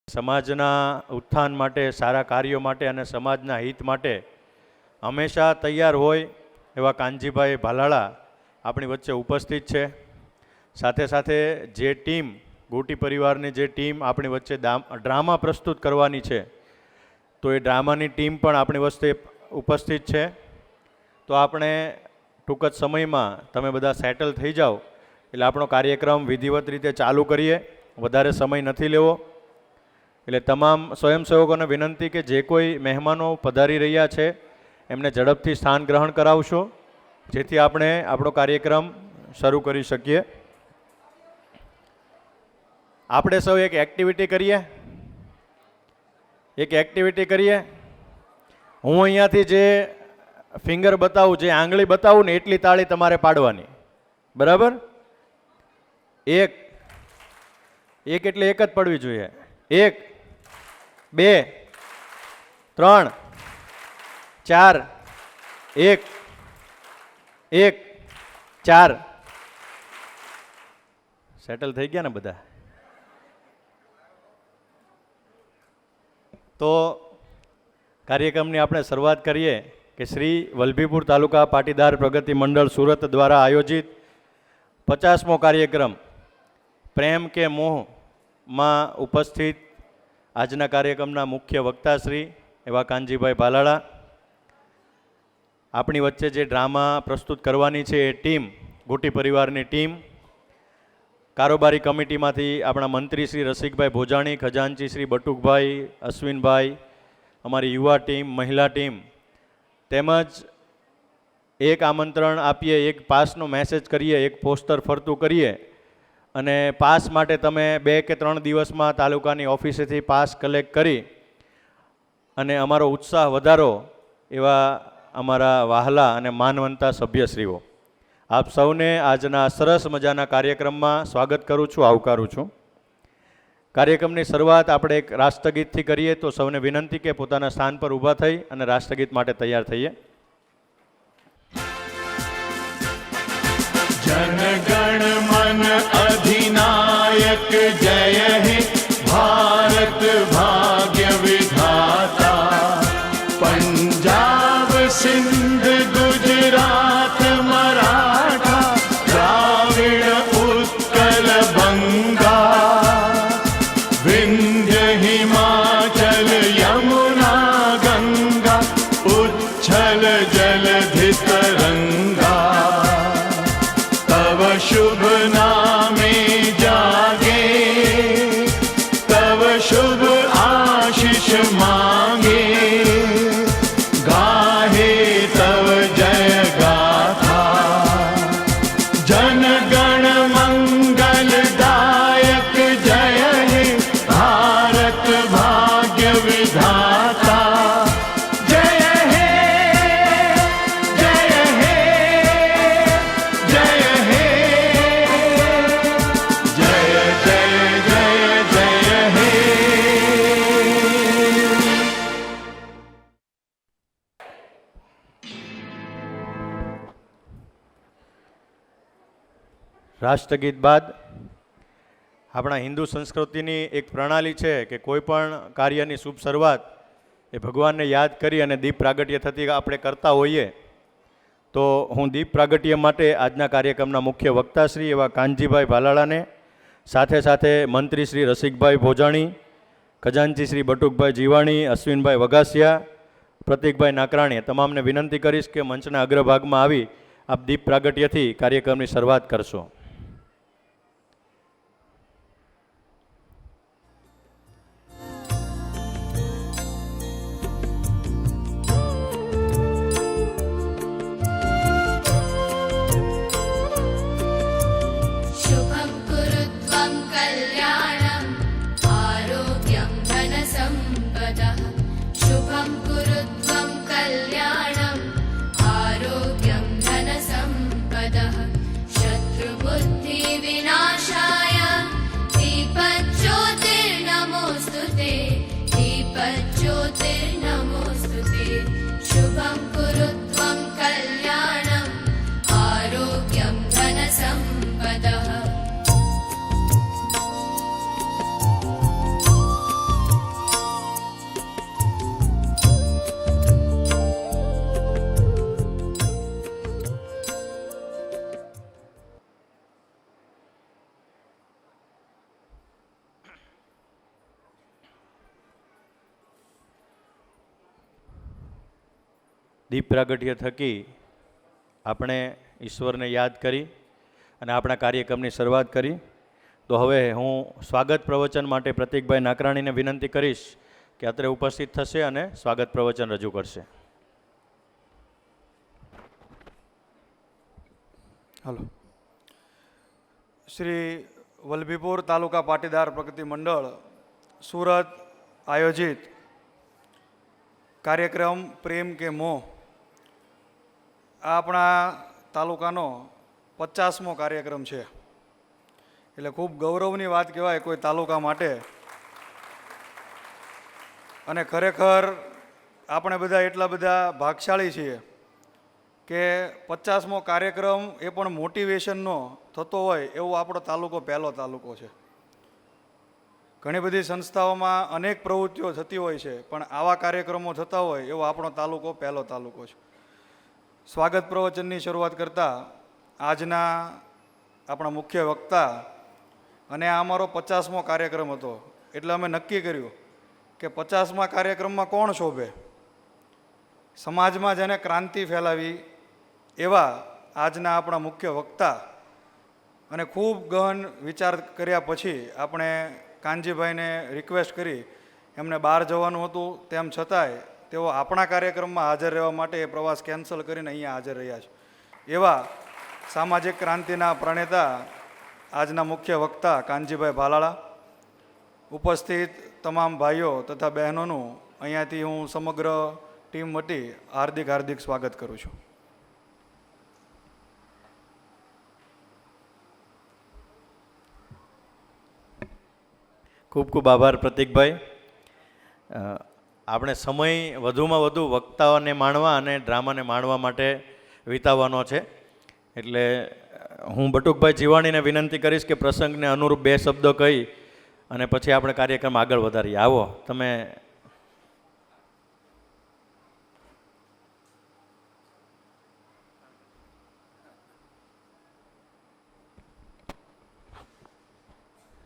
સમાજના ઉત્થાન માટે, સારા કાર્યો માટે અને સમાજના હિત માટે હંમેશા તૈયાર હોય એવા કાનજીભાઈ ભાલાળા આપણી વચ્ચે ઉપસ્થિત છે. સાથે સાથે જે ટીમ, ગોટી પરિવારની જે ટીમ આપણી વચ્ચે ડ્રામા પ્રસ્તુત કરવાની છે, તો એ ડ્રામાની ટીમ પણ આપણી વચ્ચે ઉપસ્થિત છે. તો આપણે ટૂંક જ સમયમાં તમે બધા સેટલ થઈ જાઓ એટલે આપણો કાર્યક્રમ વિધિવત રીતે ચાલુ કરીએ. વધારે સમય નથી લેવો. એટલે તમામ સ્વયંસેવકોને વિનંતી કે જે કોઈ મહેમાનો પધારી રહ્યા છે એમને ઝડપથી સ્થાન ગ્રહણ કરાવશો, જેથી આપણે આપણો કાર્યક્રમ શરૂ કરી શકીએ. આપણે સૌ એક એક્ટિવિટી કરીએ. હું અહીંયાથી જે ફિંગર બતાવું, જે આંગળી બતાવું ને એટલી તાળી તમારે પાડવાની. બરાબર? એક એટલે એક જ પડવી જોઈએ. 1 2 3 4 1 1 4. સેટલ થઈ ગયા ને બધા? તો કાર્યક્રમની આપણે શરૂઆત કરીએ કે શ્રી વલભીપુર તાલુકા પાટીદાર પ્રગતિ મંડળ સુરત દ્વારા આયોજિત 50મો કાર્યક્રમ પ્રેમ કે મોહમાં ઉપસ્થિત આજના કાર્યક્રમના મુખ્ય વક્તાશ્રી એવા કાનજીભાઈ ભાલાળા, આપણી વચ્ચે જે ડ્રામા પ્રસ્તુત કરવાની છે એ ટીમ, ગોટી પરિવારની ટીમ, કારોબારી કમિટીમાંથી આપણા મંત્રી શ્રી રસિકભાઈ ભોજાણી, ખજાનચી શ્રી બટુકભાઈ, અશ્વિનભાઈ, અમારી યુવા ટીમ, મહિલા ટીમ, તેમજ એક આમંત્રણ આપીએ, એક પાસનો મેસેજ કરીએ, એક પોસ્ટર ફરતું કરીએ અને પાસ માટે તમે 2 કે 3 દિવસમાં તાલુકાની ઓફિસેથી પાસ કલેક્ટ કરી અને અમારો ઉત્સાહ વધારો એવા અમારા વહાલા અને માનવંતા સભ્યશ્રીઓ, આપ સૌને આજના સરસ મજાના કાર્યક્રમમાં સ્વાગત કરું છું, આવકારું છું. કાર્યક્રમની શરૂઆત આપણે એક રાષ્ટ્રગીતથી કરીએ, તો સૌને વિનંતી કે પોતાના સ્થાન પર ઊભા થઈ અને રાષ્ટ્રગીત માટે તૈયાર થઈએ. जनगण मन अधिनायक जय हे भारत भाग्य विधाता. पंजाब सिंध गुजरात मराठा द्राविड़ उत्कल बंगा. विंध्य हिमाचल यमुना गंगा उच्छल जलधि तरंगा. शुभ नामे जागे तव शुभ आशीष मांगे. गाहे तव जय गाथा. जन गण मंगल दायक जय हे भारत भाग्य विधाता. जय हे जय हे जय हे રાષ્ટ્રગીત બાદ આપણા હિન્દુ સંસ્કૃતિની એક પ્રણાલી છે કે કોઈ પણ કાર્યની શુભ શરૂઆત એ ભગવાનને યાદ કરી અને દીપ પ્રાગટ્ય થતી આપણે કરતા હોઈએ. તો હું દીપ પ્રાગટ્ય માટે આજના કાર્યક્રમના મુખ્ય વક્તાશ્રી એવા કાનજીભાઈ ભાલાળાને, સાથે સાથે મંત્રી શ્રી રસિકભાઈ ભોજાણી, ખજાનચી શ્રી બટુકભાઈ જીવાણી, અશ્વિનભાઈ વઘાસિયા, પ્રતિકભાઈ નાકરાણી, તમામને વિનંતી કરીશ કે મંચના અગ્રભાગમાં આવી આપ દીપ પ્રાગટ્યથી કાર્યક્રમની શરૂઆત કરશો. शत्रुबुद्धिविनाशाय દીપ પ્રાગટ્ય થકી આપણે ઈશ્વરને યાદ કરી અને આપણા કાર્યક્રમની શરૂઆત કરી. તો હવે હું સ્વાગત પ્રવચન માટે પ્રતીકભાઈ નાકરાણીને વિનંતી કરીશ કે અત્રે ઉપસ્થિત થશે અને સ્વાગત પ્રવચન રજૂ કરશે. હલો. શ્રી વલભીપુર તાલુકા પાટીદાર પ્રગતિ મંડળ સુરત આયોજિત કાર્યક્રમ પ્રેમ કે મોહ આ આપણા તાલુકાનો 50મો કાર્યક્રમ છે. એટલે ખૂબ ગૌરવની વાત કહેવાય કોઈ તાલુકા માટે. અને ખરેખર આપણે બધા એટલા બધા ભાગશાળી છીએ કે 50મો કાર્યક્રમ એ પણ મોટિવેશનનો થતો હોય એવો આપણો તાલુકો પહેલો તાલુકો છે. ઘણી બધી સંસ્થાઓમાં અનેક પ્રવૃત્તિઓ થતી હોય છે, પણ આવા કાર્યક્રમો થતા હોય એવો આપણો તાલુકો પહેલો તાલુકો છે. સ્વાગત પ્રવચનની શરૂઆત કરતાં આજના આપણા મુખ્ય વક્તા, અને આ અમારો 50મો કાર્યક્રમ હતો એટલે અમે નક્કી કર્યું કે 50મા કાર્યક્રમમાં કોણ શોભે. સમાજમાં જેને ક્રાંતિ ફેલાવી એવા આજના આપણા મુખ્ય વક્તા. અને ખૂબ ગહન વિચાર કર્યા પછી આપણે કાનજીભાઈને રિક્વેસ્ટ કરી, એમને બહાર જવાનું હતું તેમ છતાંય તેઓ આપણા કાર્યક્રમમાં હાજર રહેવા માટે એ પ્રવાસ કેન્સલ કરીને અહીંયા હાજર રહ્યા છે. એવા સામાજિક ક્રાંતિના પ્રણેતા આજના મુખ્ય વક્તા કાનજીભાઈ ભાલાળા, ઉપસ્થિત તમામ ભાઈઓ તથા બહેનોનું અહીંયાથી હું સમગ્ર ટીમ વતી હાર્દિક હાર્દિક સ્વાગત કરું છું. ખૂબ ખૂબ આભાર પ્રતીકભાઈ. આપણે સમય વધુમાં વધુ વક્તાઓને માણવા અને ડ્રામાને માણવા માટે વિતાવવાનો છે. એટલે હું બટુકભાઈ જીવાણીને વિનંતી કરીશ કે પ્રસંગને અનુરૂપ 2 શબ્દો કહી અને પછી આપણે કાર્યક્રમ આગળ વધારીએ. આવો તમે.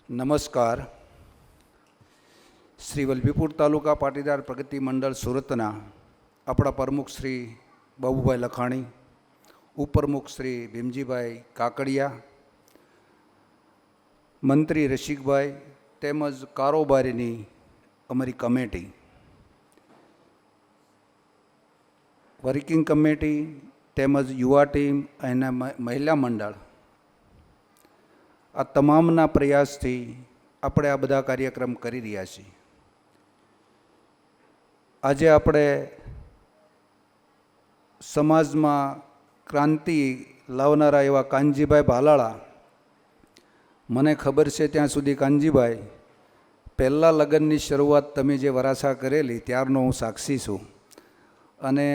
નમસ્કાર. શ્રી વલભીપુર તાલુકા પાટીદાર પ્રગતિ મંડળ સુરતના આપણા પ્રમુખ શ્રી બાબુભાઈ લખાણી, ઉપપ્રમુખ શ્રી ભીમજીભાઈ કાકડિયા, મંત્રી રસિકભાઈ તેમજ કારોબારીની અમારી કમિટી, વર્કિંગ કમિટી તેમજ યુવા ટીમ અને મહિલા મંડળ, આ તમામના પ્રયાસથી આપણે આ બધા કાર્યક્રમ કરી રહ્યા છીએ. આજે આપણે સમાજમાં ક્રાંતિ લાવનારા એવા કાનજીભાઈ ભાલાળા, મને ખબર છે ત્યાં સુધી કાનજીભાઈ પહેલાં લગ્નની શરૂઆત તમે જે વરાછા કરેલી ત્યારનો હું સાક્ષી છું. અને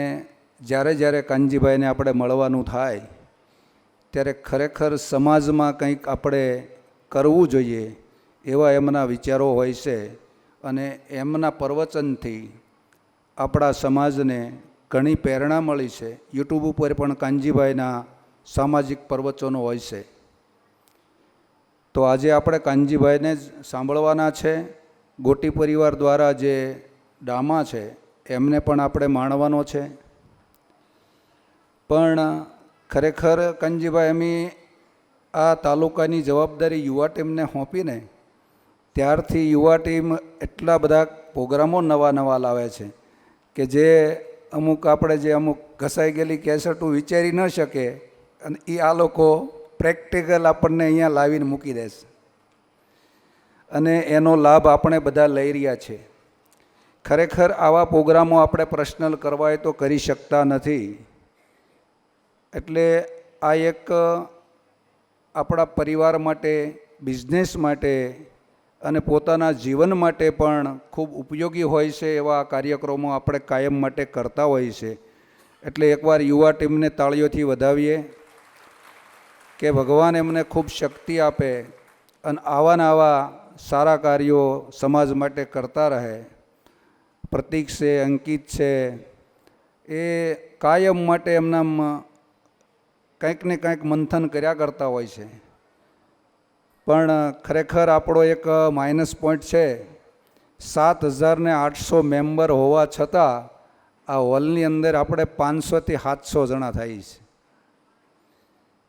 જ્યારે કાનજીભાઈને આપણે મળવાનું થાય ત્યારે ખરેખર સમાજમાં કંઈક આપણે કરવું જોઈએ એવા એમના વિચારો હોય છે. અને એમના પ્રવચનથી આપણા સમાજને ઘણી પ્રેરણા મળી છે. યુટ્યુબ ઉપર પણ કાનજીભાઈના સામાજિક પ્રવચનો હોય છે. તો આજે આપણે કાનજીભાઈને જ સાંભળવાના છે. ગોટી પરિવાર દ્વારા જે ડ્રામા છે એમને પણ આપણે માણવાનો છે. પણ ખરેખર કાનજીભાઈ અમે આ તાલુકાની જવાબદારી યુવા ટીમને સોંપીને ત્યારથી યુવા ટીમ એટલા બધા પ્રોગ્રામો નવા લાવે છે કે જે અમુક ઘસાઈ ગયેલી કેસેટો વિચારી ન શકે, અને એ આ લોકો પ્રેક્ટિકલ આપણને અહીંયા લાવીને મૂકી દેશે. અને એનો લાભ આપણે બધા લઈ રહ્યા છે. ખરેખર આવા પ્રોગ્રામો આપણે પર્સનલ કરવા હોય તો કરી શકતા નથી. એટલે આ એક આપણા પરિવાર માટે, બિઝનેસ માટે અને પોતાના જીવન માટે પણ ખૂબ ઉપયોગી હોય છે. એવા કાર્યક્રમો આપણે કાયમ માટે કરતા હોય છે. એટલે એકવાર યુવા ટીમને તાળીઓથી વધાવીએ કે ભગવાન એમને ખૂબ શક્તિ આપે અને આવા સારા કાર્યો સમાજ માટે કરતા રહે. પ્રતીક છે, અંકિત છે, એ કાયમ માટે એમના કંઈક ને કંઈક મંથન કર્યા કરતા હોય છે. પણ ખરેખર આપણો એક માઇનસ પોઈન્ટ છે, 7,800 મેમ્બર હોવા છતાં આ હોલની અંદર આપણે 500થી 700 જણા થાય છે.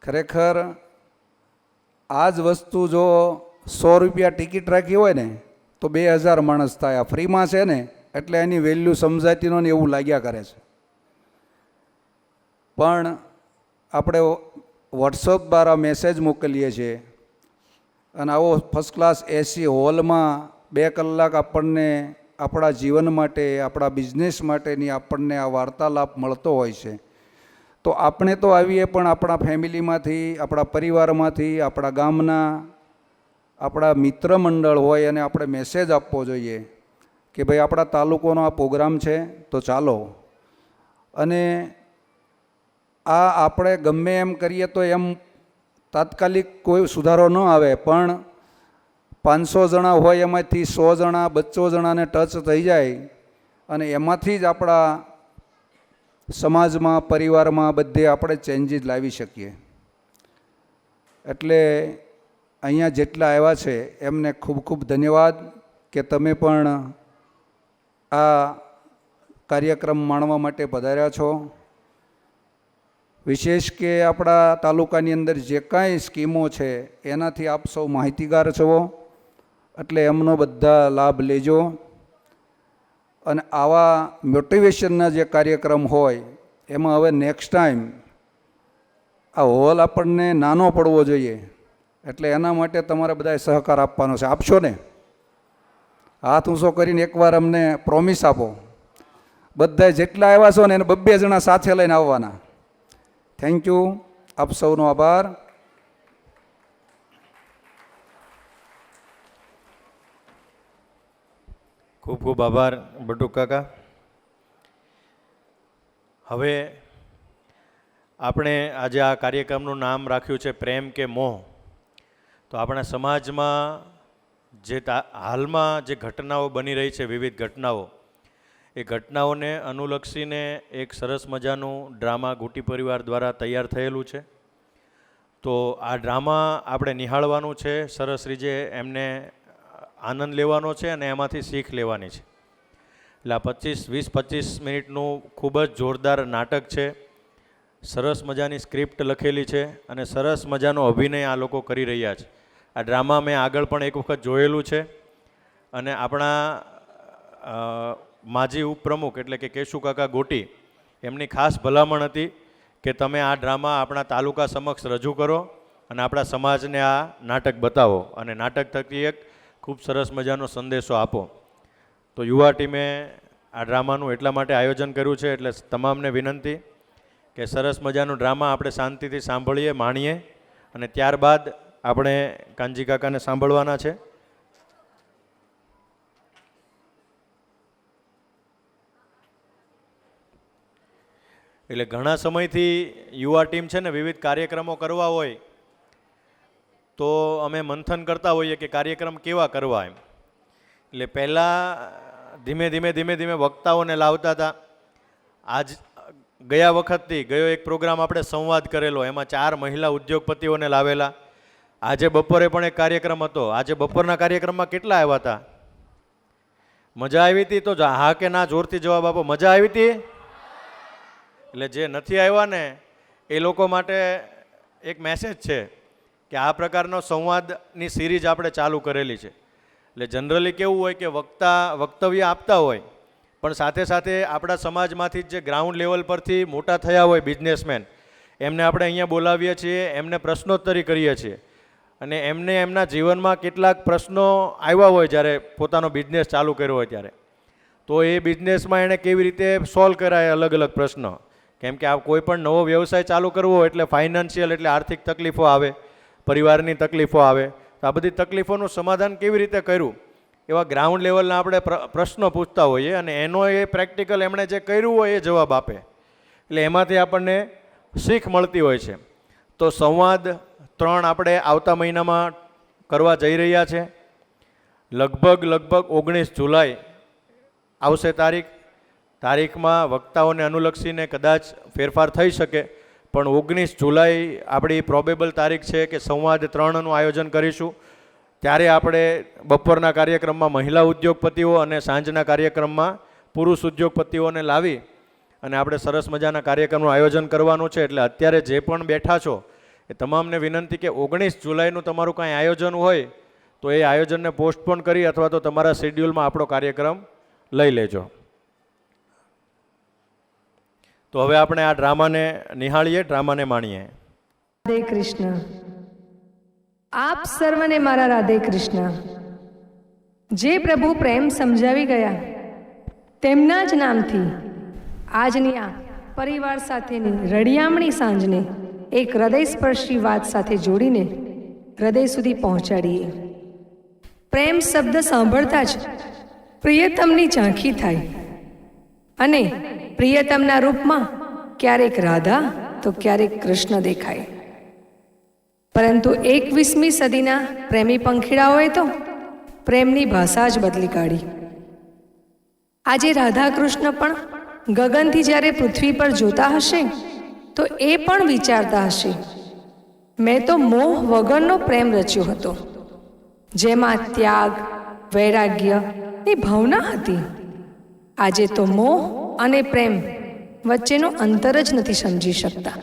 ખરેખર આ જ વસ્તુ જો 100 રૂપિયા ટિકિટ રાખી હોય ને તો 2000 માણસ થાય. આ ફ્રીમાં છે ને એટલે એની વેલ્યુ સમજાતી ને એવું લાગ્યા કરે છે. પણ આપણે વોટ્સઅપ દ્વારા મેસેજ મોકલીએ છીએ અને આવો ફર્સ્ટ ક્લાસ એસી હોલમાં 2 કલાક આપણને આપણા જીવન માટે, આપણા બિઝનેસ માટેની આપણને આ વાર્તાલાપ મળતો હોય છે. તો આપણે તો આવીએ પણ આપણા ફેમિલીમાંથી, આપણા પરિવારમાંથી, આપણા ગામના, આપણા મિત્ર મંડળ હોય અને આપણે મેસેજ આપવો જોઈએ કે ભાઈ આપણા તાલુકોનો આ પ્રોગ્રામ છે તો ચાલો. અને આ આપણે ગમે એમ કરીએ તો એમ તાત્કાલિક કોઈ સુધારો ન આવે, પણ 500 જણા હોય એમાંથી 100 જણા 200 જણાને ટચ થઈ જાય અને એમાંથી જ આપણા સમાજમાં, પરિવારમાં બધે આપણે ચેન્જીસ લાવી શકીએ. એટલે અહીંયા જેટલા આવ્યા છે એમને ખૂબ ખૂબ ધન્યવાદ કે તમે પણ આ કાર્યક્રમ માણવા માટે પધાર્યા છો. વિશેષ કે આપણા તાલુકાની અંદર જે કાંઈ સ્કીમો છે એનાથી આપ સૌ માહિતીગાર છો, એટલે એમનો બધા લાભ લેજો. અને આવા મોટિવેશનના જે કાર્યક્રમ હોય એમાં હવે નેક્સ્ટ ટાઈમ આ હોલ આપણને નાનો પડવો જોઈએ, એટલે એના માટે તમારે બધાએ સહકાર આપવાનો છે. આપશો ને? હાથ ઊંચો કરીને એકવાર અમને પ્રોમિસ આપો. બધા જેટલા આવ્યા છો ને એને 2 જણા સાથે લઈને આવવાના. Thank you. આપ સૌનો આભાર. ખૂબ ખૂબ આભાર બટુક કાકા. હવે આપણે આજે આ કાર્યક્રમનું નામ રાખ્યું છે પ્રેમ કે મોહ. તો આપણા સમાજમાં જે હાલમાં જે ઘટનાઓ બની રહી છે, વિવિધ ઘટનાઓ, એ ઘટનાઓને અનુલક્ષીને એક સરસ મજાનું ડ્રામા ગોટી પરિવાર દ્વારા તૈયાર થયેલું છે. તો આ ડ્રામા આપણે નિહાળવાનું છે, સરસ રીતે એમને આનંદ લેવાનો છે અને એમાંથી શીખ લેવાની છે. એટલે આ 20-25 મિનિટનું ખૂબ જ જોરદાર નાટક છે. સરસ મજાની સ્ક્રિપ્ટ લખેલી છે અને સરસ મજાનો અભિનય આ લોકો કરી રહ્યા છે. આ ડ્રામા મેં આગળ પણ એક વખત જોયેલું છે અને આપણા માજી ઉપપ્રમુખ એટલે કે કેશુ કાકા ગોટી, એમની ખાસ ભલામણ હતી કે તમે આ ડ્રામા આપણા તાલુકા સમક્ષ રજૂ કરો અને આપણા સમાજને આ નાટક બતાવો અને નાટક થકી એક ખૂબ સરસ મજાનો સંદેશો આપો. તો યુવા ટીમે આ ડ્રામાનું એટલા માટે આયોજન કર્યું છે. એટલે તમામને વિનંતી કે સરસ મજાનું ડ્રામા આપણે શાંતિથી સાંભળીએ, માણીએ અને ત્યારબાદ આપણે કાનજી કાકાને સાંભળવાના છે. એટલે ઘણા સમયથી યુવા ટીમ છે ને વિવિધ કાર્યક્રમો કરવા હોય તો અમે મંથન કરતા હોઈએ કે કાર્યક્રમ કેવા કરવા એમ. એટલે પહેલાં ધીમે ધીમે વક્તાઓને લાવતા હતા. ગયા વખતથી ગયો એક પ્રોગ્રામ આપણે સંવાદ કરેલો, એમાં 4 મહિલા ઉદ્યોગપતિઓને લાવેલા. આજે બપોરે પણ એક કાર્યક્રમ હતો. આજે બપોરના કાર્યક્રમમાં કેટલા આવ્યા હતા? મજા આવી હતી? તો હા કે ના જોરથી જવાબ આપો. મજા આવી હતી? એટલે જે નથી આવ્યા ને એ લોકો માટે એક મેસેજ છે કે આ પ્રકારનો સંવાદની સિરીઝ આપણે ચાલુ કરેલી છે. એટલે જનરલી કેવું હોય કે વક્તવ્ય આપતા હોય, પણ સાથે સાથે આપણા સમાજમાંથી જે ગ્રાઉન્ડ લેવલ પરથી મોટા થયા હોય બિઝનેસમેન, એમને આપણે અહીંયા બોલાવીએ છીએ, એમને પ્રશ્નોત્તરી કરીએ છીએ અને એમને એમના જીવનમાં કેટલાક પ્રશ્નો આવ્યા હોય જ્યારે પોતાનો બિઝનેસ ચાલુ કર્યો હોય ત્યારે, તો એ બિઝનેસમાં એણે કેવી રીતે સોલ્વ કરાય અલગ અલગ પ્રશ્નો. કેમ કે આ કોઈ પણ નવો વ્યવસાય ચાલુ કરવો હોય એટલે ફાઇનાન્શિયલ એટલે આર્થિક તકલીફો આવે, પરિવારની તકલીફો આવે. તો આ બધી તકલીફોનું સમાધાન કેવી રીતે કર્યું એવા ગ્રાઉન્ડ લેવલના આપણે પ્રશ્નો પૂછતા હોઈએ અને એનો એ પ્રેક્ટિકલ એમણે જે કર્યું હોય એ જવાબ આપે. એટલે એમાંથી આપણને શીખ મળતી હોય છે. તો સંવાદ 3 આપણે આવતા મહિનામાં કરવા જઈ રહ્યા છે. લગભગ 19 જુલાઈ આવશે તારીખમાં વક્તાઓને અનુલક્ષીને કદાચ ફેરફાર થઈ શકે, પણ 19 જુલાઈ આપણી પ્રોબેબલ તારીખ છે કે સંવાદ 3નું આયોજન કરીશું. ત્યારે આપણે બપોરના કાર્યક્રમમાં મહિલા ઉદ્યોગપતિઓ અને સાંજના કાર્યક્રમમાં પુરુષ ઉદ્યોગપતિઓને લાવી અને આપણે સરસ મજાના કાર્યક્રમનું આયોજન કરવાનું છે. એટલે અત્યારે જે પણ બેઠા છો એ તમામને વિનંતી કે 19 જુલાઈનું તમારું કાંઈ આયોજન હોય તો એ આયોજનને પોસ્ટપોન કરી અથવા તો તમારા શેડ્યુલમાં આપણો કાર્યક્રમ લઈ લેજો. તો હવે આપણે આ ડ્રામાને નિહાળીએ, ડ્રામાને માણીએ. રાધે કૃષ્ણ. આપ સર્વને મારા રાધે કૃષ્ણ. જે પ્રભુ પ્રેમ સમજાવી ગયા તેમના જ નામથી આજની આ પરિવાર સાથેની રળિયામણી સાંજને એક હૃદયસ્પર્શી વાત સાથે જોડીને હૃદય સુધી પહોંચાડીએ. પ્રેમ શબ્દ સાંભળતા જ પ્રિયતમની ઝાંખી થાય અને પ્રિયતમના રૂપમાં ક્યારેક રાધા તો ક્યારેક કૃષ્ણ દેખાય. પરંતુ 21મી સદીના પ્રેમી પંખીડાઓએ તો પ્રેમની ભાષા જ બદલી કાઢી. આજે રાધા કૃષ્ણ પણ ગગનથી જ્યારે પૃથ્વી પર જોતા હશે તો એ પણ વિચારતા હશે, મેં તો મોહ વગરનો પ્રેમ રચ્યો હતો, જેમાં ત્યાગ, વૈરાગ્યની ભાવના હતી. આજે તો મોહ અને પ્રેમ વચ્ચેનો અંતર જ નથી સમજી શકતા.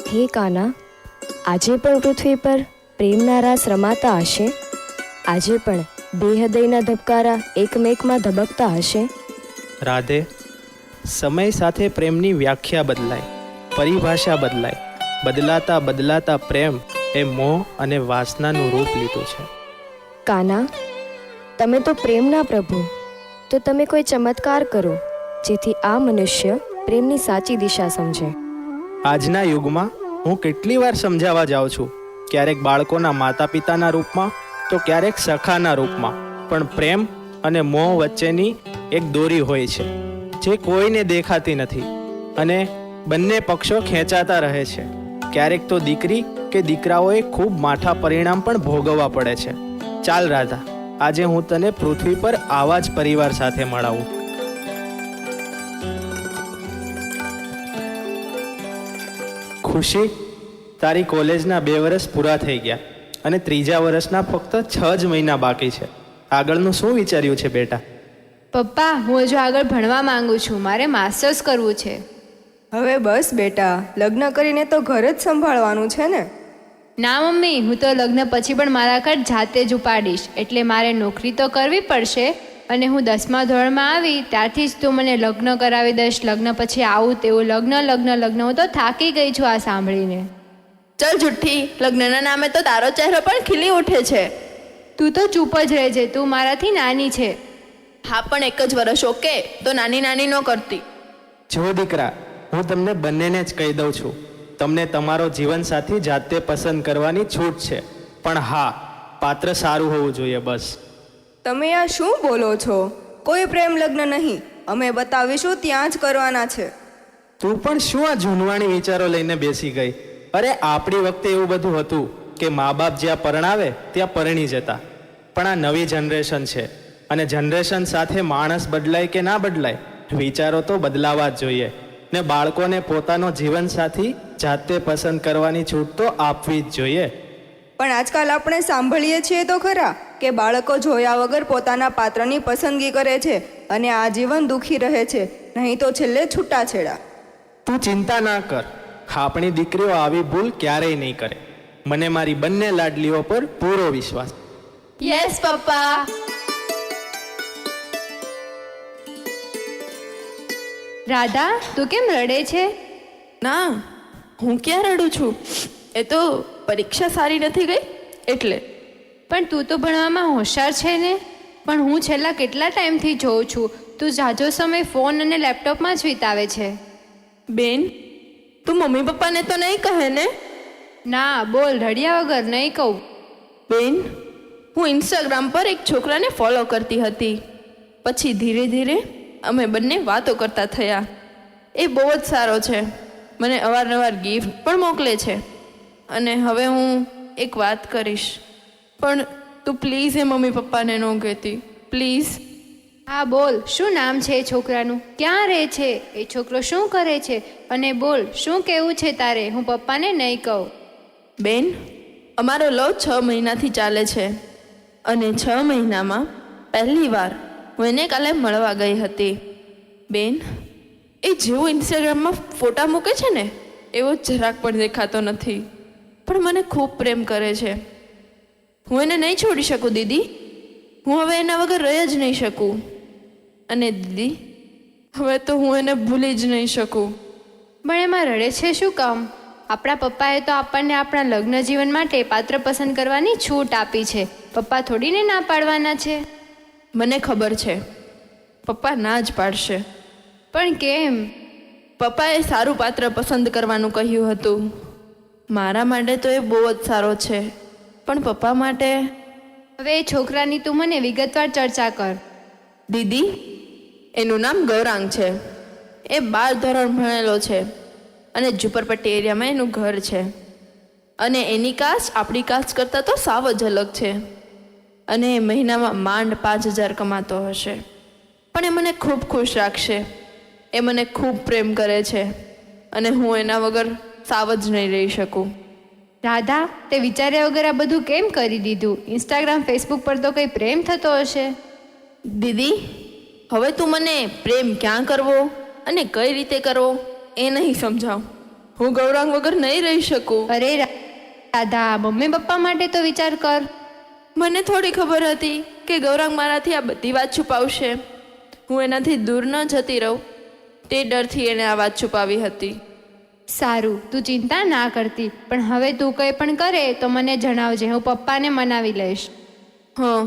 હે કાના, આજે પણ પૃથ્વી પર પ્રેમના રાસ રમાતા હશે? આજે પણ બે હૃદયના ધબકારા એકમેકમાં ધબકતા હશે? રાધે, સમય સાથે પ્રેમની વ્યાખ્યા બદલાય, પરિભાષા બદલાય. બદલાતા બદલાતા પ્રેમ એ મોહ અને વાસનાનું રૂપ લીધું છે. કાના, તમે તો પ્રેમના પ્રભુ, તો તમે કોઈ ચમત્કાર કરો જેથી આ મનુષ્ય પ્રેમની સાચી દિશા સમજે. આજના યુગમાં હું કેટલી વાર સમજાવવા જાઉં છું, ક્યારેક બાળકોના માતા પિતાના રૂપમાં તો ક્યારેક સખાના રૂપમાં. પણ પ્રેમ અને મોહ વચ્ચેની એક દોરી હોય છે જે કોઈને દેખાતી નથી અને બંને પક્ષો ખેંચાતા રહે છે. ક્યારેક તો દીકરી કે દીકરાઓએ ખૂબ માઠા પરિણામ પણ ભોગવવા પડે છે. ચાલ રાધા, આજે હું તને પૃથ્વી પર આવા જ પરિવાર સાથે મળાવું. ખુશી, તારી કોલેજના 2 વર્ષ પૂરા થઈ ગયા અને 3જા વર્ષના ફક્ત 6 જ મહિના બાકી છે. આગળનું શું વિચાર્યું છે બેટા? પપ્પા, હું હજુ આગળ ભણવા માંગુ છું. મારે માસ્ટર્સ કરવું છે. હવે બસ બેટા, લગ્ન કરીને તો ઘર જ સંભાળવાનું છે ને. ના મમ્મી, હું તો લગ્ન પછી પણ મારા ખર્ચ જાતે જ ઉપાડીશ. એટલે મારે નોકરી તો કરવી પડશે અને હું 10મા ધોરણમાં આવી ત્યારથી જ તું મને લગ્ન કરાવી દઈશ. લગ્ન પછી આવું તેવું, લગ્ન લગ્ન લગ્ન. હું તો થાકી ગઈ છું આ સાંભળીને. ચલ જુઠ્ઠી, લગ્નના નામે તો તારો ચહેરો પણ ખીલી ઉઠે છે. તું તો ચૂપ જ રહેજે, તું મારાથી નાની છે. હા, પણ 1 જ વર્ષ, ઓકે? તો નાની નાની ન કરતી. જો દીકરા, હું તમને બંનેને જ કહી દઉં છું, તમને તમારો જીવનસાથી જાતે પસંદ કરવાની છૂટ છે. પણ હા, પાત્ર સારું હોવું જોઈએ, બસ. તમે આ શું બોલો છો? કોઈ પ્રેમ લગ્ન નહીં, અમે બતાવીશું ત્યાં જ કરવાના છે. તું પણ શું આ જૂનવાણી વિચારો લઈને બેસી ગઈ? અરે, આપણી વખતે એવું બધું હતું કે મા બાપ જ્યાં પરણાવે ત્યાં પરણી જતા. પણ આ નવી જનરેશન છે અને જનરેશન સાથે માણસ બદલાય કે ના બદલાય, વિચારો તો બદલાવા જ જોઈએ. ને બાળકોને પોતાનો જીવનસાથી જાતે પસંદ કરવાની છૂટ તો આપવી જ જોઈએ. પણ આજકાલ આપણે સાંભળીએ છીએ તો ખરા કે બાળકો જોયા વગર પોતાના પાત્રની પસંદગી કરે છે અને આજીવન દુઃખી રહે છે, નહીં તો છેલ્લે છૂટાછેડા. તું ચિંતા ના કર, આપણી દીકરીઓ આવી ભૂલ ક્યારેય નહીં કરે. મને મારી બંને લાડલીઓ પર પૂરો વિશ્વાસ. યસ પપ્પા. રાધા, તું કેમ રડે છે? ના, હું ક્યાં રડું છું? એ તો પરીક્ષા સારી નથી ગઈ એટલે. પણ તું તો ભણવામાં હોશિયાર છે ને. પણ હું છેલ્લા કેટલા ટાઈમથી જોઉં છું તું જાજો સમય ફોન અને લેપટોપમાં જ વિતાવે છે. બેન, તું મમ્મી પપ્પાને તો નહીં કહે ને? ના, બોલ, રડ્યા વગર નહીં કહું. બેન, હું ઇન્સ્ટાગ્રામ પર એક છોકરાને ફોલો કરતી હતી. પછી ધીરે ધીરે અમે બંને વાતો કરતા થયા. એ બહુ જ સારો છે, મને અવારનવાર ગિફ્ટ પણ મોકલે છે. અને હવે હું એક વાત કરીશ, પણ તું પ્લીઝ એ મમ્મી પપ્પાને ન કહેતી, પ્લીઝ. હા બોલ, શું નામ છે એ છોકરાનું? ક્યાં રહે છે એ છોકરો? શું કરે છે? અને બોલ, શું કહેવું છે તારે? હું પપ્પાને નહીં કહું. બેન, અમારો લવ 6 મહિનાથી ચાલે છે અને 6 મહિનામાં પહેલી વાર હું એને કાલે મળવા ગઈ હતી. બેન, એ જેવો ઇન્સ્ટાગ્રામમાં ફોટા મૂકે છે ને એવો જરાક પણ દેખાતો નથી, પણ મને ખૂબ પ્રેમ કરે છે. હું એને નહીં છોડી શકું દીદી. હું હવે એના વગર રહી જ નહીં શકું. અને દીદી, હવે તો હું એને ભૂલી જ નહીં શકું. પણ એમાં રડે છે શું કામ? આપણા પપ્પાએ તો આપણને આપણા લગ્ન જીવન માટે પાત્ર પસંદ કરવાની છૂટ આપી છે. પપ્પા થોડીને ના પાડવાના છે. મને ખબર છે પપ્પા ના જ પાડશે. પણ કેમ? પપ્પાએ સારું પાત્ર પસંદ કરવાનું કહ્યું હતું. મારા માટે તો એ બહુ જ સારો છે, પણ પપ્પા માટે... હવે એ છોકરાની તું મને વિગતવાર ચર્ચા કર. દીદી, એનું નામ ગૌરાંગ છે. એ 12 ધોરણ ભણેલો છે અને ઝુંપડપટ્ટી એરિયામાં એનું ઘર છે. અને એની કાસ્ટ આપણી કાસ્ટ કરતાં તો સાવ જ અલગ છે. અને એ મહિનામાં માંડ 5,000 કમાતો હશે, પણ એ મને ખૂબ ખુશ રાખશે. એ મને ખૂબ પ્રેમ કરે છે અને હું એના વગર સાવ જ નહીં રહી શકું. રાધા, તે વિચાર્યા વગર આ બધું કેમ કરી દીધું? ઇન્સ્ટાગ્રામ, ફેસબુક પર તો કંઈ પ્રેમ થતો હશે. દીદી, હવે તું મને પ્રેમ ક્યાં કરવો અને કઈ રીતે કરવો એ નહીં સમજાવ. હું ગૌરાંગ વગર નહીં રહી શકું. અરે રાધા, મમ્મી પપ્પા માટે તો વિચાર કર. મને થોડી ખબર હતી કે ગૌરાંગ મારાથી આ બધી વાત છુપાવશે. હું એનાથી દૂર ન જતી રહું તે ડરથી એણે આ વાત છુપાવી હતી. સારું, તું ચિંતા ના કરતી, પણ હવે તું કંઈ પણ કરે તો મને જણાવજે. હું પપ્પાને મનાવી લઈશ. હા.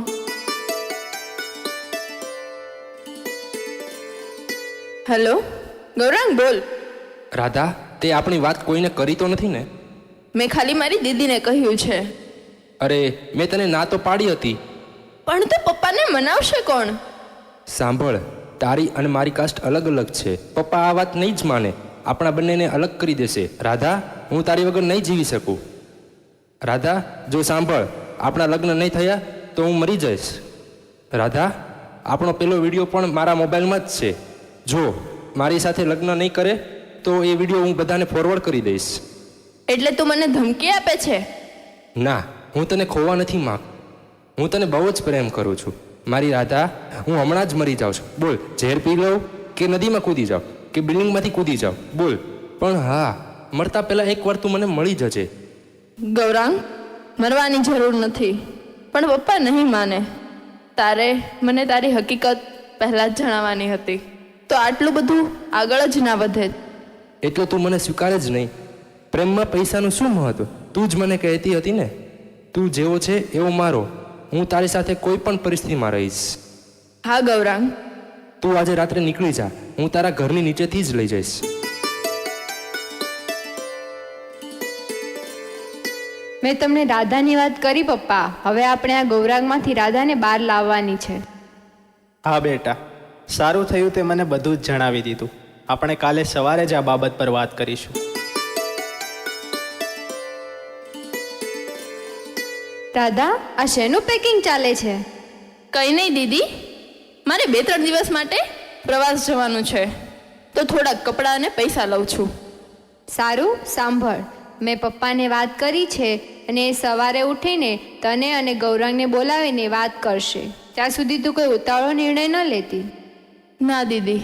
હેલો ગૌરાંગ, બોલ. રાધા, તે આપણી વાત કોઈને કરી તો નથી ને? મેં ખાલી મારી દીદીને કહ્યું છે. અરે, મેં તને ના તો પાડી હતી. પણ તો પપ્પાને મનાવશે કોણ? સાંભળ, તારી અને મારી કાસ્ટ અલગ અલગ છે. પપ્પા આ વાત નહીં જ માને. આપણા બંનેને અલગ કરી દેશે. રાધા, હું તારી વગર નહીં જીવી શકું. રાધા, જો સાંભળ, આપણા લગ્ન નહીં થયા તો હું મરી જઈશ. રાધા, આપણો પેલો વિડીયો પણ મારા મોબાઈલમાં જ છે. જો મારી સાથે લગ્ન નહીં કરે તો એ વિડીયો હું બધાને ફોરવર્ડ કરી દઈશ. એટલે તું મને ધમકી આપે છે? ના, હું તને ખોવા નથી માંગ. હું તને બહુ જ પ્રેમ કરું છું મારી રાધા. હું હમણાં જ મરી જાઉં છું. બોલ, ઝેર પી લઉં કે નદીમાં કૂદી જાઉં કે બિલ્ડિંગમાંથી કૂદી જાઉં? બોલ. પણ હા, મરતા પહેલાં એકવાર તું મને મળી જજે. ગૌરાંગ, મરવાની જરૂર નથી, પણ પપ્પા નહીં માને. તારે મને તારી હકીકત પહેલાં જ જણાવવાની હતી, તો આટલું બધું આગળ જ ના વધે. એટલે તું મને સ્વીકારે જ નહીં. પ્રેમમાં પૈસાનું શું મહત્વ? તું જ મને કહેતી હતી ને, તું જેવો છે એવો મારો. હું તારી સાથે કોઈ પણ પરિસ્થિતિમાં રહીશ. હા ગૌરાંગ. તું આજે રાત્રે નીકળી જા. હું તારા ઘરની નીચેથી જ લઈ જઈશ. મેં તમને રાધાની વાત કરી પપ્પા. હવે આપણે આ ગૌરાંગમાંથી રાધાને બહાર લાવવાની છે. હા બેટા, સારું થયું તે મને બધું જ જણાવી દીધું. આપણે કાલે સવારે જ આ બાબત પર વાત કરીશું. રાધા, આ શેનું પેકિંગ ચાલે છે? કંઈ નહીં દીદી, મારે 2-3 દિવસ માટે પ્રવાસ જવાનું છે, તો થોડાક કપડાં અને પૈસા લઉં છું. સારું, સાંભળ, મેં પપ્પાને વાત કરી છે અને એ સવારે ઉઠીને તને અને ગૌરાંગને બોલાવીને વાત કરશે. ત્યાં સુધી તું કોઈ ઉતાવળો નિર્ણય ન લેતી. ના દીદી,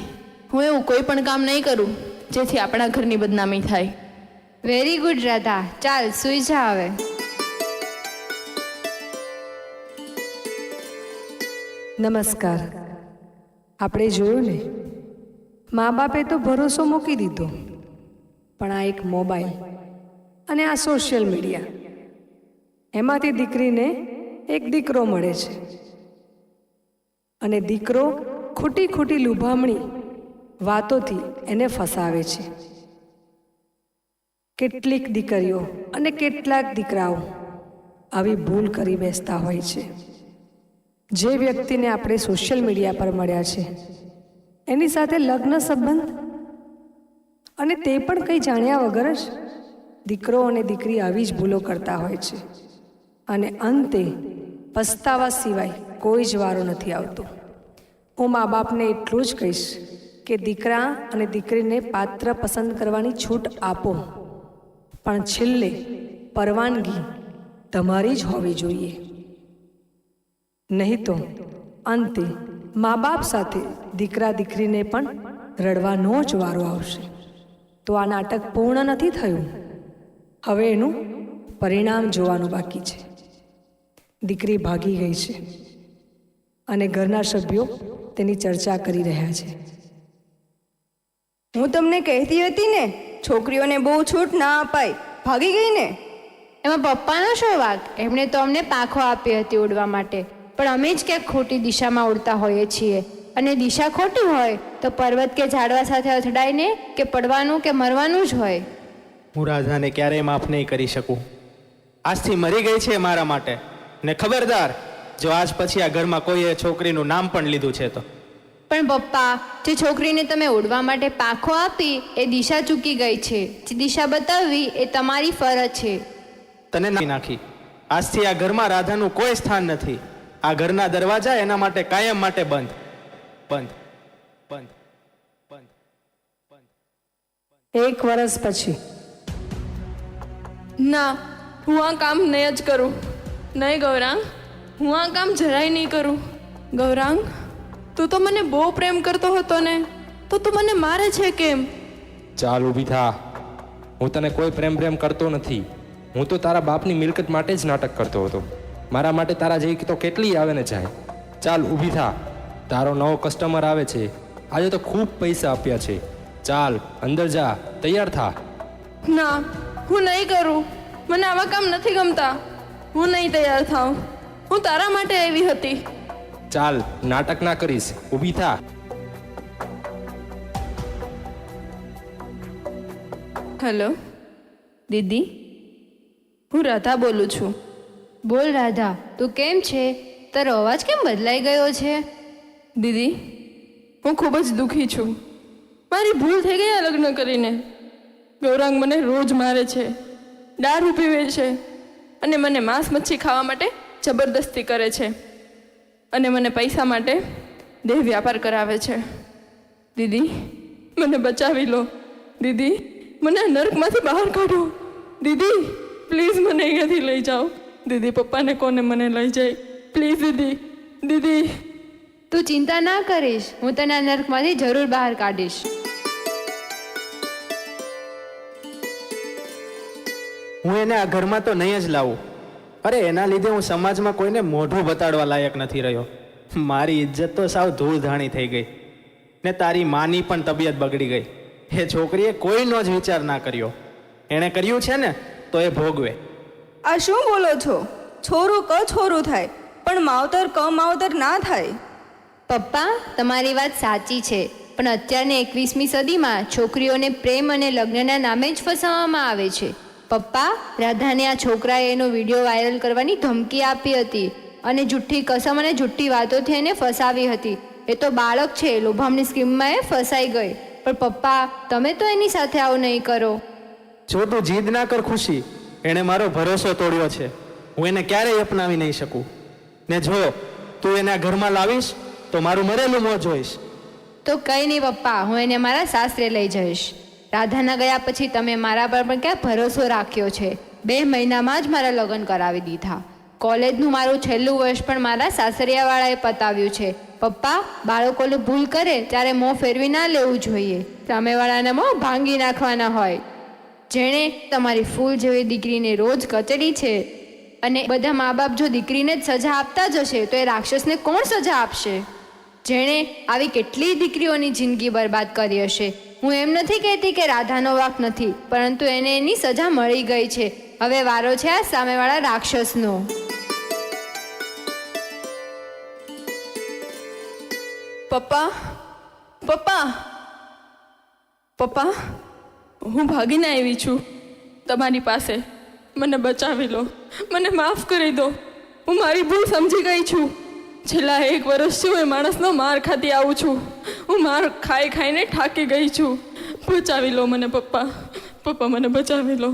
હું એવું કોઈ પણ કામ નહીં કરું જેથી આપણા ઘરની બદનામી થાય. વેરી ગુડ રાધા, ચાલ સૂઈ જા હવે. નમસ્કાર. આપણે જોયું ને, મા બાપે તો ભરોસો મૂકી દીધો, પણ આ એક મોબાઈલ અને આ સોશિયલ મીડિયા, એમાંથી દીકરીને એક દીકરો મળે છે અને દીકરો ખોટી ખોટી લુભામણી વાતોથી એને ફસાવે છે. કેટલીક દીકરીઓ અને કેટલાક દીકરાઓ આવી ભૂલ કરી બેસતા હોય છે. જે વ્યક્તિને આપણે સોશિયલ મીડિયા પર મળ્યા છે એની સાથે લગ્ન સંબંધ, અને તે પણ કંઈ જાણ્યા વગર જ દીકરો અને દીકરી આવી જ ભૂલો કરતા હોય છે અને અંતે પસ્તાવા સિવાય કોઈ જ વારો નથી આવતો. હું મા બાપને એટલું જ કહીશ કે દીકરા અને દીકરીને પાત્ર પસંદ કરવાની છૂટ આપો, પણ છેલ્લે પરવાનગી તમારી જ હોવી જોઈએ. નહીં તો અંતે મા બાપ સાથે દીકરા દીકરીને પણ રડવાનો જ વારો આવશે. તો આ નાટક પૂર્ણ નથી થયું. હવે એનું પરિણામ જોવાનું બાકી છે. દીકરી ભાગી ગઈ છે અને ઘરના સભ્યો તેની ચર્ચા કરી રહ્યા છે. હું તમને કહેતી હતી ને, છોકરીઓને બહુ છૂટ ના અપાય. ભાગી ગઈ ને. એમાં પપ્પાનો શું વાંક? એમણે તો અમને પાંખો આપી હતી ઉડવા માટે, પણ અમે જ ક્યાંક ખોટી દિશામાં ઉડતા હોઈએ છીએ. અને દિશા ખોટી હોય તો પર્વત કે ઝાડવા સાથે અથડાઈને કે પડવાનું કે મરવાનું જ હોય. હું રાધાને ક્યારેય માફ નહીં કરી શકું. આજથી મરી ગઈ છે મારા માટે. ને ખબરદાર, જો આજ પછી આ ઘરમાં કોઈએ છોકરીનું નામ પણ લીધું છે તો. પણ પપ્પા, જે છોકરીને તમે ઉડવા માટે પાંખો આપી એ દિશા ચૂકી ગઈ છે. જે દિશા બતાવવી એ તમારી ફરજ છે. તને નાખી. આજથી આ ઘરમાં રાધાનું કોઈ સ્થાન નથી. આ ઘરના દરવાજા એના માટે કાયમ માટે બંધ બંધ બંધ બંધ બંધ. 1 વર્ષ પછી. ના, હું આ કામ નહીં જ કરું. નહીં ગૌરાંગ, હું આ કામ જરાય નહીં કરું. ગૌરાંગ, તું તો મને બહુ પ્રેમ કરતો હતો ને, તો તું મને મારે છે કેમ? ચાલ ઊભી થા. હું તને કોઈ પ્રેમ કરતો નથી. હું તો તારા બાપની મિલકત માટે જ નાટક કરતો હતો. મારા માટે તારા જેવી તો કેટલી આવે ને જાય. ચાલ ઊભી થા. તારો નવો કસ્ટમર આવે છે. આજે તો ખૂબ પૈસા આપ્યા છે. ચાલ અંદર જા, તૈયાર થા. ના, હું નહીં કરું. મને આવા કામ નથી ગમતા. હું નહીં તૈયાર થાઉં. હું તારા માટે આવી હતી. ચાલ, નાટક ના કરીશ. ઊભી થા. હેલો દીદી, હું રાધા બોલું છું. બોલ રાધા, તું કેમ છે? તારો અવાજ કેમ બદલાઈ ગયો છે? દીદી, હું ખૂબ જ દુઃખી છું. મારી ભૂલ થઈ ગઈ આ લગ્ન કરીને. ગૌરાંગ મને રોજ મારે છે, દારૂ પીવે છે અને મને માંસ મચ્છી ખાવા માટે જબરદસ્તી કરે છે અને મને પૈસા માટે દેહ વ્યાપાર કરાવે છે. દીદી, મને બચાવી લો. દીદી, મને આ નર્કમાંથી બહાર કાઢો. દીદી, પ્લીઝ મને અહીંયાથી લઈ જાઓ. દીદી, પપ્પાને કોને મને લઈ જાય? પ્લીઝ દીદી. દીદી, તું ચિંતા ના કરીશ. હું તને આ નર્કમાંથી જરૂર બહાર કાઢીશ. હું એને આ ઘરમાં તો નહીં જ લાવું. અરે, એના લીધે હું સમાજમાં કોઈને મોઢું બતાડવા લાયક નથી રહ્યો. મારી ઇજ્જત તો સાવ ધૂળધાણી થઈ ગઈ ને તારી માની પણ તબિયત બગડી ગઈ. એ છોકરીએ કોઈનો જ વિચાર ના કર્યો. એણે કર્યું છે ને તો એ ભોગવે. આ શું બોલો છો? છોરું ક છોરું થાય, પણ માવતર ક માવતર ના થાય. પપ્પા, તમારી વાત સાચી છે, પણ અત્યારની 21મી સદીમાં છોકરીઓને પ્રેમ અને લગ્નના નામે જ ફસાવવામાં આવે છે. પપ્પા, રાધાને આ છોકરાએ એનો વિડીયો વાયરલ કરવાની ધમકી આપી હતી અને જુઠ્ઠી કસમ અને જુઠ્ઠી વાતોથી એને ફસાવી હતી. એ તો બાળક છે, લોભામણી સ્કીમમાં એ ફસાઈ ગઈ. પણ પપ્પા, તમે તો એની સાથે આવું નહીં કરો. જો તું જીદ ના કર ખુશી. એણે મારો ભરોસો તોડ્યો છે. હું એને ક્યારેય અપનાવી નહીં શકું. ને જો તું એને આ ઘરમાં લાવીશ તો મારું મરેલું મોં જોઈશ. તો કંઈ નહીં પપ્પા, હું એને મારા સાસરે લઈ જઈશ. રાધાના ગયા પછી તમે મારા પર પણ ક્યાં ભરોસો રાખ્યો છે? 2 મહિનામાં જ મારા લગ્ન કરાવી દીધા. કોલેજનું મારું છેલ્લું વર્ષ પણ મારા સાસરિયાવાળાએ પતાવ્યું છે. પપ્પા, બાળકોને ભૂલ કરે ત્યારે મોં ફેરવી ના લેવું જોઈએ. સામેવાળાના મોં ભાંગી નાખવાના હોય. જેણે તમારી ફૂલ જેવી દીકરીને રોજ કચડી છે અને બધા મા બાપ જો દીકરીને જ સજા આપતા જશે તો એ રાક્ષસને કોણ સજા આપશે? જેણે આવી કેટલી દીકરીઓની જિંદગી બરબાદ કરી હશે. હું એમ નથી કહેતી કે રાધાનો વાંક નથી, પરંતુ એને એની સજા મળી ગઈ છે. હવે વારો છે આ સામેવાળા રાક્ષસનો. પપ્પા, પપ્પા, પપ્પા, હું ભાગીને આવી છું તમારી પાસે. મને બચાવી લો. મને માફ કરી દો. હું મારી ભૂલ સમજી ગઈ છું. છેલ્લા 1 વર્ષથી હું એ માણસનો માર ખાતી આવું છું. હું માર ખાઈ ખાઈને થાકી ગઈ છું. બચાવી લો મને પપ્પા. પપ્પા, મને બચાવી લો.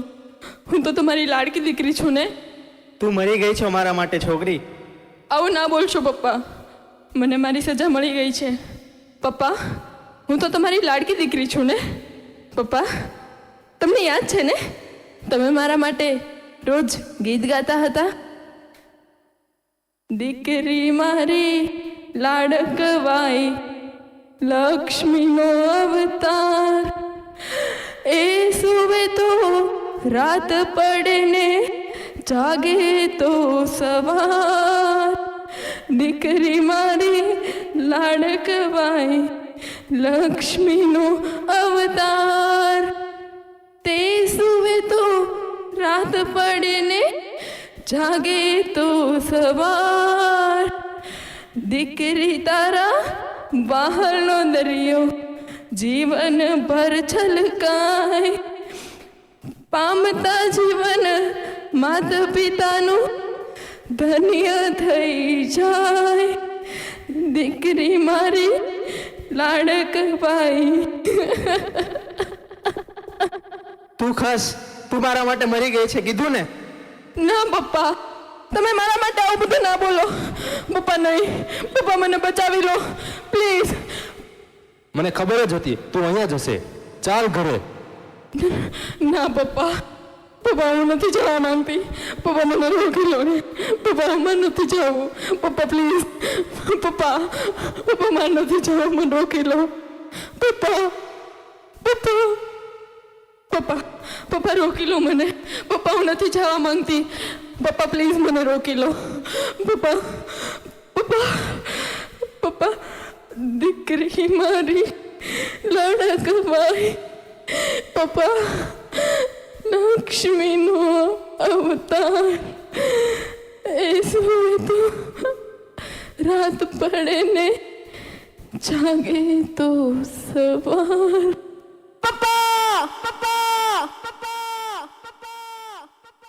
હું તો તમારી લાડકી દીકરી છું ને. તું મરી ગઈ છો મારા માટે છોકરી. આવું ના બોલશો પપ્પા. મને મારી સજા મળી ગઈ છે. પપ્પા, હું તો તમારી લાડકી દીકરી છું ને. પપ્પા, તમને યાદ છે ને, તમે મારા માટે રોજ ગીત ગાતા હતા. દીકરી મારી લાડકવાઈ, લક્ષ્મીનો અવતાર, એ સુવે તો રાત પડે ને જાગે તો સવાર. દીકરી મારી લાડકવાઈ, લક્ષ્મીનો અવતાર, તે સુવે તો રાત પડે ને જાગે તો સવાર. દીકરી તારા બહારનો દરિયો જીવન ભર છલકાય, પામતા જીવન માતા પિતાનું ધન્ય થઈ જાય. દીકરી મારી લાડકવાઈ. તું ખસ, તું મારા માટે મરી ગઈ છે કીધું ને. ના પપ્પા, તમે મારા માટે આવું બધું ના બોલો. પપ્પા નહીં, પપ્પા મને બચાવી લો પ્લીઝ. મને ખબર જ હતી તું અહીંયા જ હશે. ચાલ ઘરે. ના પપ્પા, પપ્પા હું નથી જવા માંગતી. પપ્પા મને રોકી લો ને. પપ્પા મને નથી જવું. પપ્પા પ્લીઝ. પપ્પા, પપ્પા મારે નથી જવું, મને રોકી લો. પપ્પા, પપ્પા, પપ્પા, પપ્પા રોકી લો મને. પપ્પા હું નથી જવા માંગતી. પપ્પા પ્લીઝ મને રોકી લો. પપ્પા, પપ્પા, પપ્પા, દીકરી મારી લાડકવાઈ, પપ્પા લક્ષ્મીનો અવતાર, એ સુવે તો રાત પડે ને જાગે તો સવાર. પપ્પા, પપ્પા, પપ્પા, પપ્પા, પપ્પા.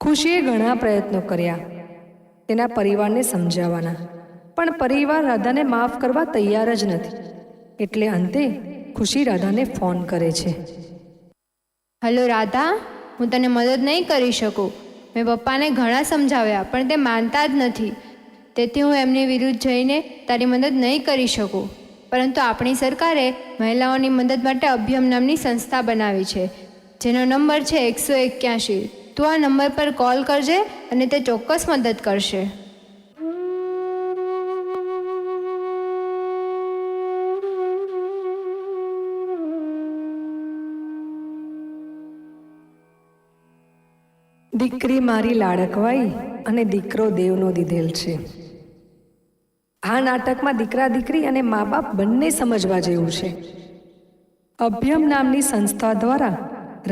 ખુશીએ ઘણા પ્રયત્નો કર્યા તેના પરિવારને સમજાવવાના, પણ પરિવાર રાધાને માફ કરવા તૈયાર જ નથી. એટલે અંતે ખુશી રાધાને ફોન કરે છે. હલો રાધા, હું તને મદદ નહીં કરી શકું. મેં પપ્પાને ઘણા સમજાવ્યા પણ તે માનતા જ નથી. તેથી હું એમની વિરુદ્ધ જઈને તારી મદદ નહીં કરી શકું. પરંતુ આપણી સરકારે મહિલાઓની મદદ માટે અભિયમ નામની સંસ્થા બનાવી છે, જેનો નંબર છે 181. તું આ નંબર પર કોલ કરજે અને તે ચોક્કસ મદદ કરશે. દીકરી મારી લાડકવાઈ અને દીકરો દેવનો દીધેલ છે. આ નાટકમાં દીકરા દીકરી અને મા બાપ બંને સમજવા જેવું છે. અભ્યમ નામની સંસ્થા દ્વારા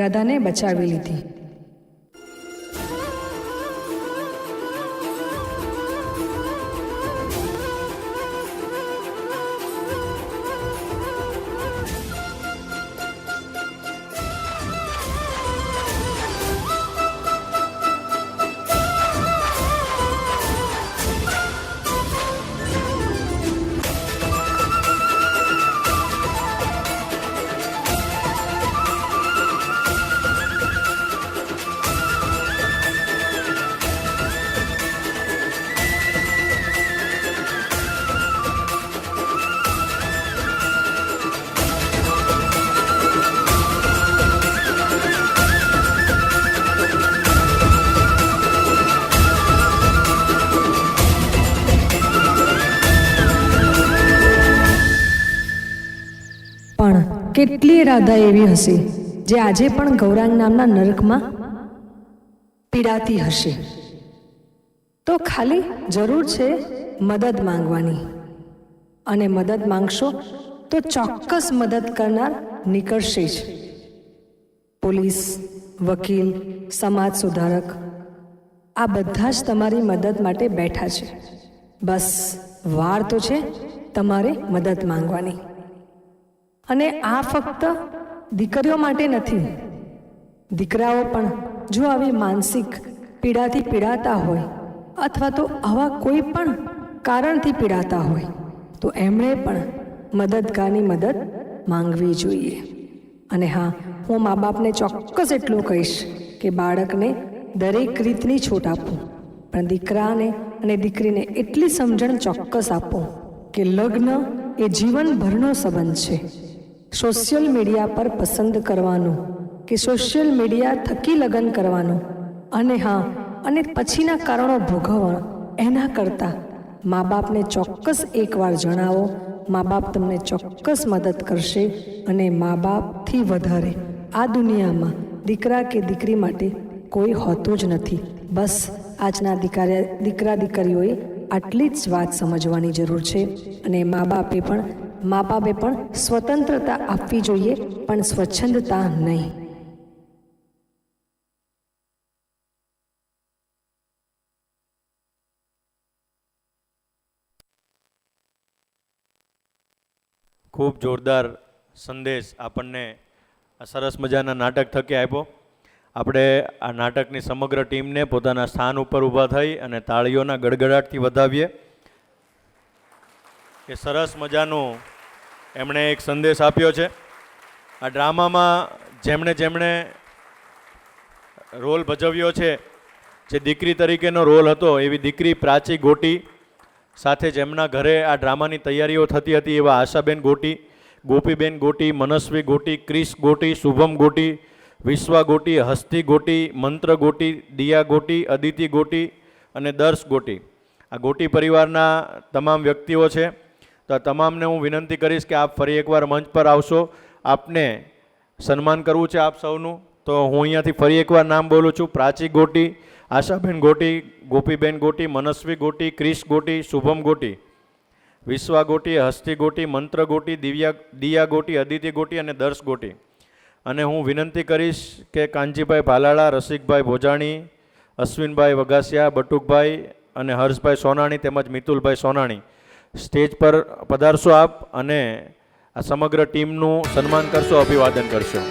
રાધાને બચાવી લીધી. પણ કેટલીય રાધા એવી હશે જે આજે પણ ગૌરાંગ નામના નરકમાં પીડાતી હશે. તો ખાલી જરૂર છે મદદ માંગવાની, અને મદદ માંગશો તો ચોક્કસ મદદ કરનાર નીકળશે જ. પોલીસ, વકીલ, સમાજ સુધારક આ બધા જ તમારી મદદ માટે બેઠા છે. બસ વાર તો છે તમારે મદદ માંગવાની. અને આ ફક્ત દીકરીઓ માટે નથી, દીકરાઓ પણ જો આવી માનસિક પીડાથી પીડાતા હોય અથવા તો આવા કોઈ પણ કારણથી પીડાતા હોય તો એમણે પણ મદદગારની મદદ માંગવી જોઈએ. અને હા, હું મા બાપને ચોક્કસ એટલું કહીશ કે બાળકને દરેક રીતની છૂટ આપો, પણ દીકરાને અને દીકરીને એટલી સમજણ ચોક્કસ આપો કે લગ્ન એ જીવનભરનો સંબંધ છે. સોશિયલ મીડિયા પર પસંદ કરવાનું કે સોશિયલ મીડિયા થકી લગ્ન કરવાનું અને હા અને પછીના કારણો ભોગવવા એના કરતાં મા બાપને ચોક્કસ એકવાર જણાવો. મા બાપ તમને ચોક્કસ મદદ કરશે અને મા બાપથી વધારે આ દુનિયામાં દીકરા કે દીકરી માટે કોઈ હોતું જ નથી. બસ આજના દીકરા દીકરીઓએ આટલી જ વાત સમજવાની જરૂર છે. અને મા બાપે પણ સ્વતંત્રતા આપવી જોઈએ, પણ સ્વચ્છંદતા નહીં. ખૂબ જોરદાર સંદેશ આપણને આ સરસ મજાના નાટક થકી આપ્યો. આપણે આ નાટકની સમગ્ર ટીમને પોતાના સ્થાન ઉપર ઊભા થઈ અને તાળીઓના ગડગડાટથી વધાવીએ. એ સરસ મજાનું એમણે એક સંદેશ આપ્યો છે. આ ડ્રામામાં જેમણે રોલ ભજવ્યો છે, જે દીકરી તરીકેનો રોલ હતો, એવી દીકરી પ્રાચી ગોટી સાથે જેમના ઘરે આ ડ્રામાની તૈયારીઓ થતી હતી એવા આશાબેન ગોટી, ગોપીબેન ગોટી, મનસ્વી ગોટી, ક્રિશ ગોટી, શુભમ ગોટી, વિશ્વા ગોટી, હસ્તી ગોટી, મંત્ર ગોટી, દિયા ગોટી, અદિતિ ગોટી અને દર્શ ગોટી. આ ગોટી પરિવારના તમામ વ્યક્તિઓ છે. તો આ તમામને હું વિનંતી કરીશ કે આપ ફરી એકવાર મંચ પર આવશો. આપને સન્માન કરવું છે આપ સૌનું. તો હું અહીંયાથી ફરી એકવાર નામ બોલું છું. પ્રાચી ગોટી, આશાબેન ગોટી, ગોપીબેન ગોટી, મનસ્વી ગોટી, ક્રિશ ગોટી, શુભમ ગોટી, વિશ્વા ગોટી, હસ્તી ગોટી, મંત્ર ગોટી, દિયા ગોટી, અદિતિ ગોટી અને દર્શ ગોટી. અને હું વિનંતી કરીશ કે કાનજીભાઈ ભાલાળા, રસિકભાઈ ભોજાણી, અશ્વિનભાઈ વઘાસિયા, બટુકભાઈ અને હર્ષભાઈ સોનાણી તેમજ મિતુલભાઈ સોનાણી સ્ટેજ પર પધારશો આપ અને આ સમગ્ર ટીમનું સન્માન કરશો, અભિવાદન કરશો.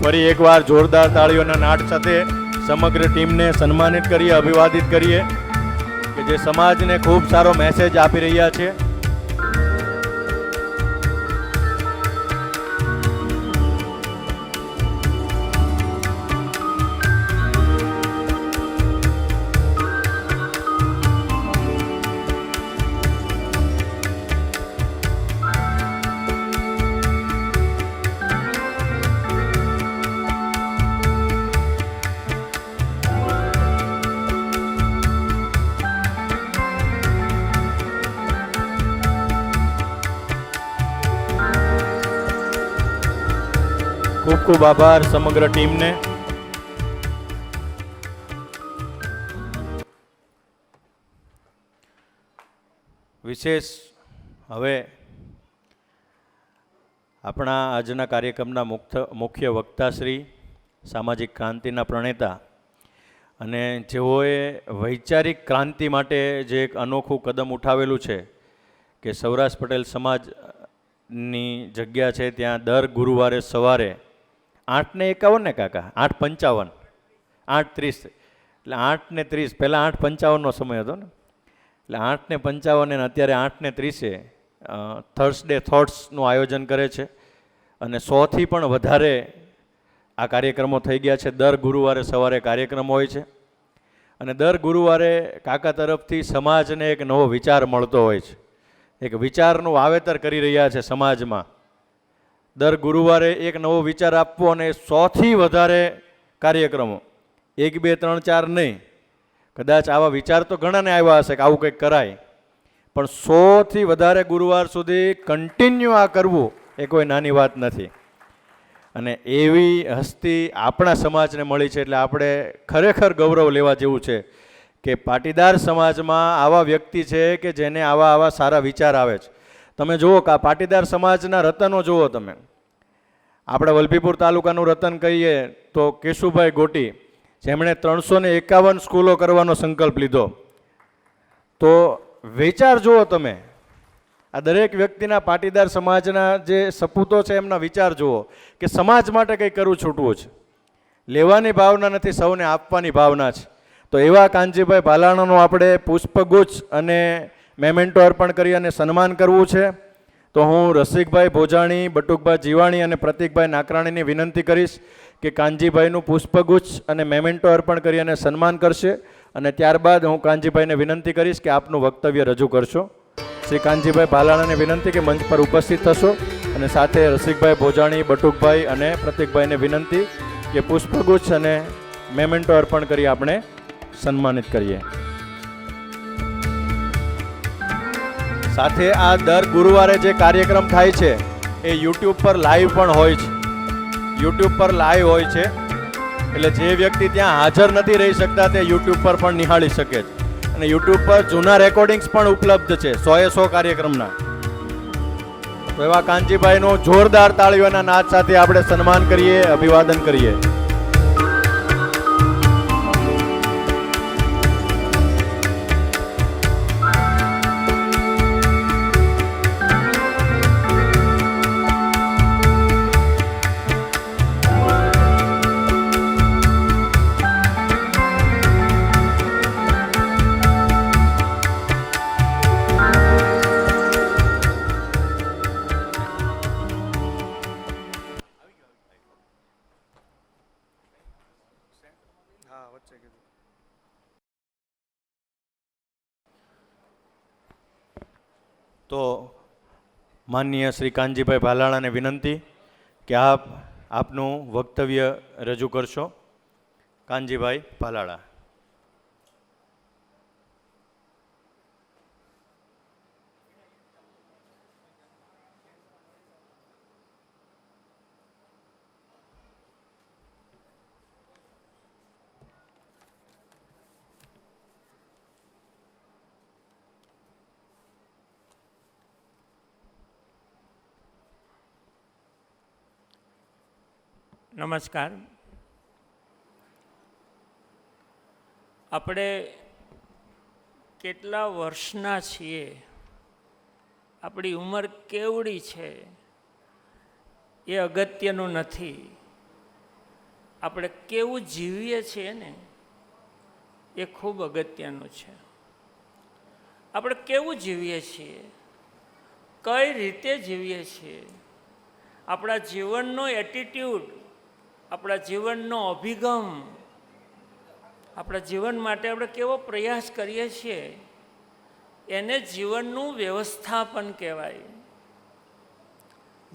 ફરી એકવાર જોરદાર તાળીઓના નાદ સાથે સમગ્ર ટીમને સન્માનિત કરીએ, અભિવાદિત કરીએ કે જે સમાજને ખૂબ સારો મેસેજ આપી રહ્યા છે. ખૂબ ખૂબ આભાર સમગ્ર ટીમને. વિશેષ હવે આપણા આજના કાર્યક્રમના મુખ્ય વક્તા શ્રી, સામાજિક ક્રાંતિના પ્રણેતા અને જેઓએ વૈચારિક ક્રાંતિ માટે જે એક અનોખું કદમ ઉઠાવેલું છે કે સૌરાષ્ટ્ર પટેલ સમાજની જગ્યા છે ત્યાં દર ગુરુવારે સવારે 8:51 ને કાકા 8:55 8:30 એટલે 8:30 પહેલાં 8:55નો સમય હતો ને, એટલે 8:55 અને અત્યારે 8:30 થર્સડે થોટ્સનું આયોજન કરે છે અને 100થી પણ વધારે આ કાર્યક્રમો થઈ ગયા છે. દર ગુરુવારે સવારે કાર્યક્રમ હોય છે અને દર ગુરુવારે કાકા તરફથી સમાજને એક નવો વિચાર મળતો હોય છે. એક વિચારનું વાવેતર કરી રહ્યા છે સમાજમાં દર ગુરુવારે એક નવો વિચાર આપવો અને 100થી વધારે કાર્યક્રમો, 1, 2, 3, 4 નહીં, કદાચ આવા વિચાર તો ઘણાને આવ્યા હશે કે આવું કંઈક કરાય, પણ 100થી વધારે ગુરુવાર સુધી કન્ટિન્યુ આ કરવું એ કોઈ નાની વાત નથી. અને એવી હસ્તી આપણા સમાજને મળી છે એટલે આપણે ખરેખર ગૌરવ લેવા જેવું છે કે પાટીદાર સમાજમાં આવા વ્યક્તિ છે કે જેને આવા સારા વિચાર આવે છે. તમે જુઓ કે આ પાટીદાર સમાજના રતનો જુઓ તમે. આપણા વલભીપુર તાલુકાનું રતન કહીએ તો કેશુભાઈ ગોટી, જેમણે 351 સ્કૂલો કરવાનો સંકલ્પ લીધો. તો વિચાર જુઓ તમે, આ દરેક વ્યક્તિના પાટીદાર સમાજના જે સપૂતો છે એમના વિચાર જુઓ કે સમાજ માટે કંઈ કરવું છૂટવું છે. લેવાની ભાવના નથી, સૌને આપવાની ભાવના છે. તો એવા કાનજીભાઈ ભાલાણાનું આપણે પુષ્પગુચ્છ અને મેમેન્ટો અર્પણ કરી અને સન્માન કરવું છે. તો હું રસિકભાઈ ભોજાણી, બટુકભાઈ જીવાણી અને પ્રતિકભાઈ નાકરાણીની વિનંતી કરીશ કે કાનજીભાઈનું પુષ્પગુચ્છ અને મેમેન્ટો અર્પણ કરી અને સન્માન કરશે. અને ત્યારબાદ હું કાનજીભાઈને વિનંતી કરીશ કે આપનું વક્તવ્ય રજૂ કરશો. શ્રી કાનજીભાઈ ભાલાણાને વિનંતી કે મંચ પર ઉપસ્થિત થશો અને સાથે રસિકભાઈ ભોજાણી, બટુકભાઈ અને પ્રતિકભાઈને વિનંતી કે પુષ્પગુચ્છ અને મેમેન્ટો અર્પણ કરી આપણે સન્માનિત કરીએ. સાથે આ દર ગુરુવારે જે કાર્યક્રમ થાય છે એ યુટ્યુબ પર લાઈવ પણ હોય છે. યુટ્યુબ પર લાઈવ હોય છે એટલે જે વ્યક્તિ ત્યાં હાજર નથી રહી શકતા તે યુટ્યુબ પર પણ નિહાળી શકે છે. અને યુટ્યુબ પર જૂના રેકોર્ડિંગ્સ પણ ઉપલબ્ધ છે 100 કાર્યક્રમના. તો એવા કાનજીભાઈનું જોરદાર તાળીઓના નાદ સાથે આપણે સન્માન કરીએ, અભિવાદન કરીએ. તો માનનીય શ્રી કાનજીભાઈ ભાલાણાને વિનંતી કે આપનું વક્તવ્ય રજૂ કરશો. કાનજીભાઈ ભાલાણા. નમસ્કાર. આપણે કેટલા વર્ષના છીએ, આપણી ઉંમર કેવડી છે એ અગત્યનું નથી. આપણે કેવું જીવીએ છીએ ને એ ખૂબ અગત્યનું છે. આપણે કેવું જીવીએ છીએ, કઈ રીતે જીવીએ છીએ, આપણા જીવનનો એટીટ્યૂડ, આપણા જીવનનો અભિગમ, આપણા જીવન માટે આપણે કેવો પ્રયાસ કરીએ છીએ એને જીવનનું વ્યવસ્થાપન કહેવાય.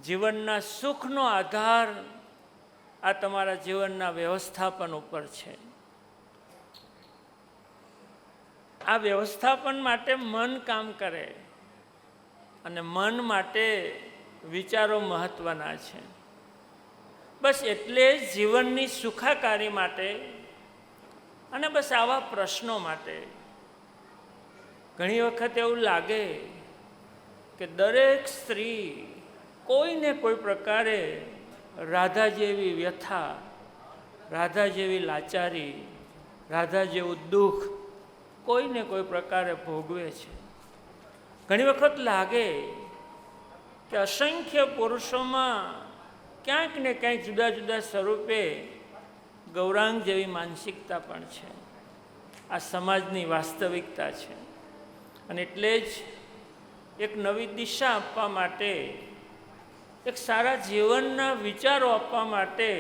જીવનના સુખનો આધાર આ તમારા જીવનના વ્યવસ્થાપન ઉપર છે. આ વ્યવસ્થાપન માટે મન કામ કરે અને મન માટે વિચારો મહત્ત્વના છે. બસ એટલે જ જીવનની સુખાકારી માટે અને બસ આવા પ્રશ્નો માટે ઘણી વખત એવું લાગે કે દરેક સ્ત્રી કોઈને કોઈ પ્રકારે રાધા જેવી વ્યથા, રાધા જેવી લાચારી, રાધા જેવું દુઃખ કોઈને કોઈ પ્રકારે ભોગવે છે. ઘણી વખત લાગે કે અસંખ્ય પુરુષોમાં ક્યાંક ને ક્યાંક જુદા જુદા સ્વરૂપે ગૌરાંગ જેવી માનસિકતા પણ છે. આ સમાજની વાસ્તવિકતા છે. અને એટલે જ એક નવી દિશા આપવા માટે, એક સારા જીવનના વિચારો આપવા માટે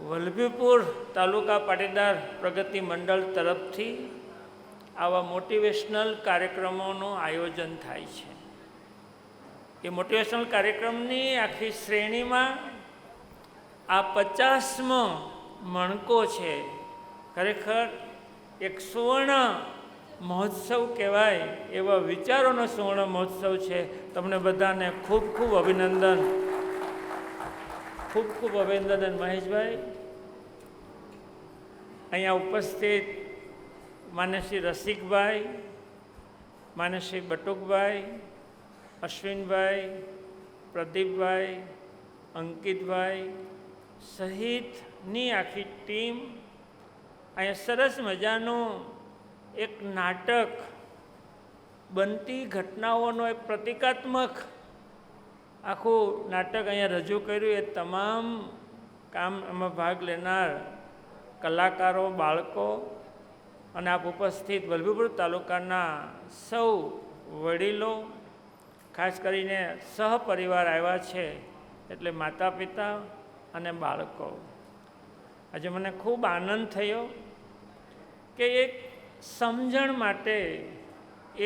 વલભીપુર તાલુકા પાટીદાર પ્રગતિ મંડળ તરફથી આવા મોટિવેશનલ કાર્યક્રમોનું આયોજન થાય છે. એ મોટિવેશનલ કાર્યક્રમની આખી શ્રેણીમાં આ 50મો મણકો છે. ખરેખર એક સુવર્ણ મહોત્સવ કહેવાય એવા વિચારોનો સુવર્ણ મહોત્સવ છે. તમને બધાને ખૂબ ખૂબ અભિનંદન, ખૂબ ખૂબ અભિનંદન. મહેશભાઈ, અહીંયા ઉપસ્થિત માન્ય શ્રી રસિકભાઈ, માન્ય શ્રી બટુકભાઈ, અશ્વિનભાઈ, પ્રદીપભાઈ, અંકિતભાઈ સહિતની આખી ટીમ અહીંયા સરસ મજાનું એક નાટક, બનતી ઘટનાઓનો એક પ્રતિકાત્મક આખું નાટક અહીંયા રજૂ કર્યું. એ તમામ કામ એમાં ભાગ લેનાર કલાકારો, બાળકો અને આપ ઉપસ્થિત વલભીપુર તાલુકાના સૌ વડીલો, ખાસ કરીને સહપરિવાર આવ્યા છે, એટલે માતા પિતા અને બાળકો. આજે મને ખૂબ આનંદ થયો કે એક સમજણ માટે,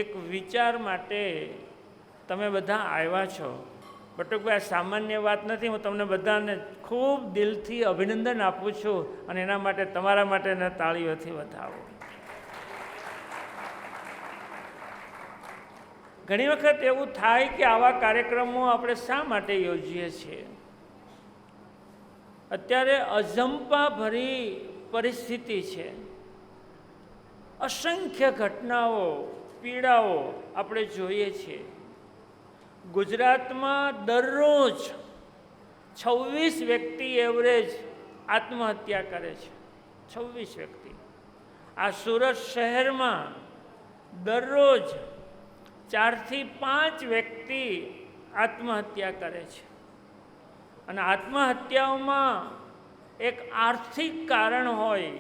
એક વિચાર માટે તમે બધા આવ્યા છો. બટુકભાઈ, આ સામાન્ય વાત નથી. હું તમને બધાને ખૂબ દિલથી અભિનંદન આપું છું અને એના માટે તમારા માટેને તાળીઓથી વધાવો. ઘણી વખત એવું થાય કે આવા કાર્યક્રમો આપણે શા માટે યોજીએ છીએ? અત્યારે અજંપા ભરી પરિસ્થિતિ છે. અસંખ્ય ઘટનાઓ, પીડાઓ આપણે જોઈએ છીએ. ગુજરાતમાં દરરોજ 26 વ્યક્તિ એવરેજ આત્મહત્યા કરે છે. 26 વ્યક્તિ. આ સુરત શહેરમાં દરરોજ 4 થી 5 વ્યક્તિ આત્મહત્યા કરે છે. અને આત્મહત્યાઓમાં એક આર્થિક કારણ હોય,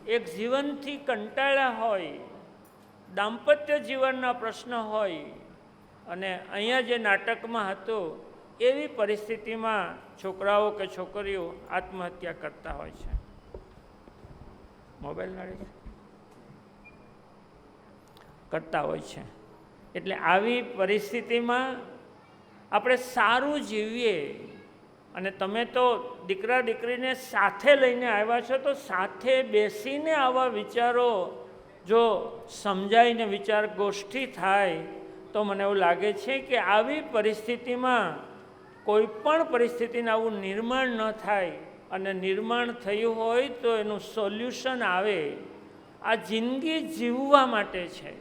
એક જીવનથી કંટાળ્યા હોય, દાંપત્ય જીવનના પ્રશ્ન હોય, અને અહીંયા જે નાટકમાં હતું એવી પરિસ્થિતિમાં છોકરાઓ કે છોકરીઓ આત્મહત્યા કરતા હોય છે. મોબાઈલ નડે છે, કરતા હોય છે. એટલે આવી પરિસ્થિતિમાં આપણે સારું જીવીએ. અને તમે તો દીકરા દીકરીને સાથે લઈને આવ્યા છો, તો સાથે બેસીને આવા વિચારો જો સમજાઈને વિચાર ગોષ્ઠી થાય તો મને એવું લાગે છે કે આવી પરિસ્થિતિમાં કોઈ પણ પરિસ્થિતિને આવું નિર્માણ ન થાય. અને નિર્માણ થયું હોય તો એનું સોલ્યુશન આવે. આ જિંદગી જીવવા માટે છે,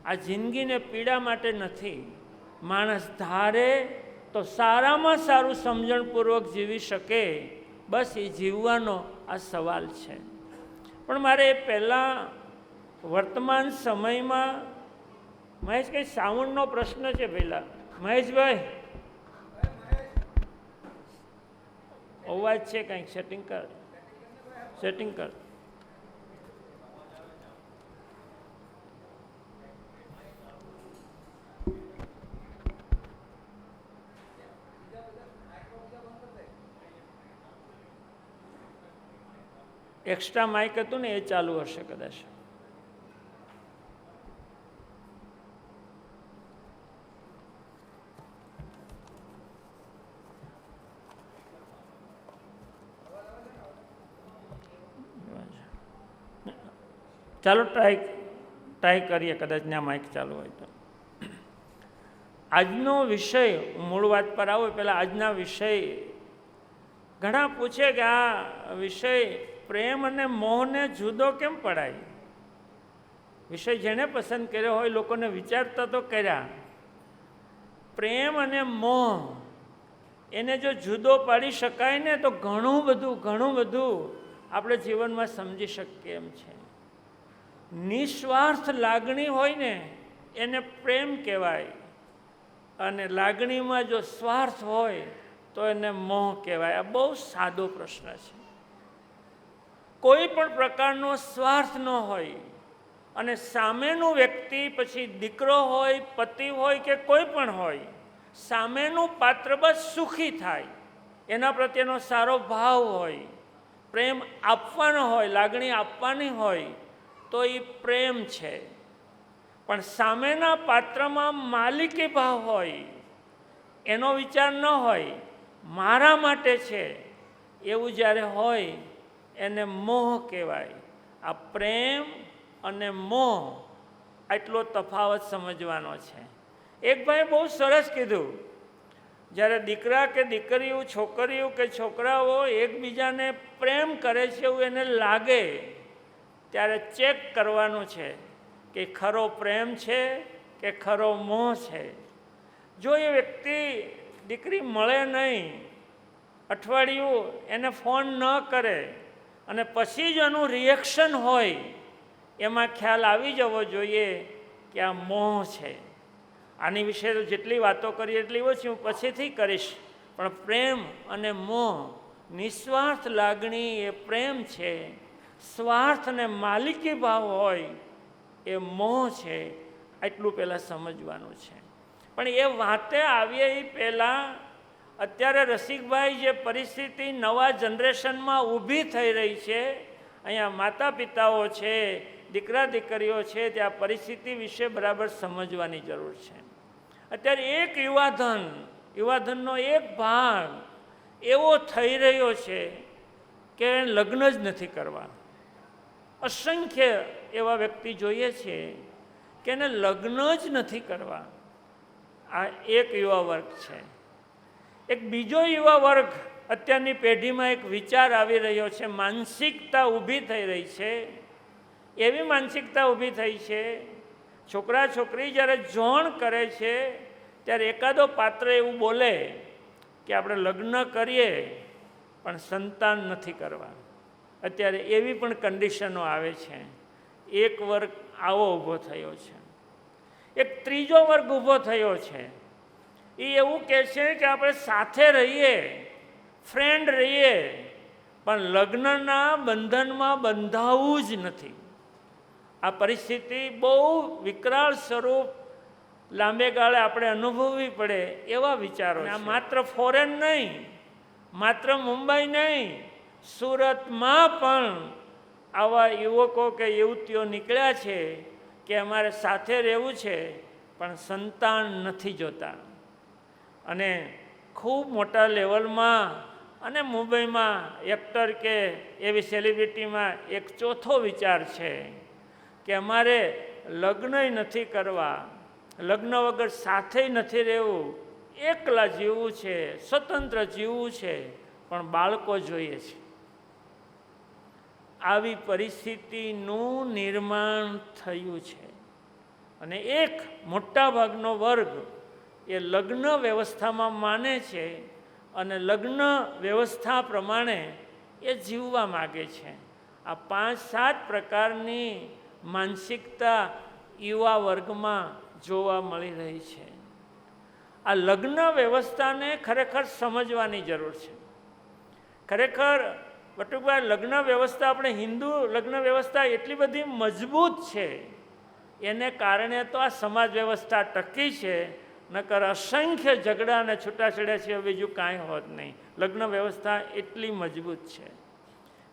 આ જિંદગીને પીડા માટે નથી. માણસ ધારે તો સારામાં સારું સમજણપૂર્વક જીવી શકે, બસ એ જીવવાનો આ સવાલ છે. પણ મારે એ પહેલાં વર્તમાન સમયમાં મહેશ, કંઈ સાઉન્ડનો પ્રશ્ન છે પહેલાં. મહેશભાઈ, અવાજ છે કંઈક સેટિંગ કર, સેટિંગ કર. એક્સ્ટ્રા માઇક હતું ને, એ ચાલુ હશે કદાચ. ચાલો ટ્રાય કરીએ, કદાચ ત્યાં માઇક ચાલુ હોય તો. આજનો વિષય, મૂળ વાત પર આવો પહેલાં આજના વિષય, ઘણા પૂછે કે આ વિષય પ્રેમ અને મોહને જુદો કેમ પડાય? વિષય જેણે પસંદ કર્યો હોય, લોકોને વિચારતા તો કર્યા. પ્રેમ અને મોહ એને જો જુદો પાડી શકાય ને તો ઘણું બધું આપણે જીવનમાં સમજી શકીએ એમ છે. નિસ્વાર્થ લાગણી હોય ને એને પ્રેમ કહેવાય, અને લાગણીમાં જો સ્વાર્થ હોય તો એને મોહ કહેવાય. આ બહુ સાદો પ્રશ્ન છે. કોઈ પણ પ્રકારનો સ્વાર્થ ન હોય અને સામેનું વ્યક્તિ, પછી દીકરો હોય, પતિ હોય કે કોઈ પણ હોય, સામેનું પાત્ર બસ સુખી થાય, એના પ્રત્યેનો સારો ભાવ હોય, પ્રેમ આપવાનો હોય, લાગણી આપવાની હોય તો એ પ્રેમ છે. પણ સામેના પાત્રમાં માલિકી ભાવ હોય, એનો વિચાર ન હોય, મારા માટે છે એવું જ્યારે હોય એને મોહ કહેવાય. આ પ્રેમ અને મોહ આટલો તફાવત સમજવાનો છે. એક ભાઈ બહુ સરસ કીધું, જ્યારે દીકરા કે દીકરીઓ, છોકરીઓ કે છોકરાઓ એકબીજાને પ્રેમ કરે છે એવું એને લાગે ત્યારે ચેક કરવાનું છે કે ખરો પ્રેમ છે કે ખરો મોહ છે. જો એ વ્યક્તિ દીકરી મળે નહીં, અઠવાડિયું એને ફોન ન કરે અને પછી જ એનું રિએક્શન હોય, એમાં ખ્યાલ આવી જવો જોઈએ કે આ મોહ છે. આની વિશે જેટલી વાતો કરીએ એટલી ઓછી, હું પછીથી કરીશ. પણ પ્રેમ અને મોહ, નિસ્વાર્થ લાગણી એ પ્રેમ છે, સ્વાર્થ અને માલિકી ભાવ હોય એ મોહ છે. એટલું પહેલાં સમજવાનું છે. પણ એ વાતે આવીએ એ પહેલાં અત્યારે રસિકભાઈ જે પરિસ્થિતિ નવા જનરેશનમાં ઊભી થઈ રહી છે, અહીંયા માતા પિતાઓ છે, દીકરા દીકરીઓ છે, ત્યાં પરિસ્થિતિ વિશે બરાબર સમજવાની જરૂર છે. અત્યારે એક યુવાધનનો એક ભાગ એવો થઈ રહ્યો છે કે લગ્ન જ નથી કરવા. અસંખ્ય એવા વ્યક્તિ જોઈએ છે કે એને લગ્ન જ નથી કરવા. આ એક યુવા વર્ગ છે. એક બીજો યુવા વર્ગ અત્યારની પેઢીમાં એક વિચાર આવી રહ્યો છે, માનસિકતા ઊભી થઈ રહી છે. એવી માનસિકતા ઊભી થઈ છે, છોકરા છોકરી જ્યારે જોણ કરે છે ત્યારે એકાદો પાત્ર એવું બોલે કે આપણે લગ્ન કરીએ પણ સંતાન નથી કરવા. અત્યારે એવી પણ કન્ડિશનો આવે છે. એક વર્ગ આવો ઊભો થયો છે. એક ત્રીજો વર્ગ ઊભો થયો છે. એ એવું કહે છે કે આપણે સાથે રહીએ, ફ્રેન્ડ રહીએ, પણ લગ્નના બંધનમાં બંધાવવું જ નથી. આ પરિસ્થિતિ બહુ વિકરાળ સ્વરૂપ લાંબે ગાળે આપણે અનુભવવી પડે એવા વિચારો. આ માત્ર ફોરેન નહીં, માત્ર મુંબઈ નહીં, સુરતમાં પણ આવા યુવકો કે યુવતીઓ નીકળ્યા છે કે અમારે સાથે રહેવું છે પણ સંતાન નથી જોતા. અને ખૂબ મોટા લેવલમાં અને મુંબઈમાં એક્ટર કે એવી સેલિબ્રિટીમાં એક ચોથો વિચાર છે કે અમારે લગ્ન નથી કરવા, લગ્ન વગર સાથે નથી રહેવું, એકલા જીવવું છે, સ્વતંત્ર જીવવું છે, પણ બાળકો જોઈએ છે. આવી પરિસ્થિતિનું નિર્માણ થયું છે. અને એક મોટા ભાગનો વર્ગ એ લગ્ન વ્યવસ્થામાં માને છે અને લગ્ન વ્યવસ્થા પ્રમાણે એ જીવવા માગે છે. આ 5-7 પ્રકારની માનસિકતા યુવા વર્ગમાં જોવા મળી રહી છે. આ લગ્ન વ્યવસ્થાને ખરેખર સમજવાની જરૂર છે. ખરેખર બટુકભાઈ, લગ્ન વ્યવસ્થા, આપણે હિન્દુ લગ્ન વ્યવસ્થા એટલી બધી મજબૂત છે, એને કારણે તો આ સમાજ વ્યવસ્થા ટકી છે. નકર અસંખ્ય ઝઘડા અને છૂટાછેડા છે, બીજું કાંઈ હોત નહીં. લગ્ન વ્યવસ્થા એટલી મજબૂત છે.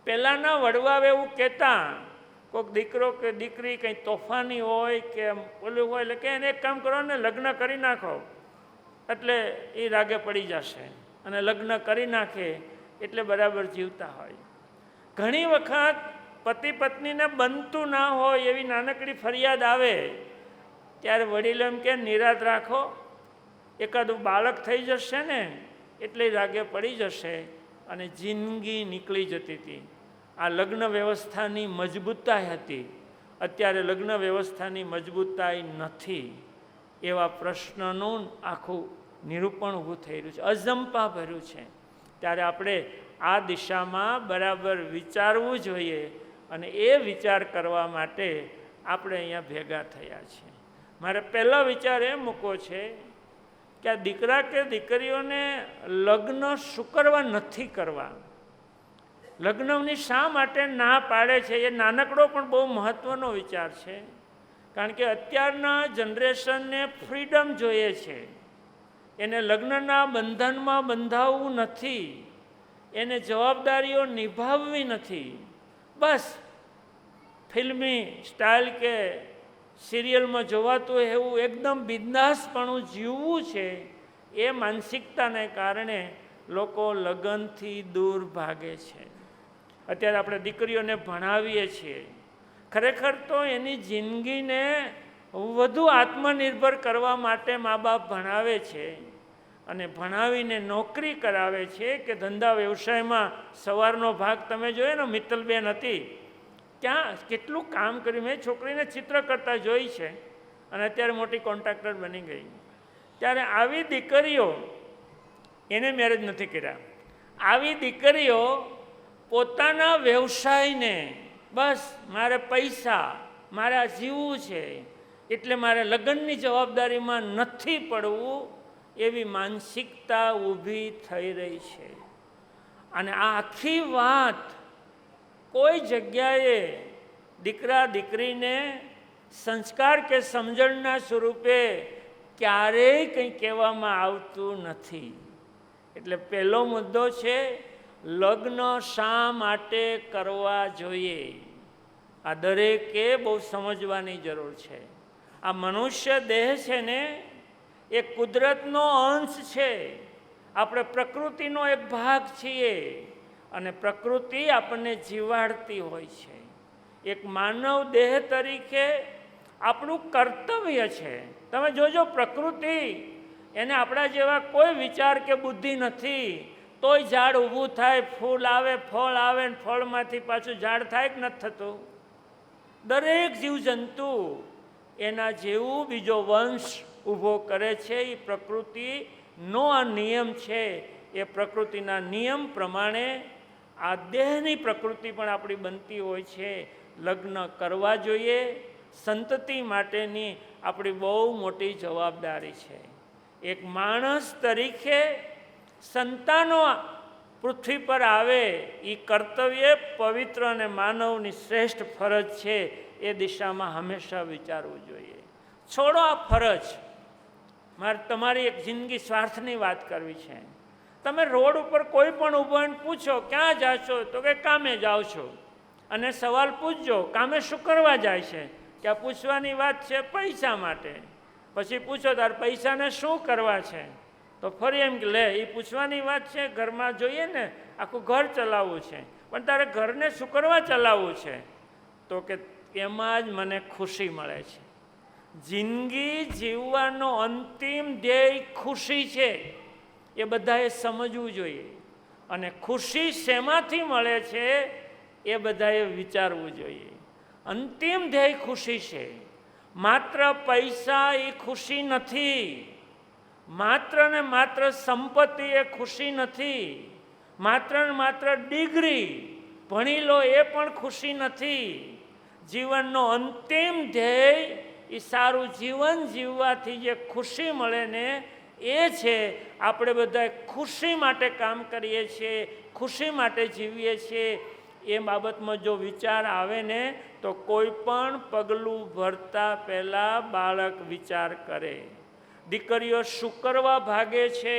પહેલાંના વડવાઓ એવું કહેતા, કોઈક દીકરો કે દીકરી કંઈ તોફાની હોય કે ઓલું હોય એટલે કે એને એક કામ કરો ને, લગ્ન કરી નાખો એટલે એ રાગે પડી જશે, અને લગ્ન કરી નાખે એટલે બરાબર જીવતા હોય. ઘણી વખત પતિ પત્નીને બનતું ના હોય એવી નાનકડી ફરિયાદ આવે ત્યારે વડીલો એમ કે નિરાત રાખો, એકાદું બાળક થઈ જશે ને એટલે રાગે પડી જશે, અને જિંદગી નીકળી જતી હતી. આ લગ્ન વ્યવસ્થાની મજબૂતાઈ હતી. અત્યારે લગ્ન વ્યવસ્થાની મજબૂતાઈ નથી. એવા પ્રશ્નનું આખું નિરૂપણ ઊભું થઈ રહ્યું છે, અજંપા ભર્યું છે. ત્યારે આપણે આ દિશામાં બરાબર વિચારવું જોઈએ, અને એ વિચાર કરવા માટે આપણે અહીંયા ભેગા થયા છીએ. મારે પહેલો વિચાર એ મૂકવો છે કે આ દીકરા કે દીકરીઓને લગ્ન શું કરવા નથી કરવા, લગ્નની શા માટે ના પાડે છે, એ નાનકડો પણ બહુ મહત્ત્વનો વિચાર છે. કારણ કે અત્યારના જનરેશનને ફ્રીડમ જોઈએ છે. એને લગ્નના બંધનમાં બંધાવવું નથી, એને જવાબદારીઓ નિભાવવી નથી. બસ ફિલ્મી સ્ટાઇલ કે સિરિયલમાં જોવાતું એવું એકદમ બિંદાસપણું જીવવું છે, એ માનસિકતાને કારણે લોકો લગ્નથી દૂર ભાગે છે. અત્યારે આપણે દીકરીઓને ભણાવીએ છીએ, ખરેખર તો એની જિંદગીને વધુ આત્મનિર્ભર કરવા માટે મા બાપ ભણાવે છે અને ભણાવીને નોકરી કરાવે છે કે ધંધા વ્યવસાયમાં સવારનો ભાગ તમે જોયો ને, મિત્તલબેન હતી, ક્યાં કેટલું કામ કર્યું. મેં છોકરીને ચિત્ર કરતા જોઈ છે અને અત્યારે મોટી કોન્ટ્રાક્ટર બની ગઈ. ત્યારે આવી દીકરીઓ, એને મેરેજ નથી કર્યા, આવી દીકરીઓ પોતાના વ્યવસાયને બસ મારે પૈસા, મારે આ જીવવું છે એટલે મારે લગ્નની જવાબદારીમાં નથી પડવું, એવી માનસિકતા ઊભી થઈ રહી છે. અને આ આખી વાત કોઈ જગ્યાએ દીકરા દીકરીને સંસ્કાર કે સમજણના સ્વરૂપે ક્યારેય કંઈ કહેવામાં આવતું નથી. એટલે પહેલો મુદ્દો છે, લગ્ન શા માટે કરવા જોઈએ, આ દરેકે બહુ સમજવાની જરૂર છે. આ મનુષ્ય દેહ છે ને, એ કુદરતનો અંશ છે. આપણે પ્રકૃતિનો એક ભાગ છીએ અને પ્રકૃતિ આપણને જીવાડતી હોય છે. એક માનવ દેહ તરીકે આપણું કર્તવ્ય છે. તમે જોજો, પ્રકૃતિ એને આપણા જેવા કોઈ વિચાર કે બુદ્ધિ નથી, તોય ઝાડ ઊભું થાય, ફૂલ આવે, ફળ આવે, ને ફળમાંથી પાછું ઝાડ થાય કે નથી થતું? દરેક જીવજંતુ એના જેવું બીજો વંશ ઊભો કરે છે. એ પ્રકૃતિનો આ નિયમ છે. એ પ્રકૃતિના નિયમ પ્રમાણે આ દેહની પ્રકૃતિ પણ આપણી બનતી હોય છે. લગ્ન કરવા જોઈએ. સંતતિ માટેની આપણી બહુ મોટી જવાબદારી છે. એક માણસ તરીકે સંતાનો પૃથ્વી પર આવે એ કર્તવ્ય પવિત્ર અને માનવની શ્રેષ્ઠ ફરજ છે. એ દિશામાં હંમેશા વિચારવું જોઈએ. છોડો આ ફરજ, મારે તમારી એક જિંદગી સ્વાર્થની વાત કરવી છે. તમે રોડ ઉપર કોઈ પણ ઊભો હોય પૂછો, ક્યાં જાઓ છો? તો કે કામે જાઓ છો. અને સવાલ પૂછજો, કામે શું કરવા જાય છે? કે આ પૂછવાની વાત છે પૈસા માટે. પછી પૂછો, તાર પૈસાને શું કરવા છે? તો ફરી એમ કે લે, એ પૂછવાની વાત છે, ઘરમાં જોઈએ ને, આખું ઘર ચલાવવું છે, પણ તારે ઘરને શું કરવા ચલાવવું છે? તો કે એમાં જ મને ખુશી મળે છે. જિંદગી જીવવાનો અંતિમ ધ્યેય ખુશી છે, એ બધાએ સમજવું જોઈએ. અને ખુશી શેમાંથી મળે છે એ બધાએ વિચારવું જોઈએ. અંતિમ ધ્યેય ખુશી છે. માત્ર પૈસા એ ખુશી નથી, માત્ર ને માત્ર સંપત્તિ એ ખુશી નથી, માત્ર ને માત્ર ડિગ્રી ભણી લો એ પણ ખુશી નથી. જીવનનો અંતિમ ધ્યેય એ સારું જીવન જીવવાથી જે ખુશી મળે ને, એ છે. આપણે બધા ખુશી માટે કામ કરીએ છીએ, ખુશી માટે જીવીએ છીએ. એ બાબતમાં જો વિચાર આવે ને, તો કોઈ પણ પગલું ભરતા પહેલાં બાળક વિચાર કરે. દીકરીઓ શું કરવા ભાગે છે,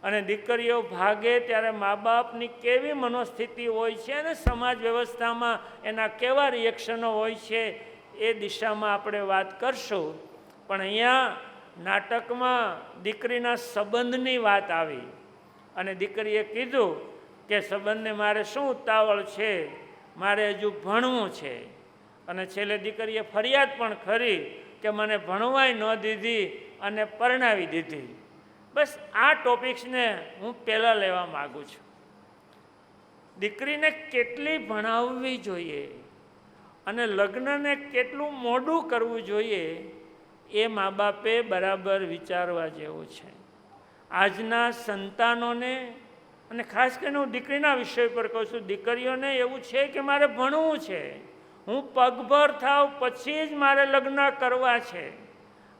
અને દીકરીઓ ભાગે ત્યારે મા બાપની કેવી મનોસ્થિતિ હોય છે અને સમાજ વ્યવસ્થામાં એના કેવા રિએક્શનો હોય છે, એ દિશામાં આપણે વાત કરશું. પણ અહીંયા નાટકમાં દીકરીના સંબંધની વાત આવી અને દીકરીએ કીધું કે સંબંધને મારે શું ઉતાવળ છે, મારે હજુ ભણવું છે. અને છેલ્લે દીકરીએ ફરિયાદ પણ કરી કે મને ભણવાય ન દીધી અને પરણાવી દીધી. બસ આ ટોપિક્સને હું પહેલાં લેવા માગું છું. દીકરીને કેટલી ભણાવવી જોઈએ અને લગ્નને કેટલું મોડું કરવું જોઈએ, એ મા બાપે બરાબર વિચારવા જેવું છે. આજના સંતાનોને, અને ખાસ કરીને હું દીકરીના વિષય પર કહું છું, દીકરીઓને એવું છે કે મારે ભણવું છે, હું પગભર થાવ પછી જ મારે લગ્ન કરવા છે.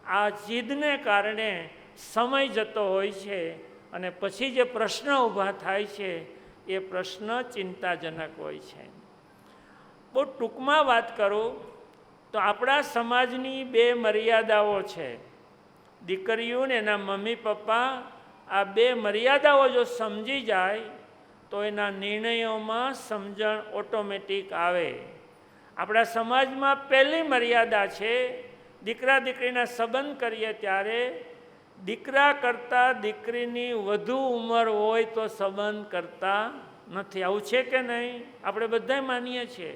આ જીદને કારણે સમય જતો હોય છે અને પછી જે પ્રશ્ન ઊભા થાય છે એ પ્રશ્ન ચિંતાજનક હોય છે. બહુ ટૂંકમાં વાત કરું તો આપણા સમાજની બે મર્યાદાઓ છે. દીકરીઓ ને એના મમ્મી પપ્પા આ બે મર્યાદાઓ જો સમજી જાય તો એના નિર્ણયોમાં સમજણ ઓટોમેટિક આવે. આપણા સમાજમાં પહેલી મર્યાદા છે, દીકરા દીકરીના સંબંધ કરીએ ત્યારે દીકરા કરતાં દીકરીની વધુ ઉંમર હોય તો સંબંધ કરતા નથી. આવું છે કે નહીં? આપણે બધા માનીએ છીએ.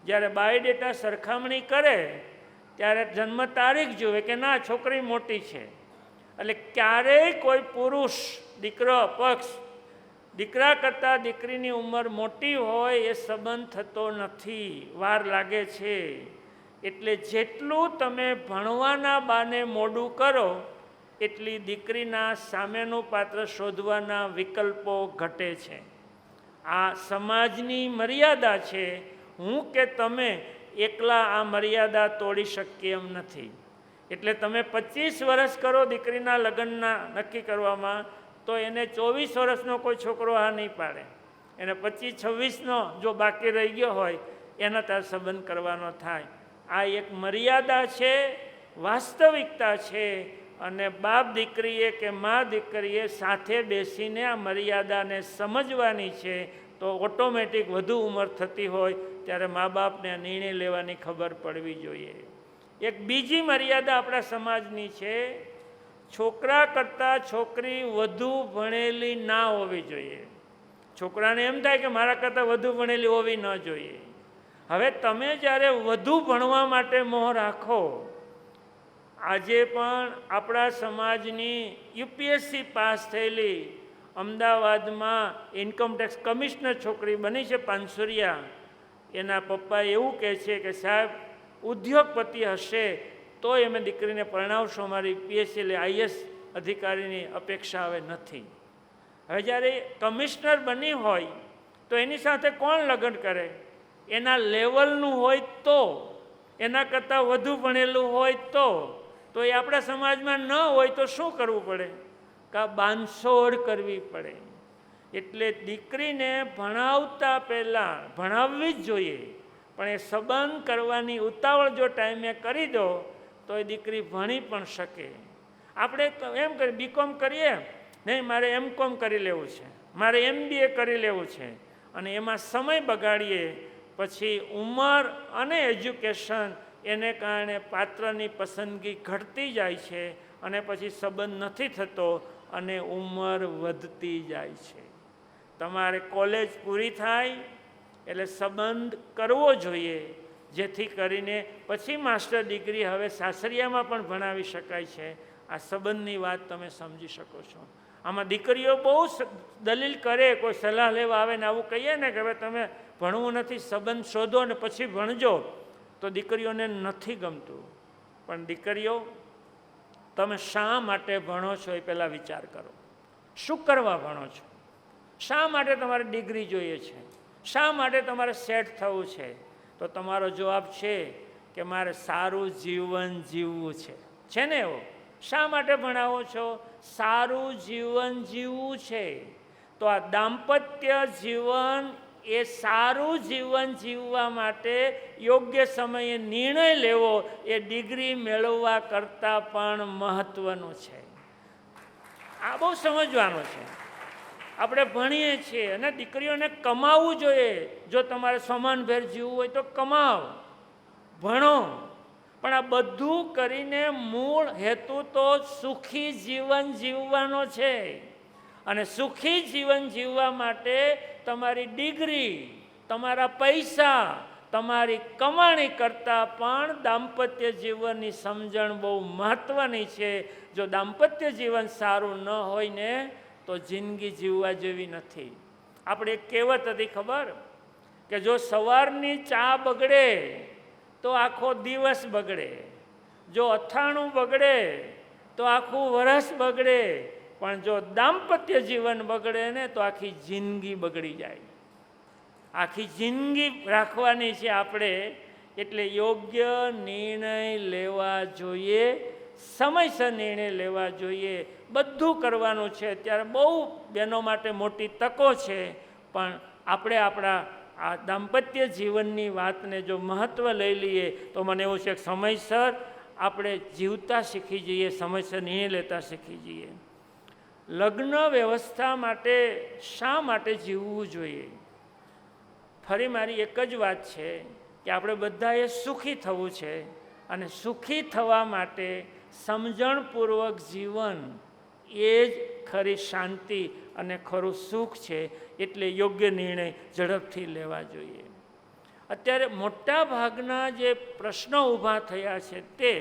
જ્યારે બાયોડેટા સરખામણી કરે ત્યારે જન્મ તારીખ જુએ કે ના છોકરી મોટી છે. એટલે ક્યારેય કોઈ પુરુષ દીકરો પક્ષ દીકરા કરતાં દીકરીની ઉંમર મોટી હોય એ સંબંધ થતો નથી, વાર લાગે છે. એટલે જેટલું તમે ભણવાના બાને મોડું કરો એટલી દીકરીના સામેનું પાત્ર શોધવાના વિકલ્પો ઘટે છે. આ સમાજની મર્યાદા છે. હું કે તમે એકલા આ મર્યાદા તોડી શકીએ એમ નથી. એટલે તમે 25 વર્ષ કરો દીકરીના લગ્નના નક્કી કરવામાં, તો એને 24 વર્ષનો કોઈ છોકરો હા નહીં પાડે. એને 25-26નો જો બાકી રહી ગયો હોય એના તાર સંબંધ કરવાનો થાય. આ એક મર્યાદા છે, વાસ્તવિકતા છે. અને બાપ દીકરીએ કે મા દીકરીએ સાથે બેસીને આ મર્યાદાને સમજવાની છે. તો ઓટોમેટિક વધુ ઉંમર થતી હોય ત્યારે મા બાપને આ નિર્ણય લેવાની ખબર પડવી જોઈએ. એક બીજી મર્યાદા આપણા સમાજની છે, છોકરા કરતાં છોકરી વધુ ભણેલી ના હોવી જોઈએ. છોકરાને એમ થાય કે મારા કરતાં વધુ ભણેલી હોવી ન જોઈએ. હવે તમે જ્યારે વધુ ભણવા માટે મોહ રાખો, આજે પણ આપણા સમાજની યુપીએસસી પાસ થયેલી અમદાવાદમાં ઇન્કમટેક્સ કમિશનર છોકરી બની છે પાનસુરિયા. એના પપ્પા એવું કહે છે કે સાહેબ ઉદ્યોગપતિ હશે તો અમે દીકરીને પરણાવશો, અમારી પીએસસી એટલે આઈએસ અધિકારીની અપેક્ષા હવે નથી. હવે જ્યારે કમિશનર બની હોય તો એની સાથે કોણ લગ્ન કરે? એના લેવલનું હોય તો, એના કરતાં વધુ ભણેલું હોય તો એ આપણા સમાજમાં ન હોય તો શું કરવું પડે? કા બાંધછોડ કરવી પડે. એટલે દીકરીને ભણાવતા પહેલાં ભણાવવી જ જોઈએ, પણ એ સંબંધ કરવાની ઉતાવળ જો ટાઈમે કરી દો તો એ દીકરી ભણી પણ શકે. આપણે એમ કરીએ બીકોમ કરીએ, નહીં મારે એમકોમ કરી લેવું છે, મારે MBA કરી લેવું છે, અને એમાં સમય બગાડીએ. પછી ઉંમર અને એજ્યુકેશન એને કારણે પાત્રની પસંદગી ઘટતી જાય છે અને પછી સંબંધ નથી થતો અને ઉંમર વધતી જાય છે. તમારે કોલેજ પૂરી થાય એટલે સંબંધ કરવો જોઈએ, જેથી કરીને પછી માસ્ટર ડિગ્રી હવે સાસરિયામાં પણ ભણાવી શકાય છે. આ સંબંધની વાત તમે સમજી શકો છો. આમાં દીકરીઓ બહુ દલીલ કરે, કોઈ સલાહ લેવા આવે ને આવું કહીએ ને કે હવે તમે ભણવું નથી, સંબંધ શોધો ને પછી ભણજો, તો દીકરીઓને નથી ગમતું. પણ દીકરીઓ, તમે શા માટે ભણો છો એ પહેલાં વિચાર કરો. શું કરવા ભણો છો? શા માટે તમારે ડિગ્રી જોઈએ છે? શા માટે તમારે સેટ થવું છે? તો તમારો જવાબ છે કે મારે સારું જીવન જીવવું છે ને? એવો શા માટે ભણાવો છો? સારું જીવન જીવવું છે. તો આ દાંપત્ય જીવન એ સારું જીવન જીવવા માટે યોગ્ય સમયે નિર્ણય લેવો એ ડિગ્રી મેળવવા કરતાં પણ મહત્ત્વનું છે. આ બહુ સમજવાનું છે. આપણે ભણીએ છીએ અને દીકરીઓને કમાવવું જોઈએ. જો તમારે સમાનભેર જીવવું હોય તો કમાવ, ભણો, પણ આ બધું કરીને મૂળ હેતુ તો સુખી જીવન જીવવાનો છે. અને સુખી જીવન જીવવા માટે તમારી ડિગ્રી, તમારા પૈસા, તમારી કમાણી કરતાં પણ દાંપત્ય જીવનની સમજણ બહુ મહત્ત્વની છે. જો દાંપત્ય જીવન સારું ન હોય ને તો જિંદગી જીવવા જેવી નથી. આપણે એક કહેવત હતી ખબર, કે જો સવારની ચા બગડે તો આખો દિવસ બગડે, જો અથાણું બગડે તો આખું વરસ બગડે, પણ જો દાંપત્ય જીવન બગડે ને તો આખી જિંદગી બગડી જાય. આખી જિંદગી રાખવાની છે આપણે. એટલે યોગ્ય નિર્ણય લેવા જોઈએ, સમયસર નિર્ણય લેવા જોઈએ. બધું કરવાનું છે. અત્યારે બહુ બહેનો માટે મોટી તકો છે, પણ આપણે આપણા આ દાંપત્ય જીવનની વાતને જો મહત્ત્વ લઈ લઈએ તો મને એવું છે કે સમયસર આપણે જીવતા શીખી જઈએ, સમયસર નિર્ણય લેતા શીખી જઈએ. લગ્ન વ્યવસ્થા માટે શા માટે જીવવું જોઈએ? ફરી મારી એક જ વાત છે કે આપણે બધાએ સુખી થવું છે, અને સુખી થવા માટે સમજણપૂર્વક જીવન એ જ ખરી શાંતિ અને ખરું સુખ છે. એટલે યોગ્ય નિર્ણય ઝડપથી લેવા જોઈએ. અત્યારે મોટા ભાગના જે પ્રશ્નો ઊભા થયા છે તે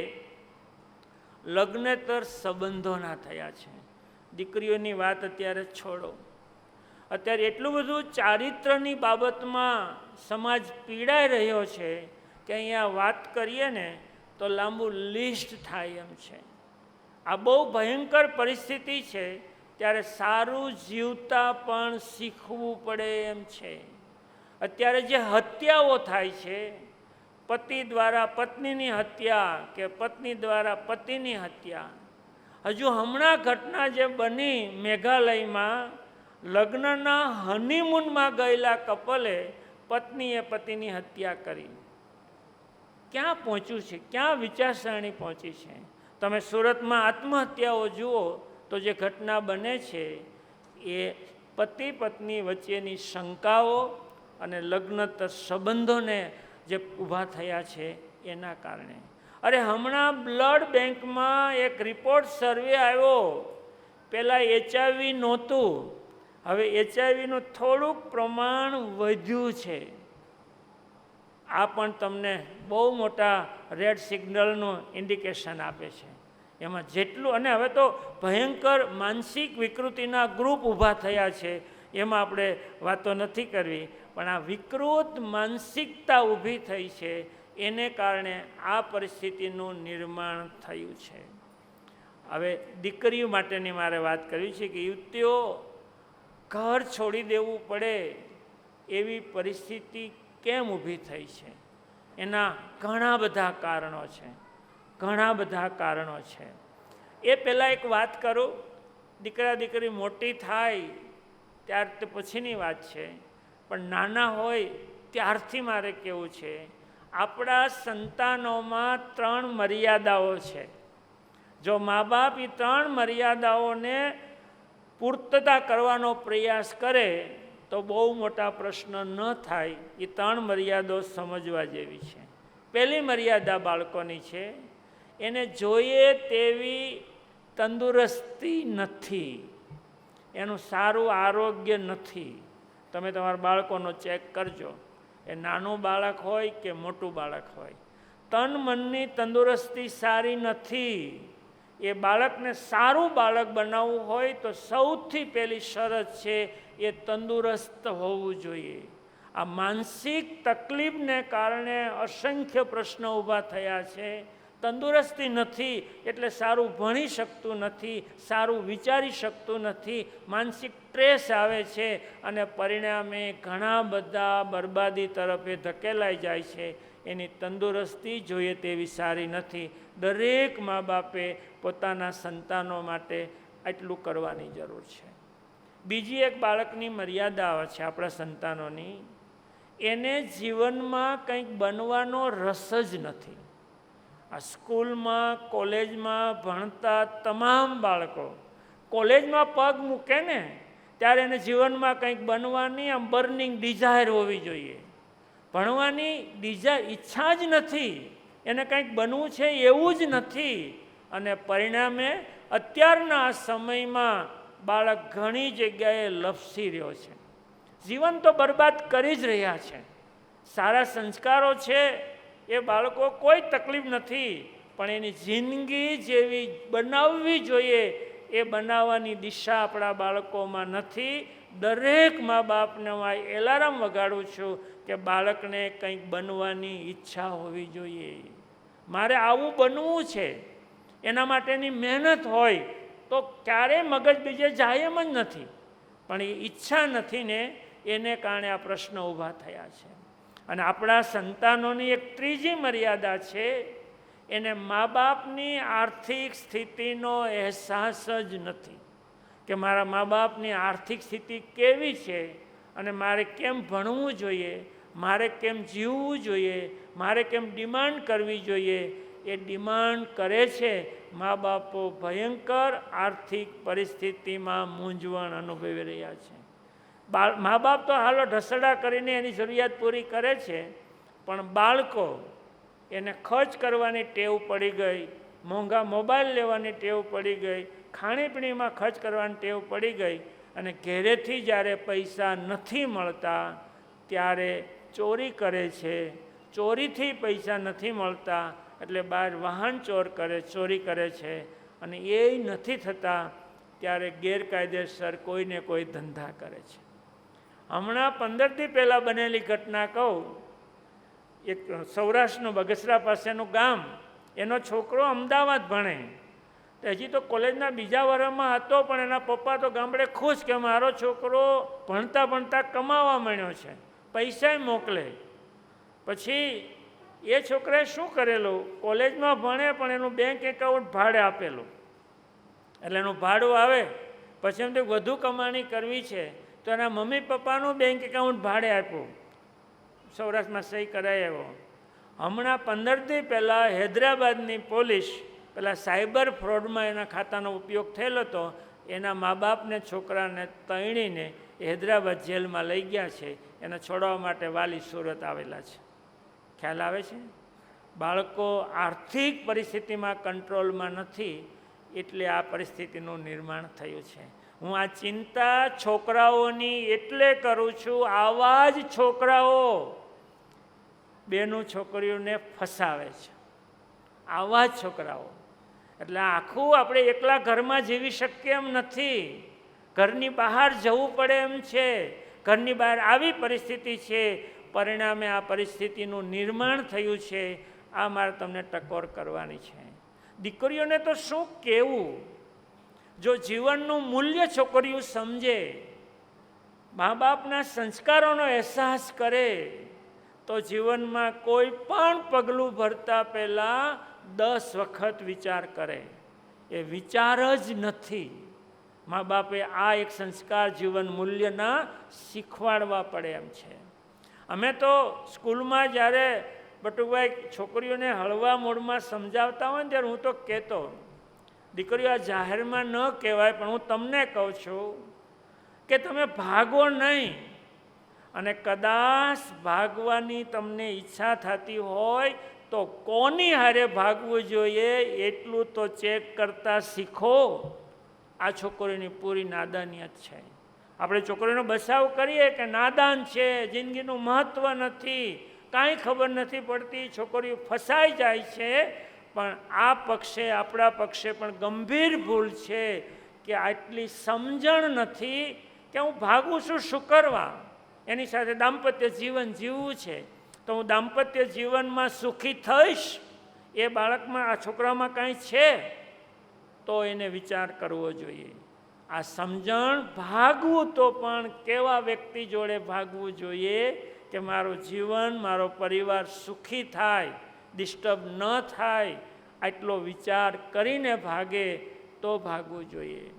લગ્નેતર સંબંધોના થયા છે. દીકરીઓની વાત અત્યારે છોડો. અત્યારે એટલું બધું ચારિત્રની બાબતમાં સમાજ પીડાઈ રહ્યો છે કે અહીંયા વાત કરીએ ને તો લાંબુ લિસ્ટ થાય એમ છે. આ બહુ ભયંકર પરિસ્થિતિ છે. ત્યારે સારું જીવતા પણ શીખવું પડે એમ છે. અત્યારે જે હત્યાઓ થાય છે, પતિ દ્વારા પત્નીની હત્યા કે પત્ની દ્વારા પતિની હત્યા, હજુ હમણાં ઘટના જે બની મેઘાલયમાં, લગ્નના હનીમૂનમાં ગયેલા કપલે પત્નીએ પતિની હત્યા કરી. ક્યાં પહોંચ્યું છે? ક્યાં વિચારસરણી પહોંચી છે? તમે સુરતમાં આત્મહત્યાઓ જુઓ તો જે ઘટના બને છે એ પતિ પત્ની વચ્ચેની શંકાઓ અને લગ્નતર સંબંધોને જે ઊભા થયા છે એના કારણે. અરે હમણાં બ્લડ બેંકમાં એક રિપોર્ટ સર્વે આવ્યો. પહેલાં HIV નહોતું, હવે HIV થોડુંક પ્રમાણ વધ્યું છે. આ પણ તમને બહુ મોટા રેડ સિગ્નલનું ઇન્ડિકેશન આપે છે. એમાં જેટલું, અને હવે તો ભયંકર માનસિક વિકૃતિના ગ્રુપ ઊભા થયા છે. એમાં આપણે વાતો નથી કરવી, પણ આ વિકૃત માનસિકતા ઊભી થઈ છે એને કારણે આ પરિસ્થિતિનું નિર્માણ થયું છે. હવે દીકરીઓ માટેની મારે વાત કરવી છે કે યુવતીઓ ઘર છોડી દેવું પડે એવી પરિસ્થિતિ કેમ ઊભી થઈ છે? એના ઘણા બધા કારણો છે, ઘણા બધા કારણો છે. એ પહેલાં એક વાત કરું, દીકરા દીકરી મોટી થાય ત્યાર તો પછીની વાત છે, પણ નાના હોય ત્યારથી મારે કહેવું છે, આપણા સંતાનોમાં 3 મર્યાદાઓ છે. જો મા બાપ એ 3 મર્યાદાઓને પૂર્તતા કરવાનો પ્રયાસ કરે તો બહુ મોટા પ્રશ્ન ન થાય. એ 3 મર્યાદાઓ સમજવા જેવી છે. પહેલી મર્યાદા બાળકોની છે, એને જોઈએ તેવી તંદુરસ્તી નથી, એનું સારું આરોગ્ય નથી. તમે તમારા બાળકોનો ચેક કરજો, એ નાનું બાળક હોય કે મોટું બાળક હોય, તન મનની તંદુરસ્તી સારી નથી. એ બાળકને સારું બાળક બનાવવું હોય તો સૌથી પહેલી શરત છે એ તંદુરસ્ત હોવું જોઈએ. આ માનસિક તકલીફને કારણે અસંખ્ય પ્રશ્નો ઊભા થયા છે. તંદુરસ્તી નથી એટલે સારું ભણી શકતું નથી, સારું વિચારી શકતું નથી, માનસિક સ્ટ્રેસ આવે છે અને પરિણામે ઘણા બધા બરબાદી તરફે ધકેલાઈ જાય છે. એની તંદુરસ્તી જોઈએ તેવી સારી નથી. દરેક મા બાપે પોતાના સંતાનો માટે એટલું કરવાની જરૂર છે. બીજી એક બાળકની મર્યાદા આવે છે આપણા સંતાનોની, એને જીવનમાં કંઈક બનવાનો રસ જ નથી. આ સ્કૂલમાં કોલેજમાં ભણતા તમામ બાળકો કોલેજમાં પગ મૂકે ને ત્યારે એને જીવનમાં કંઈક બનવાની આમ બર્નિંગ ડિઝાયર હોવી જોઈએ. ભણવાની ઈચ્છા જ નથી, એને કંઈક બનવું છે એવું જ નથી. અને પરિણામે અત્યારના આ સમયમાં બાળક ઘણી જગ્યાએ લપસી રહ્યો છે. જીવન તો બરબાદ કરી જ રહ્યા છે. સારા સંસ્કારો છે એ બાળકો કોઈ તકલીફ નથી, પણ એની જિંદગી જેવી બનાવવી જોઈએ એ બનાવવાની દિશા આપણા બાળકોમાં નથી. દરેક મા બાપને હું એલાર્મ વગાડું છું કે બાળકને કંઈક બનવાની ઈચ્છા હોવી જોઈએ. મારે આવું બનવું છે, એના માટેની મહેનત હોય તો ક્યારેય મગજ બીજે જાય એમ જ નથી. પણ એ ઈચ્છા નથી ને એને કારણે આ પ્રશ્નો ઊભા થયા છે. અને આપણા સંતાનોની એક ત્રીજી મર્યાદા છે, એને મા બાપની આર્થિક સ્થિતિનો અહેસાસ જ નથી કે મારા મા બાપની આર્થિક સ્થિતિ કેવી છે અને મારે કેમ ભણવું જોઈએ, મારે કેમ જીવવું જોઈએ, મારે કેમ ડિમાન્ડ કરવી જોઈએ. એ ડિમાન્ડ કરે છે. મા બાપો ભયંકર આર્થિક પરિસ્થિતિમાં મૂંઝવણ અનુભવી રહ્યા છે. મા બાપ તો હાલો ઢસડા કરીને એની જરૂરિયાત પૂરી કરે છે, પણ બાળકો એને ખર્ચ કરવાની ટેવ પડી ગઈ, મોંઘા મોબાઈલ લેવાની ટેવ પડી ગઈ, ખાણીપીણીમાં ખર્ચ કરવાની ટેવ પડી ગઈ, અને ઘેરેથી જ્યારે પૈસા નથી મળતા ત્યારે ચોરી કરે છે. ચોરીથી પૈસા નથી મળતા એટલે બહાર વાહન ચોરી કરે છે, અને એ નથી થતા ત્યારે ગેરકાયદેસર કોઈને કોઈ ધંધા કરે છે. હમણાં 15 દી પહેલાં બનેલી ઘટના કહું. એક સૌરાષ્ટ્રનું બગસરા પાસેનું ગામ, એનો છોકરો અમદાવાદ ભણે, તો હજી તો કોલેજના બીજા વર્ષમાં હતો, પણ એના પપ્પા તો ગામડે ખુશ કે મારો છોકરો ભણતા ભણતા કમાવા માંડ્યો છે, પૈસા મોકલે. પછી એ છોકરાએ શું કરેલું, કોલેજમાં ભણે પણ એનું બેંક એકાઉન્ટ ભાડે આપેલું, એટલે એનું ભાડું આવે. પછી એમ તો વધુ કમાણી કરવી છે તો એના મમ્મી પપ્પાનું બેંક એકાઉન્ટ ભાડે આપ્યું, સૌરાષ્ટ્રમાં સહી કરાય એવો. હમણાં 15 દી પહેલાં હૈદરાબાદની પોલીસ પેલા સાયબર ફ્રોડમાં એના ખાતાનો ઉપયોગ થયેલો હતો, એના મા બાપને છોકરાને તણીને હૈદરાબાદ જેલમાં લઈ ગયા છે. એને છોડવા માટે વાલી સુરત આવેલા છે. ખ્યાલ આવે છે? બાળકો આર્થિક પરિસ્થિતિમાં કંટ્રોલમાં નથી, એટલે આ પરિસ્થિતિનું નિર્માણ થયું છે. હું આ ચિંતા છોકરાઓની એટલે કરું છું, આવા જ છોકરાઓ બેનું છોકરીઓને ફસાવે છે, આવા જ છોકરાઓ. એટલે આખું આપણે એકલા ઘરમાં જીવી શકીએ એમ નથી, ઘરની બહાર જવું પડે એમ છે. ઘરની બહાર આવી પરિસ્થિતિ છે, પરિણામે આ પરિસ્થિતિનું નિર્માણ થયું છે. આ મારે તમને ટકોર કરવાની છે. દીકરીઓને તો શું કહેવું, જો જીવનનું મૂલ્ય છોકરીઓ સમજે, મા બાપના સંસ્કારોનો અહેસાસ કરે, તો જીવનમાં કોઈ પણ પગલું ભરતા પહેલાં 10 વખત વિચાર કરે. એ વિચાર જ નથી. મા બાપે આ એક સંસ્કાર જીવન મૂલ્યના શીખવાડવા પડે એમ છે. અમે તો સ્કૂલમાં જ્યારે બટુભાઈ છોકરીઓને હળવા મૂડમાં સમજાવતા હોય ને ત્યારે હું તો કહેતો, દીકરીઓ આ જાહેરમાં ન કહેવાય, પણ હું તમને કહું છું કે તમે ભાગો નહીં, અને કદાચ ભાગવાની તમને ઈચ્છા થતી હોય તો કોની હારે ભાગવું જોઈએ એટલું તો ચેક કરતા શીખો. આ છોકરીની પૂરી નાદાનિયત છે. આપણે છોકરીનો બચાવ કરીએ કે નાદાન છે, જિંદગીનું મહત્ત્વ નથી, કાંઈ ખબર નથી પડતી, છોકરીઓ ફસાઈ જાય છે. પણ આ પક્ષે, આપણા પક્ષે પણ ગંભીર ભૂલ છે કે આટલી સમજણ નથી કે હું ભાગું છું શું કરવા. એની સાથે દાંપત્ય જીવન જીવવું છે તો હું દાંપત્ય જીવનમાં સુખી થઈશ, એ બાળકમાં, આ છોકરામાં કાંઈ છે તો એને વિચાર કરવો જોઈએ. આ સમજણ, ભાગવું તો પણ કેવા વ્યક્તિ જોડે ભાગવું જોઈએ કે મારું જીવન, મારો પરિવાર સુખી થાય, ડિસ્ટર્બ ન થાય, આટલો વિચાર કરીને ભાગે તો ભાગવું જોઈએ.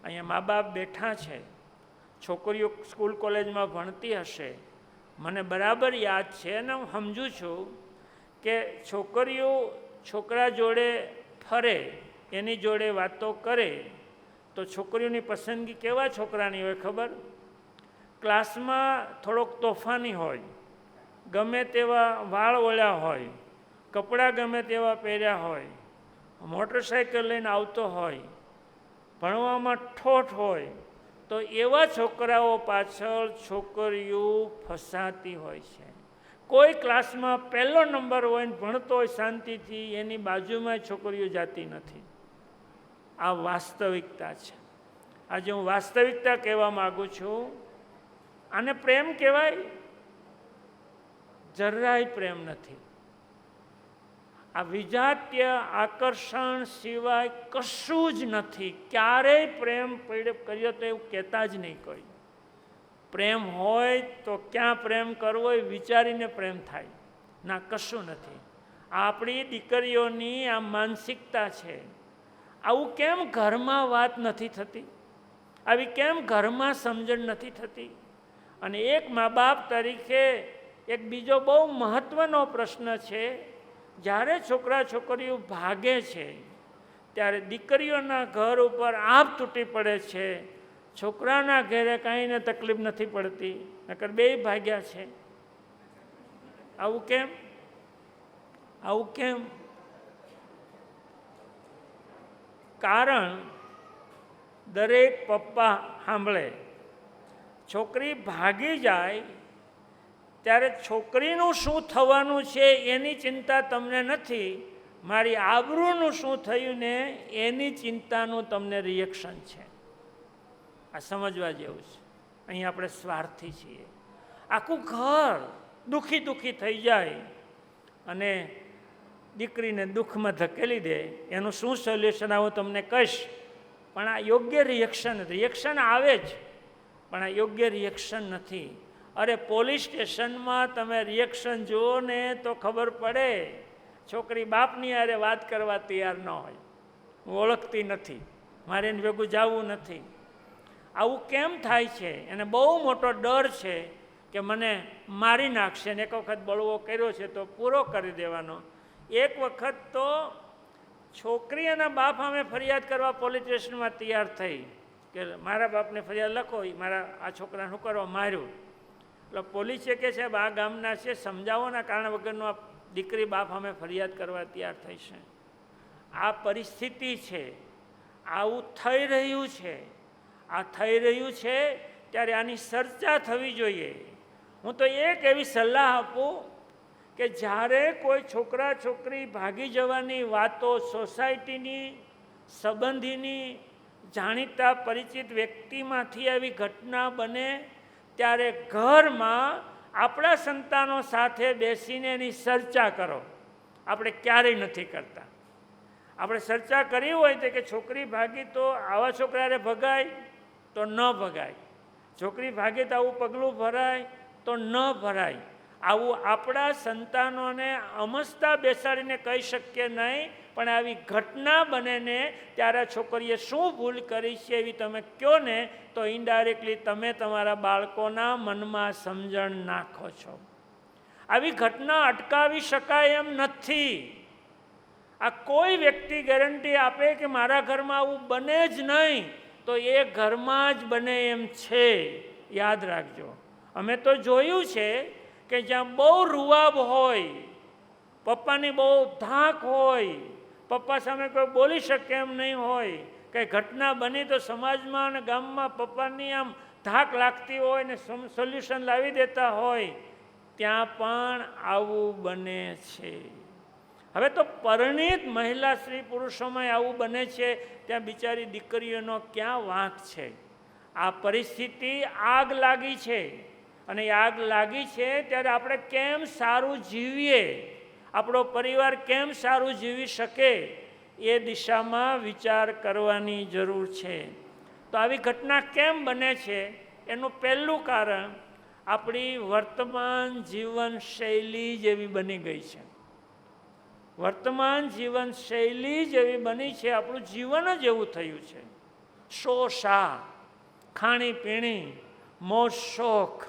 અહીંયા મા બાપ બેઠા છે, છોકરીઓ સ્કૂલ કોલેજમાં ભણતી હશે, મને બરાબર યાદ છે અને હું સમજું છું કે છોકરીઓ છોકરા જોડે ફરે, એની જોડે વાતો કરે, તો છોકરીઓની પસંદગી કેવા છોકરાની હોય ખબર? ક્લાસમાં થોડોક તોફાની હોય, ગમે તેવા વાળ ઓળ્યા હોય, કપડાં ગમે તેવા પહેર્યા હોય, મોટરસાઇકલ લઈને આવતો હોય, ભણવામાં ઠોઠ હોય, તો એવા છોકરાઓ પાછળ છોકરીઓ ફસાતી હોય છે. કોઈ ક્લાસમાં પહેલો નંબર હોય ને ભણતો હોય શાંતિથી, એની બાજુમાં છોકરીઓ જાતી નથી. આ વાસ્તવિકતા છે. આજે હું વાસ્તવિકતા કહેવા માગું છું. આને પ્રેમ કહેવાય? જરાય પ્રેમ નથી. આ વિજાતીય આકર્ષણ સિવાય કશું જ નથી. ક્યારેય પ્રેમ કર્યો તો એવું કહેતા જ નહીં કોઈ. પ્રેમ હોય તો ક્યાં પ્રેમ કરવો એ વિચારીને પ્રેમ થાય, ના કશું નથી. આપણી દીકરીઓની આ માનસિકતા છે. આવું કેમ ઘરમાં વાત નથી થતી? આવી કેમ ઘરમાં સમજણ નથી થતી? અને એક મા બાપ તરીકે એક બીજો બહુ મહત્ત્વનો પ્રશ્ન છે. જ્યારે છોકરા છોકરીઓ ભાગે છે ત્યારે દીકરીઓના ઘર ઉપર આભ તૂટી પડે છે, છોકરાના ઘરે કાંઈને તકલીફ નથી પડતી, નકર બેય ભાગ્યા છે. આવું કેમ? આવું કેમ? કારણ દરેક પપ્પા સાંભળે, છોકરી ભાગી જાય ત્યારે છોકરીનું શું થવાનું છે એની ચિંતા તમને નથી, મારી આબરૂનું શું થયું ને એની ચિંતાનું તમને રિએક્શન છે. આ સમજવા જેવું છે. અહીં આપણે સ્વાર્થી છીએ. આખું ઘર દુઃખી દુઃખી થઈ જાય અને દીકરીને દુઃખમાં ધકેલી દે. એનું શું સોલ્યુશન આવું તમને કહીશ, પણ આ યોગ્ય રિએક્શન આવે જ, પણ આ યોગ્ય રિએક્શન નથી. અરે પોલીસ સ્ટેશનમાં તમે રિએક્શન જુઓ ને તો ખબર પડે, છોકરી બાપની હારે વાત કરવા તૈયાર ન હોય, હું ઓળખતી નથી, મારે એને ભેગું જવું નથી. આવું કેમ થાય છે? એને બહુ મોટો ડર છે કે મને મારી નાખશે ને એક વખત બળવો કર્યો છે તો પૂરો કરી દેવાનો. એક વખત તો છોકરી એના બાપ સામે ફરિયાદ કરવા પોલીસ સ્ટેશનમાં તૈયાર થઈ કે મારા બાપને ફરિયાદ લખો, મારા આ છોકરાને શું કરવા માર્યું. એટલે પોલીસે કહે સાહેબ આ ગામના છે, સમજાવોના કારણ વગરનું આ દીકરી બાપ સામે ફરિયાદ કરવા તૈયાર થઈ છે. આ પરિસ્થિતિ છે, આવું થઈ રહ્યું છે. આ થઈ રહ્યું છે ત્યારે આની ચર્ચા થવી જોઈએ. હું તો એક એવી સલાહ આપું કે જ્યારે કોઈ છોકરા છોકરી ભાગી જવાની વાતો સોસાયટીની, સંબંધીની, જાણીતા પરિચિત વ્યક્તિમાંથી આવી ઘટના બને ત્યારે ઘરમાં આપણા સંતાનો સાથે બેસીને એની ચર્ચા કરો. આપણે ક્યારેય નથી કરતા. આપણે ચર્ચા કરી હોય તો કે છોકરી ભાગી તો આવા છોકરાને ભગાય તો ન ભગાય, છોકરી ભાગે તો આવું પગલું ભરાય તો ન ભરાય. આવું આપણા સંતાનોને અમસ્તા બેસાડીને કહી શકીએ નહીં, પણ આવી ઘટના બને ને ત્યારે છોકરીએ શું ભૂલ કરી છે એવી તમે કહો ને તો ઇનડાયરેક્ટલી તમે તમારા બાળકોના મનમાં સમજણ નાખો છો. આવી ઘટના અટકાવી શકાય એમ નથી. આ કોઈ વ્યક્તિ ગેરંટી આપે કે મારા ઘરમાં આવું બને જ નહીં તો એ ઘરમાં જ બને એમ છે. યાદ રાખજો. અમે તો જોયું છે કે જ્યાં બહુ રૂવાબ હોય, પપ્પાની બહુ ધાક હોય, પપ્પા સામે કોઈ બોલી શકે એમ નહીં હોય, કંઈ ઘટના બની તો સમાજમાં અને ગામમાં પપ્પાની આમ ધાક લાગતી હોય ને સોલ્યુશન લાવી દેતા હોય, ત્યાં પણ આવું બને છે. હવે તો પરિણીત મહિલા સ્ત્રી પુરુષોમાં આવું બને છે, ત્યાં બિચારી દીકરીઓનો ક્યાં વાંક છે? આ પરિસ્થિતિ આગ લાગી છે અને એ આગ લાગી છે ત્યારે આપણે કેમ સારું જીવીએ, આપણો પરિવાર કેમ સારું જીવી શકે એ દિશામાં વિચાર કરવાની જરૂર છે. તો આવી ઘટના કેમ બને છે એનું પહેલું કારણ આપણી વર્તમાન જીવનશૈલી જેવી બની ગઈ છે. વર્તમાન જીવનશૈલી જેવી બની છે, આપણું જીવન જ એવું થયું છે. શોષા, ખાણીપીણી, મોજ શોખ,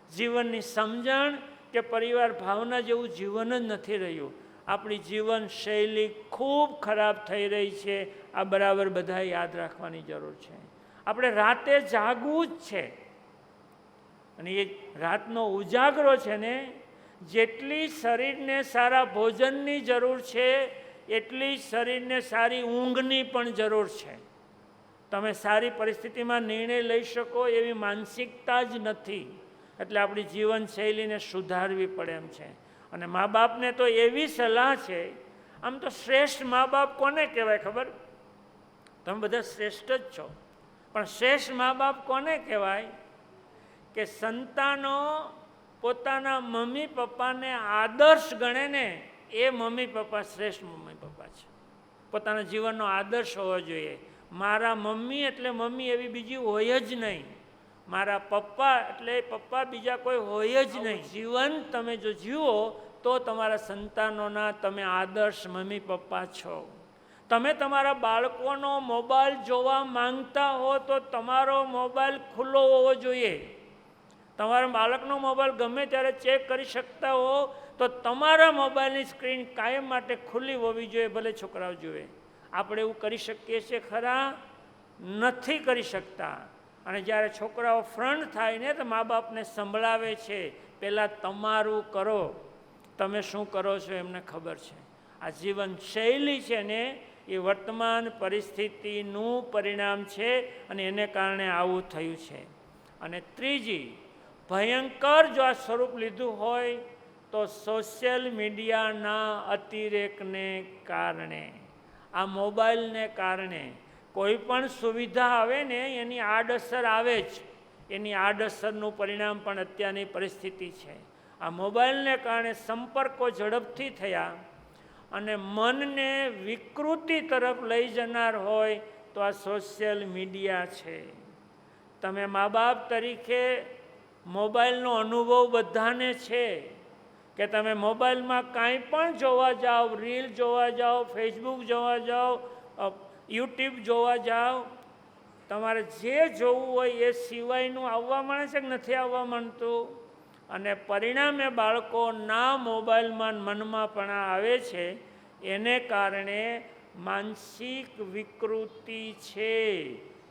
જીવનની સમજણ કે પરિવાર ભાવના જેવું જીવન જ નથી રહ્યું. આપણી જીવનશૈલી ખૂબ ખરાબ થઈ રહી છે. આ બરાબર બધા યાદ રાખવાની જરૂર છે. આપણે રાતે જાગવું જ છે અને એ રાતનો ઉજાગરો છે ને, જેટલી શરીરને સારા ભોજનની જરૂર છે એટલી શરીરને સારી ઊંઘની પણ જરૂર છે. તમે સારી પરિસ્થિતિમાં નિર્ણય લઈ શકો એવી માનસિકતા જ નથી. એટલે આપણી જીવનશૈલીને સુધારવી પડે એમ છે. અને મા બાપને તો એવી સલાહ છે, આમ તો શ્રેષ્ઠ મા બાપ કોને કહેવાય ખબર? તમે બધા શ્રેષ્ઠ જ છો, પણ શ્રેષ્ઠ મા બાપ કોને કહેવાય? કે સંતાનો પોતાના મમ્મી પપ્પાને આદર્શ ગણે ને એ મમ્મી પપ્પા શ્રેષ્ઠ મમ્મી પપ્પા છે. પોતાના જીવનનો આદર્શ હોવો જોઈએ. મારા મમ્મી એટલે મમ્મી એવી બીજી હોય જ નહીં, મારા પપ્પા એટલે પપ્પા બીજા કોઈ હોય જ નહીં. જીવન તમે જો જીવો તો તમારા સંતાનોના તમે આદર્શ મમ્મી પપ્પા છો. તમે તમારા બાળકોનો મોબાઈલ જોવા માંગતા હો તો તમારો મોબાઈલ ખુલ્લો હોવો જોઈએ. તમારા બાળકનો મોબાઈલ ગમે ત્યારે ચેક કરી શકતા હો તો તમારા મોબાઈલની સ્ક્રીન કાયમ માટે ખુલ્લી હોવી જોઈએ, ભલે છોકરાઓ જુએ. આપણે એવું કરી શકીએ છીએ ખરા? નથી કરી શકતા. અને જ્યારે છોકરાઓ ફ્રન્ટ થાય ને તો મા બાપને સંભળાવે છે, પહેલાં તમારું કરો, તમે શું કરો છો એમને ખબર છે. આ જીવન શૈલી છે ને એ વર્તમાન પરિસ્થિતિનું પરિણામ છે અને એને કારણે આવું થયું છે. અને ત્રીજી, ભયંકર જો આ સ્વરૂપ લીધું હોય તો સોશિયલ મીડિયાના અતિરેકને કારણે, આ મોબાઈલને કારણે કોઈ પણ સુવિધા આવે ને એની આડઅસર આવે જ. એની આડઅસરનું પરિણામ પણ અત્યારની પરિસ્થિતિ છે. આ મોબાઈલને કારણે સંપર્કો ઝડપથી થયા અને મનને વિકૃતિ તરફ લઈ જનાર હોય તો આ સોશિયલ મીડિયા છે. તમે મા બાપ તરીકે મોબાઈલનો અનુભવ બધાને છે કે તમે મોબાઈલમાં કાંઈ પણ જોવા જાઓ, રીલ જોવા જાઓ, ફેસબુક જોવા જાઓ, યુટ્યુબ જોવા જાઓ, તમારે જે જોવું હોય એ સિવાયનું આવવા માંડે છે કે નથી આવવા માંડતું? અને પરિણામે બાળકોના મોબાઈલમાં મનમાં પણ આવે છે. એને કારણે માનસિક વિકૃતિ છે,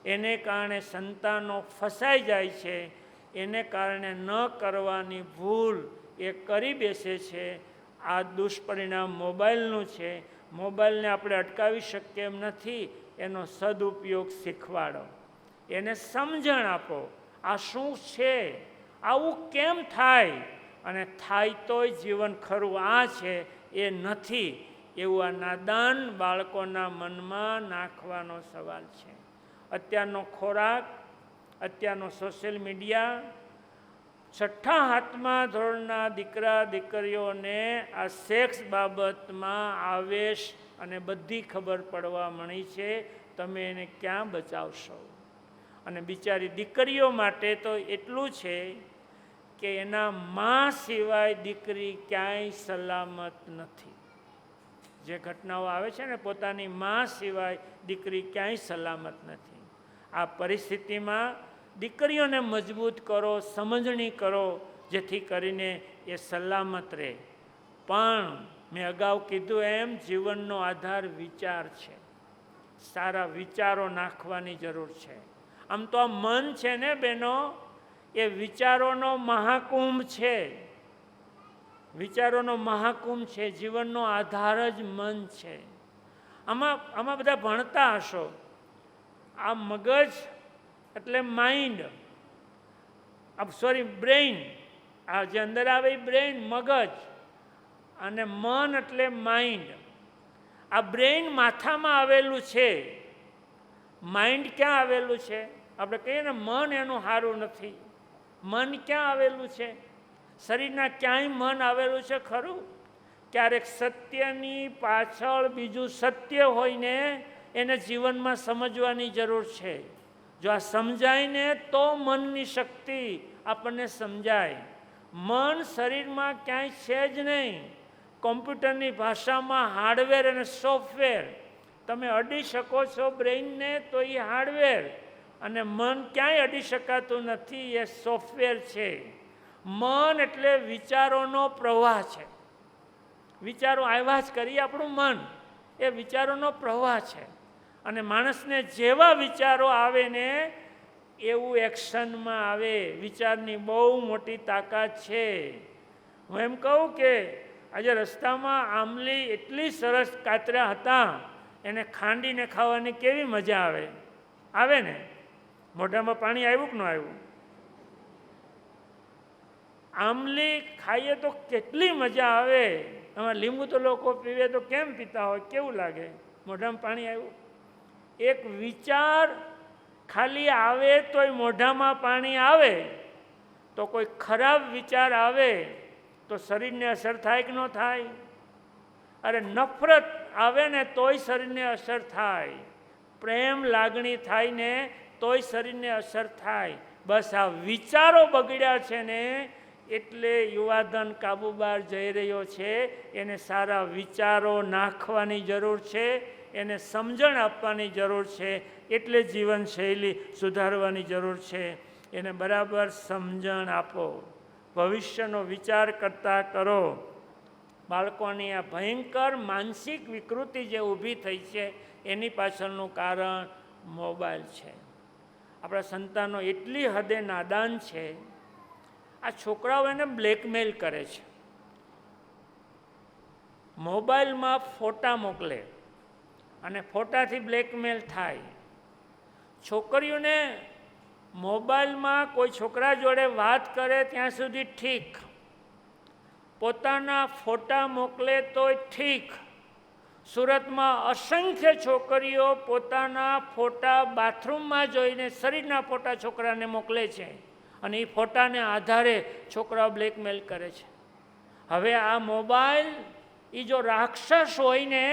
એને કારણે સંતાનો ફસાઈ જાય છે, એને કારણે ન કરવાની ભૂલ એ કરી બેસે છે. આ દુષ્પરિણામ મોબાઈલનું છે. મોબાઈલને આપણે અટકાવી શકીએ એમ નથી. એનો સદુપયોગ શીખવાડો, એને સમજણ આપો, આ શું છે, આવું કેમ થાય, અને થાય તોય જીવન ખરું આ છે એ નથી એવું આ નાદાન બાળકોના મનમાં નાખવાનો સવાલ છે. અત્યારનો ખોરાક, અત્યારનો સોશિયલ મીડિયા, 6ઠ્ઠા 7મા ધોરણના દીકરા દીકરીઓને આ સેક્સ બાબતમાં આવેશ અને બધી ખબર પડવા મળી છે. તમે એને ક્યાં બચાવશો? અને બિચારી દીકરીઓ માટે તો એટલું છે કે એના મા સિવાય દીકરી ક્યાંય સલામત નથી. જે ઘટનાઓ આવે છે ને, પોતાની મા સિવાય દીકરી ક્યાંય સલામત નથી. આ પરિસ્થિતિમાં દીકરીઓને મજબૂત કરો, સમજણી કરો, જેથી કરીને એ સલામત રહે. પણ મેં અગાઉ કીધું એમ જીવનનો આધાર વિચાર છે. સારા વિચારો નાખવાની જરૂર છે. આમ તો આ મન છે ને બહેનો, એ વિચારોનો મહાકુંભ છે. વિચારોનો મહાકુંભ છે. જીવનનો આધાર જ મન છે. આમાં બધા ભણતા હશો. આ મગજ એટલે માઇન્ડ, બ્રેઇન. આ જે અંદર આવે એ બ્રેઇન, મગજ, અને મન એટલે માઇન્ડ. આ બ્રેઇન માથામાં આવેલું છે. માઇન્ડ ક્યાં આવેલું છે? આપણે કહીએ ને મન એનું સારું નથી. મન ક્યાં આવેલું છે? શરીરના ક્યાંય મન આવેલું છે ખરું? ક્યારેક સત્યની પાછળ બીજું સત્ય હોય ને એને જીવનમાં સમજવાની જરૂર છે. જો આ સમજાય ને તો મનની શક્તિ આપણને સમજાય. મન શરીરમાં ક્યાંય છે જ નહીં. કોમ્પ્યુટરની ભાષામાં હાર્ડવેર અને સોફ્ટવેર. તમે અડી શકો છો બ્રેઇનને તો એ હાર્ડવેર, અને મન ક્યાંય અડી શકાતું નથી, એ સોફ્ટવેર છે. મન એટલે વિચારોનો પ્રવાહ છે. વિચારો આવ્યા જ કરી આપણું મન, એ વિચારોનો પ્રવાહ છે. અને માણસને જેવા વિચારો આવે ને એવું એક્શનમાં આવે. વિચારની બહુ મોટી તાકાત છે. હું એમ કહું કે આજે રસ્તામાં આંબલી એટલી સરસ કાતરા હતા, એને ખાંડીને ખાવાની કેવી મજા આવે? આવે ને? મોઢામાં પાણી આવ્યું કે ન આવ્યું? આંબલી ખાઈએ તો કેટલી મજા આવે. એમાં લીંબુ તો લોકો પીવે તો કેમ પીતા હોય, કેવું લાગે? મોઢામાં પાણી આવ્યું. એક વિચાર ખાલી આવે તોય મોઢામાં પાણી આવે, તો કોઈ ખરાબ વિચાર આવે તો શરીરને અસર થાય કે ન થાય? અરે નફરત આવે ને તોય શરીરને અસર થાય. પ્રેમ લાગણી થાય ને તોય શરીરને અસર થાય. બસ આ વિચારો બગડ્યા છે ને એટલે યુવાધન કાબુ બહાર જઈ રહ્યો છે. એને સારા વિચારો નાખવાની જરૂર છે, એને સમજણ આપવાની જરૂર છે, એટલે જીવનશૈલી સુધારવાની જરૂર છે. એને બરાબર સમજણ આપો, ભવિષ્યનો વિચાર કરતા કરો. બાળકોની આ ભયંકર માનસિક વિકૃતિ જે ઊભી થઈ છે એની પાછળનું કારણ મોબાઈલ છે. આપણા સંતાનો એટલી હદે નાદાન છે. આ છોકરાઓ એને બ્લેકમેલ કરે છે. મોબાઈલમાં ફોટા મોકલે અને ફોટાથી બ્લેકમેલ થાય. છોકરીઓને મોબાઈલમાં કોઈ છોકરા જોડે વાત કરે ત્યાં સુધી ઠીક, પોતાના ફોટા મોકલે તોય ઠીક. સુરતમાં અસંખ્ય છોકરીઓ પોતાના ફોટા બાથરૂમમાં જોઈને શરીરના ફોટા છોકરાને મોકલે છે અને એ ફોટાને આધારે છોકરાઓ બ્લેકમેલ કરે છે. હવે આ મોબાઈલ એ જો રાક્ષસ હોય ને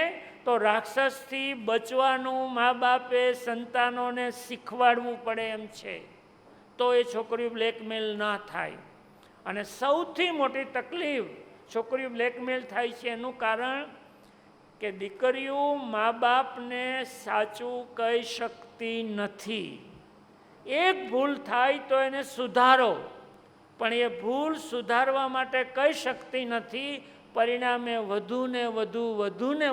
તો રાક્ષસથી બચવાનું મા બાપે સંતાનોને શીખવાડવું પડે એમ છે, તો એ છોકરીઓ બ્લેકમેલ ના થાય. અને સૌથી મોટી તકલીફ છોકરીઓ બ્લેકમેલ થાય છે એનું કારણ કે દીકરીઓ મા બાપને સાચું કહી શકતી નથી. એક ભૂલ થાય તો એને સુધારો, પણ એ ભૂલ સુધારવા માટે કહી શકતી નથી. પરિણામે વધુને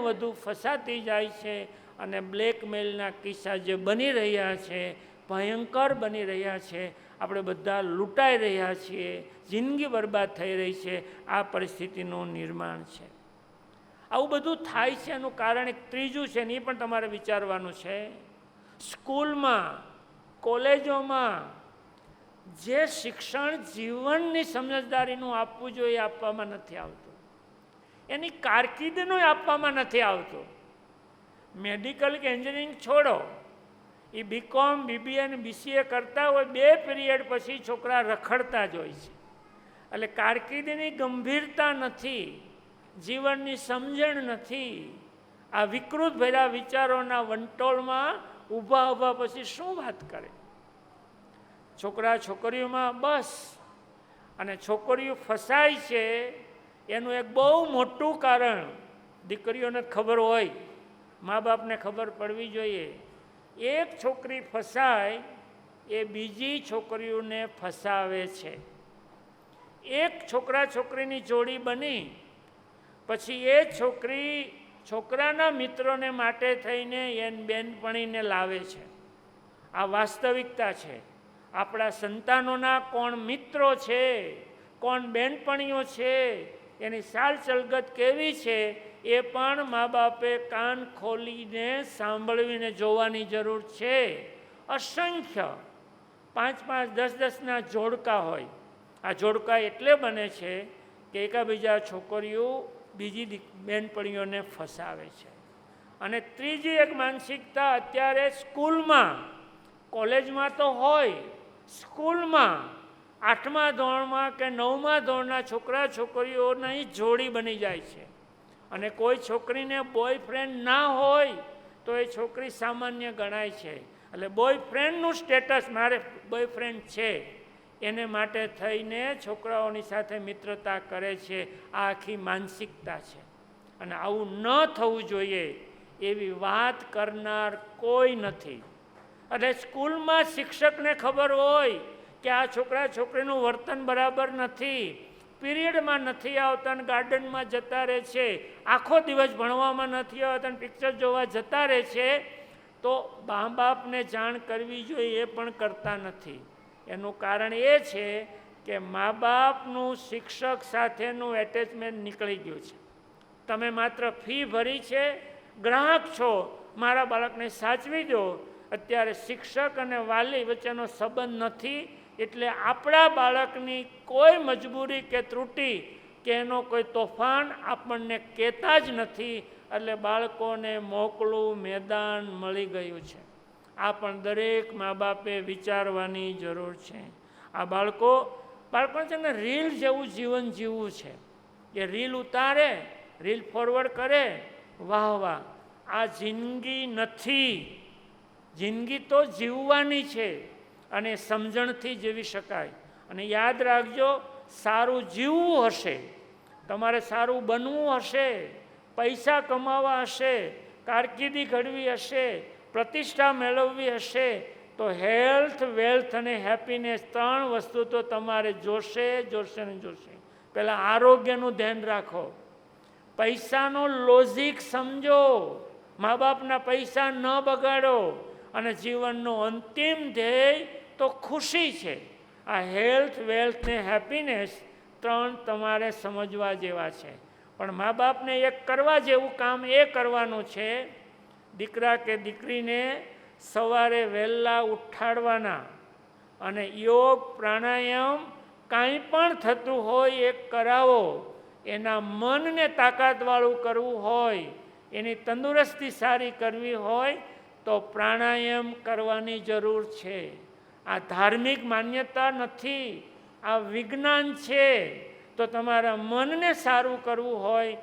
વધુ ફસાતી જાય છે અને બ્લેકમેલના કિસ્સા જે બની રહ્યા છે ભયંકર બની રહ્યા છે. આપણે બધા લૂંટાઈ રહ્યા છીએ, જિંદગી બરબાદ થઈ રહી છે. આ પરિસ્થિતિનું નિર્માણ છે. આવું બધું થાય છે એનું કારણ એક ત્રીજું છે ને એ પણ તમારે વિચારવાનું છે. સ્કૂલમાં, કોલેજોમાં જે શિક્ષણ જીવનની સમજદારીનું આપવું જોઈએ આપવામાં નથી આવતું, એની કારકિર્દીનું આપવામાં નથી આવતું. મેડિકલ કે એન્જિનિયરિંગ છોડો, એ બીકોમ, બીબીએ અને બીસીએ કરતા હોય 2 પિરિયડ પછી છોકરા રખડતા જ હોય છે. એટલે કારકિર્દીની ગંભીરતા નથી, જીવનની સમજણ નથી. આ વિકૃત ભર્યા વિચારોના વંટોળમાં ઊભા પછી શું વાત કરે છોકરા છોકરીઓમાં બસ. અને છોકરીઓ ફસાય છે એનું એક બહુ મોટું કારણ દીકરીઓને ખબર હોય, મા બાપને ખબર પડવી જોઈએ. એક છોકરી ફસાય એ બીજી છોકરીઓને ફસાવે છે. એક છોકરા છોકરીની જોડી બની પછી એ છોકરી છોકરાના મિત્રોને માટે થઈને એની બેનપણીને લાવે છે. આ વાસ્તવિકતા છે. આપણા સંતાનોના કોણ મિત્રો છે, કોણ બેનપણીઓ છે, એની ચાલ ચલગત કેવી છે એ પણ મા બાપે કાન ખોલીને સાંભળવીને જોવાની જરૂર છે. અસંખ્ય 5-5, 10-10ના જોડકા હોય. આ જોડકા એટલે બને છે કે એકાબીજા છોકરીઓ બીજી બેનપણીઓને ફસાવે છે. અને ત્રીજી એક માનસિકતા અત્યારે સ્કૂલમાં, કોલેજમાં તો હોય, સ્કૂલમાં 8મા ધોરણમાં કે 9મા ધોરણના છોકરા છોકરીઓની જોડી બની જાય છે. અને કોઈ છોકરીને બોયફ્રેન્ડ ના હોય તો એ છોકરી સામાન્ય ગણાય છે. એટલે બોયફ્રેન્ડનું સ્ટેટસ, મારે બોયફ્રેન્ડ છે, એને માટે થઈને છોકરાઓની સાથે મિત્રતા કરે છે. આ આખી માનસિકતા છે. અને આવું ન થવું જોઈએ એવી વાત કરનાર કોઈ નથી. એટલે સ્કૂલમાં શિક્ષકને ખબર હોય કે આ છોકરા છોકરીનું વર્તન બરાબર નથી, પીરિયડમાં નથી આવતા અને ગાર્ડનમાં જતા રહે છે, આખો દિવસ ભણવામાં નથી આવતા અને પિક્ચર જોવા જતા રહે છે, તો મા બાપને જાણ કરવી જોઈએ, એ પણ કરતા નથી. એનું કારણ એ છે કે મા બાપનું શિક્ષક સાથેનું એટેચમેન્ટ નીકળી ગયું છે. તમે માત્ર ફી ભરી છે, ગ્રાહક છો, મારા બાળકને સાચવી દો. અત્યારે શિક્ષક અને વાલી વચ્ચેનો સંબંધ નથી. એટલે આપણા બાળકની કોઈ મજબૂરી કે ત્રુટિ કે એનો કોઈ તોફાન આપણને કહેતા જ નથી. એટલે બાળકોને મોકલું મેદાન મળી ગયું છે. આ પણ દરેક મા બાપે વિચારવાની જરૂર છે. આ બાળકોને છે ને રીલ જેવું જીવન જીવવું છે. એ રીલ ઉતારે, રીલ ફોરવર્ડ કરે, વાહ વાહ. આ જિંદગી નથી. જિંદગી તો જીવવાની છે અને સમજણથી જીવી શકાય. અને યાદ રાખજો, સારું જીવવું હશે, તમારે સારું બનવું હશે, પૈસા કમાવા હશે, કારકિર્દી ઘડવી હશે, પ્રતિષ્ઠા મેળવવી હશે, તો હેલ્થ, વેલ્થ અને હેપીનેસ 3 વસ્તુ તો તમારે જોશે ને જોશે. પહેલાં આરોગ્યનું ધ્યાન રાખો, પૈસાનો લોજિક સમજો, મા બાપના પૈસા ન બગાડો. અને જીવનનો અંતિમ ધ્યેય તો ખુશી છે. આ હેલ્થ, વેલ્થ ને હેપીનેસ 3 તમારે સમજવા જેવા છે. પણ મા બાપને એક કરવા જેવું કામ એ કરવાનું છે, દીકરા કે દીકરીને સવારે વહેલા ઉઠાડવાના અને યોગ પ્રાણાયામ કાંઈ પણ થતું હોય એ કરાવો. એના મનને તાકાતવાળું કરવું હોય, એની તંદુરસ્તી સારી કરવી હોય તો પ્રાણાયામ કરવાની જરૂર છે. આ ધાર્મિક માન્યતા નથી, આ વિજ્ઞાન છે. તો તમારા મનને સારું કરવું હોય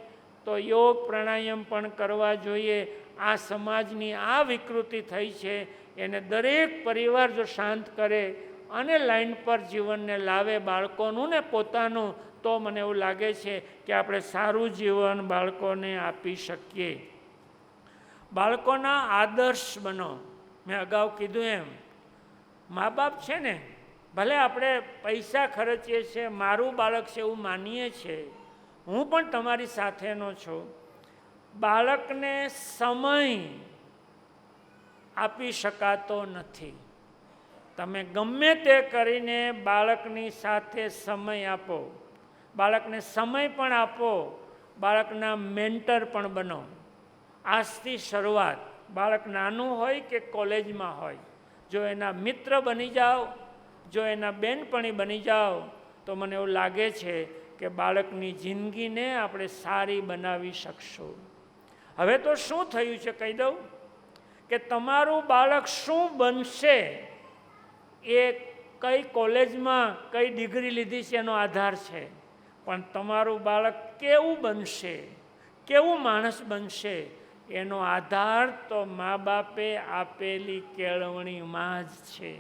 તો યોગ પ્રાણાયામ પણ કરવા જોઈએ. આ સમાજની આ વિકૃતિ થઈ છે, એને દરેક પરિવાર જો શાંત કરે અને લાઈન પર જીવનને લાવે, બાળકોનું ને પોતાનું, તો મને એવું લાગે છે કે આપણે સારું જીવન બાળકોને આપી શકીએ. બાળકોના આદર્શ બનો. મેં અગાઉ કીધું એમ, મા બાપ છે ને, ભલે આપણે પૈસા ખર્ચીએ છીએ, મારું બાળક છે એવું માનીએ છીએ, હું પણ તમારી સાથેનો છું. બાળકને સમય આપી શકાતો નથી. તમે ગમે તે કરીને બાળકની સાથે સમય આપો, બાળકને સમય પણ આપો, બાળકના મેન્ટર પણ બનો. આજથી શરૂઆત. બાળક નાનું હોય કે કોલેજમાં હોય, જો એના મિત્ર બની જાઓ, જો એના બેનપણી બની જાઓ, તો મને એવું લાગે છે કે બાળકની જિંદગીને આપણે સારી બનાવી શકશું. હવે તો શું થયું છે કહી દઉં કે તમારું બાળક શું બનશે એ કઈ કોલેજમાં કઈ ડિગ્રી લીધી છે એનો આધાર છે, પણ તમારું બાળક કેવું બનશે, કેવું માણસ બનશે એનો આધાર તો મા બાપે આપેલી કેળવણીમાં જ છે.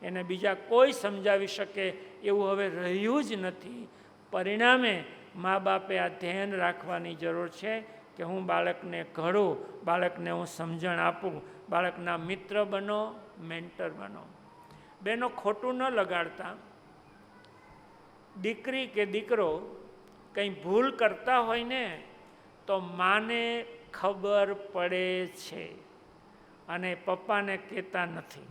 એને બીજા કોઈ સમજાવી શકે એવું હવે રહ્યું જ નથી. પરિણામે મા બાપે આ ધ્યાન રાખવાની જરૂર છે કે હું બાળકને ઘડું, બાળકને હું સમજણ આપું, બાળકના મિત્ર બનો, મેન્ટર બનો. બેનો ખોટું ન લગાડતા. દીકરી કે દીકરો કંઈ ભૂલ કરતા હોય ને તો માને ખબર પડે છે અને પપ્પાને કહેતા નથી,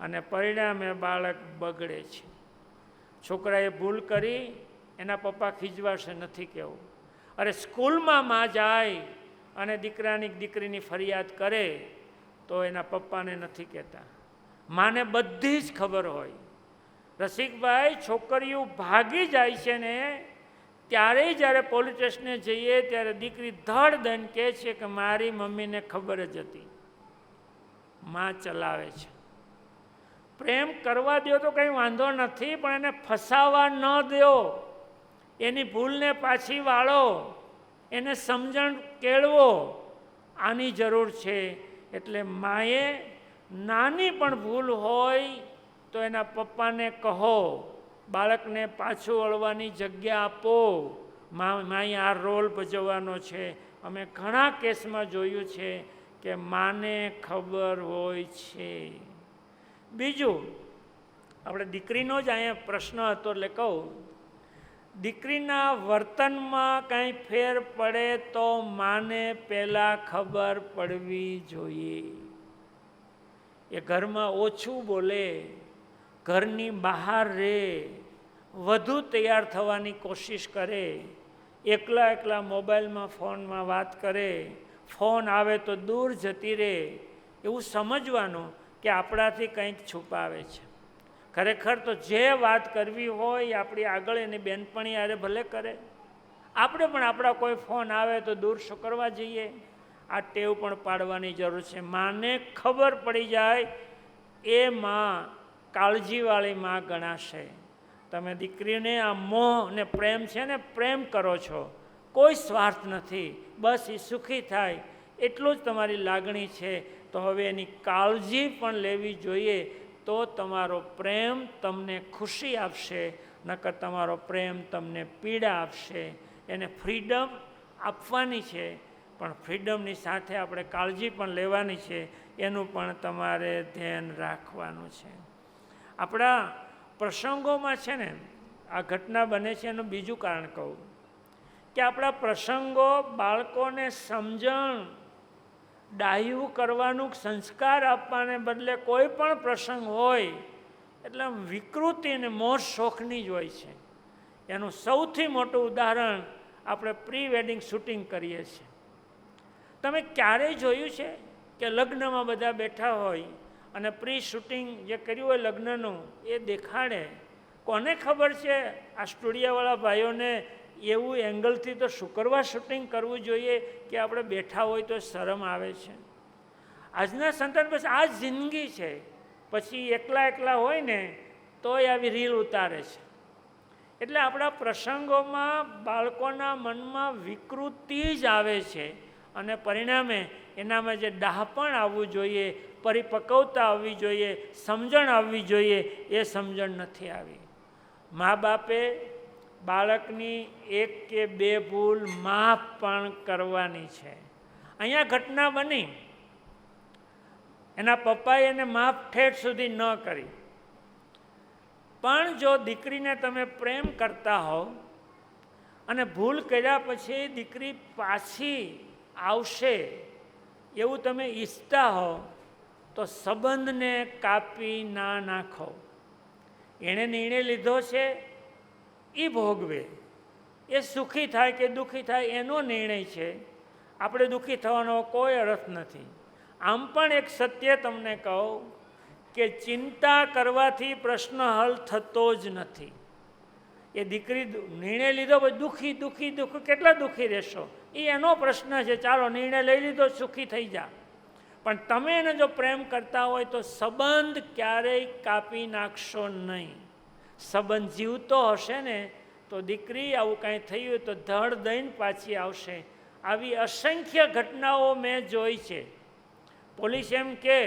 અને પરિણામે બાળક બગડે છે. છોકરાએ ભૂલ કરી, એના પપ્પા ખીજવાશે, નથી કહેવું. અરે સ્કૂલમાં માં જાય અને દીકરીની ફરિયાદ કરે તો એના પપ્પાને નથી કહેતા, માને બધી જ ખબર હોય. રસિકભાઈ, છોકરીઓ ભાગી જાય છે ને ત્યારે જ્યારે પોલીસ સ્ટેશને જઈએ ત્યારે દીકરી ધડ દઈને કહે છે કે મારી મમ્મીને ખબર જ હતી. માં ચલાવે છે. પ્રેમ કરવા દો તો કંઈ વાંધો નથી, પણ એને ફસાવા ન દો. એની ભૂલને પાછી વાળો, એને સમજણ કેળવો. આની જરૂર છે. એટલે માએ નાની પણ ભૂલ હોય તો એના પપ્પાને કહો, બાળકને પાછું વળવાની જગ્યા આપો. માએ આ રોલ ભજવવાનો છે. અમે ઘણા કેસમાં જોયું છે કે માને ખબર હોય છે. બીજું, આપણે દીકરીનો જ અહીંયા પ્રશ્ન હતો એટલે કહું, દીકરીના વર્તનમાં કાંઈ ફેર પડે તો માને પહેલાં ખબર પડવી જોઈએ. એ ઘરમાં ઓછું બોલે, ઘરની બહાર રહે, વધુ તૈયાર થવાની કોશિશ કરે, એકલા મોબાઈલમાં ફોનમાં વાત કરે, ફોન આવે તો દૂર જતી રહે, એવું સમજવાનું કે આપણાથી કંઈક છુપાવે છે. ખરેખર તો જે વાત કરવી હોય આપણી આગળ એની બેનપણી આરે ભલે કરે, આપણે પણ આપણા કોઈ ફોન આવે તો દૂર શું કરવા જઈએ. આ ટેવ પણ પાડવાની જરૂર છે. માને ખબર પડી જાય એ માં કાળજીવાળી માં ગણાશે. તમે દીકરીને આ મોહ ને પ્રેમ છે ને, પ્રેમ કરો છો, કોઈ સ્વાર્થ નથી, બસ એ સુખી થાય એટલું જ તમારી લાગણી છે. તો હવે એની કાળજી પણ લેવી જોઈએ. તો તમારો પ્રેમ તમને ખુશી આપશે, નકર તમારો પ્રેમ તમને પીડા આપશે. એને ફ્રીડમ આપવાની છે, પણ ફ્રીડમની સાથે આપણે કાળજી પણ લેવાની છે. એનું પણ તમારે ધ્યાન રાખવાનું છે. આપણા પ્રસંગોમાં છે ને આ ઘટના બને છે એનું બીજું કારણ કહું કે આપણા પ્રસંગો બાળકોને સમજણ, ડાહ્યું કરવાનું સંસ્કાર આપવાને બદલે કોઈ પણ પ્રસંગ હોય એટલે વિકૃતિ અને મોજ શોખની જ હોય છે. એનું સૌથી મોટું ઉદાહરણ આપણે પ્રી વેડિંગ શૂટિંગ કરીએ છીએ. તમે ક્યારેય જોયું છે કે લગ્નમાં બધા બેઠા હોય અને પ્રી શૂટિંગ જે કર્યું હોય લગ્નનું એ દેખાડે? કોને ખબર છે આ સ્ટુડિયોવાળા ભાઈઓને એવું એંગલથી તો શું કરવા શૂટિંગ કરવું જોઈએ કે આપણે બેઠા હોય તો શરમ આવે છે? આજના સંતાન બસ આ જ જિંદગી છે. પછી એકલા એકલા હોય ને તોય આવી રીલ ઉતારે છે. એટલે આપણા પ્રસંગોમાં બાળકોના મનમાં વિકૃતિ જ આવે છે અને પરિણામે એનામાં જે ડહાપણ આવવું જોઈએ, પરિપક્વતા આવવી જોઈએ, સમજણ આવવી જોઈએ, એ સમજણ નથી આવી. મા બાપે બાળકની એક કે બે ભૂલ માફ પણ કરવાની છે. અહીંયા ઘટના બની, એના પપ્પાએ એને માફ ઠેઠ સુધી ન કરી. પણ જો દીકરીને તમે પ્રેમ કરતા હો અને ભૂલ કર્યા પછી દીકરી પાછી આવશે એવું તમે ઈચ્છતા હો તો સંબંધને કાપી ના નાખો. એણે નિર્ણય લીધો છે એ ભોગવે. એ સુખી થાય કે દુઃખી થાય એનો નિર્ણય છે. આપણે દુઃખી થવાનો કોઈ અર્થ નથી. આમ પણ એક સત્ય તમને કહું કે ચિંતા કરવાથી પ્રશ્ન હલ થતો જ નથી. એ દીકરી નિર્ણય લીધો પછી દુઃખી દુઃખી દુઃખી કેટલા દુઃખી રહેશો? એ એનો પ્રશ્ન છે. ચાલો નિર્ણય લઈ લીધો, સુખી થઈ જા. પણ તમે એને જો પ્રેમ કરતા હોય તો સંબંધ ક્યારેય કાપી નાખશો નહીં. સંબંધ જીવતો હશે ને તો દીકરી આવું કાંઈ થયું હોય તો ધડ દઈને પાછી આવશે. આવી અસંખ્ય ઘટનાઓ મેં જોઈ છે. પોલીસ એમ કે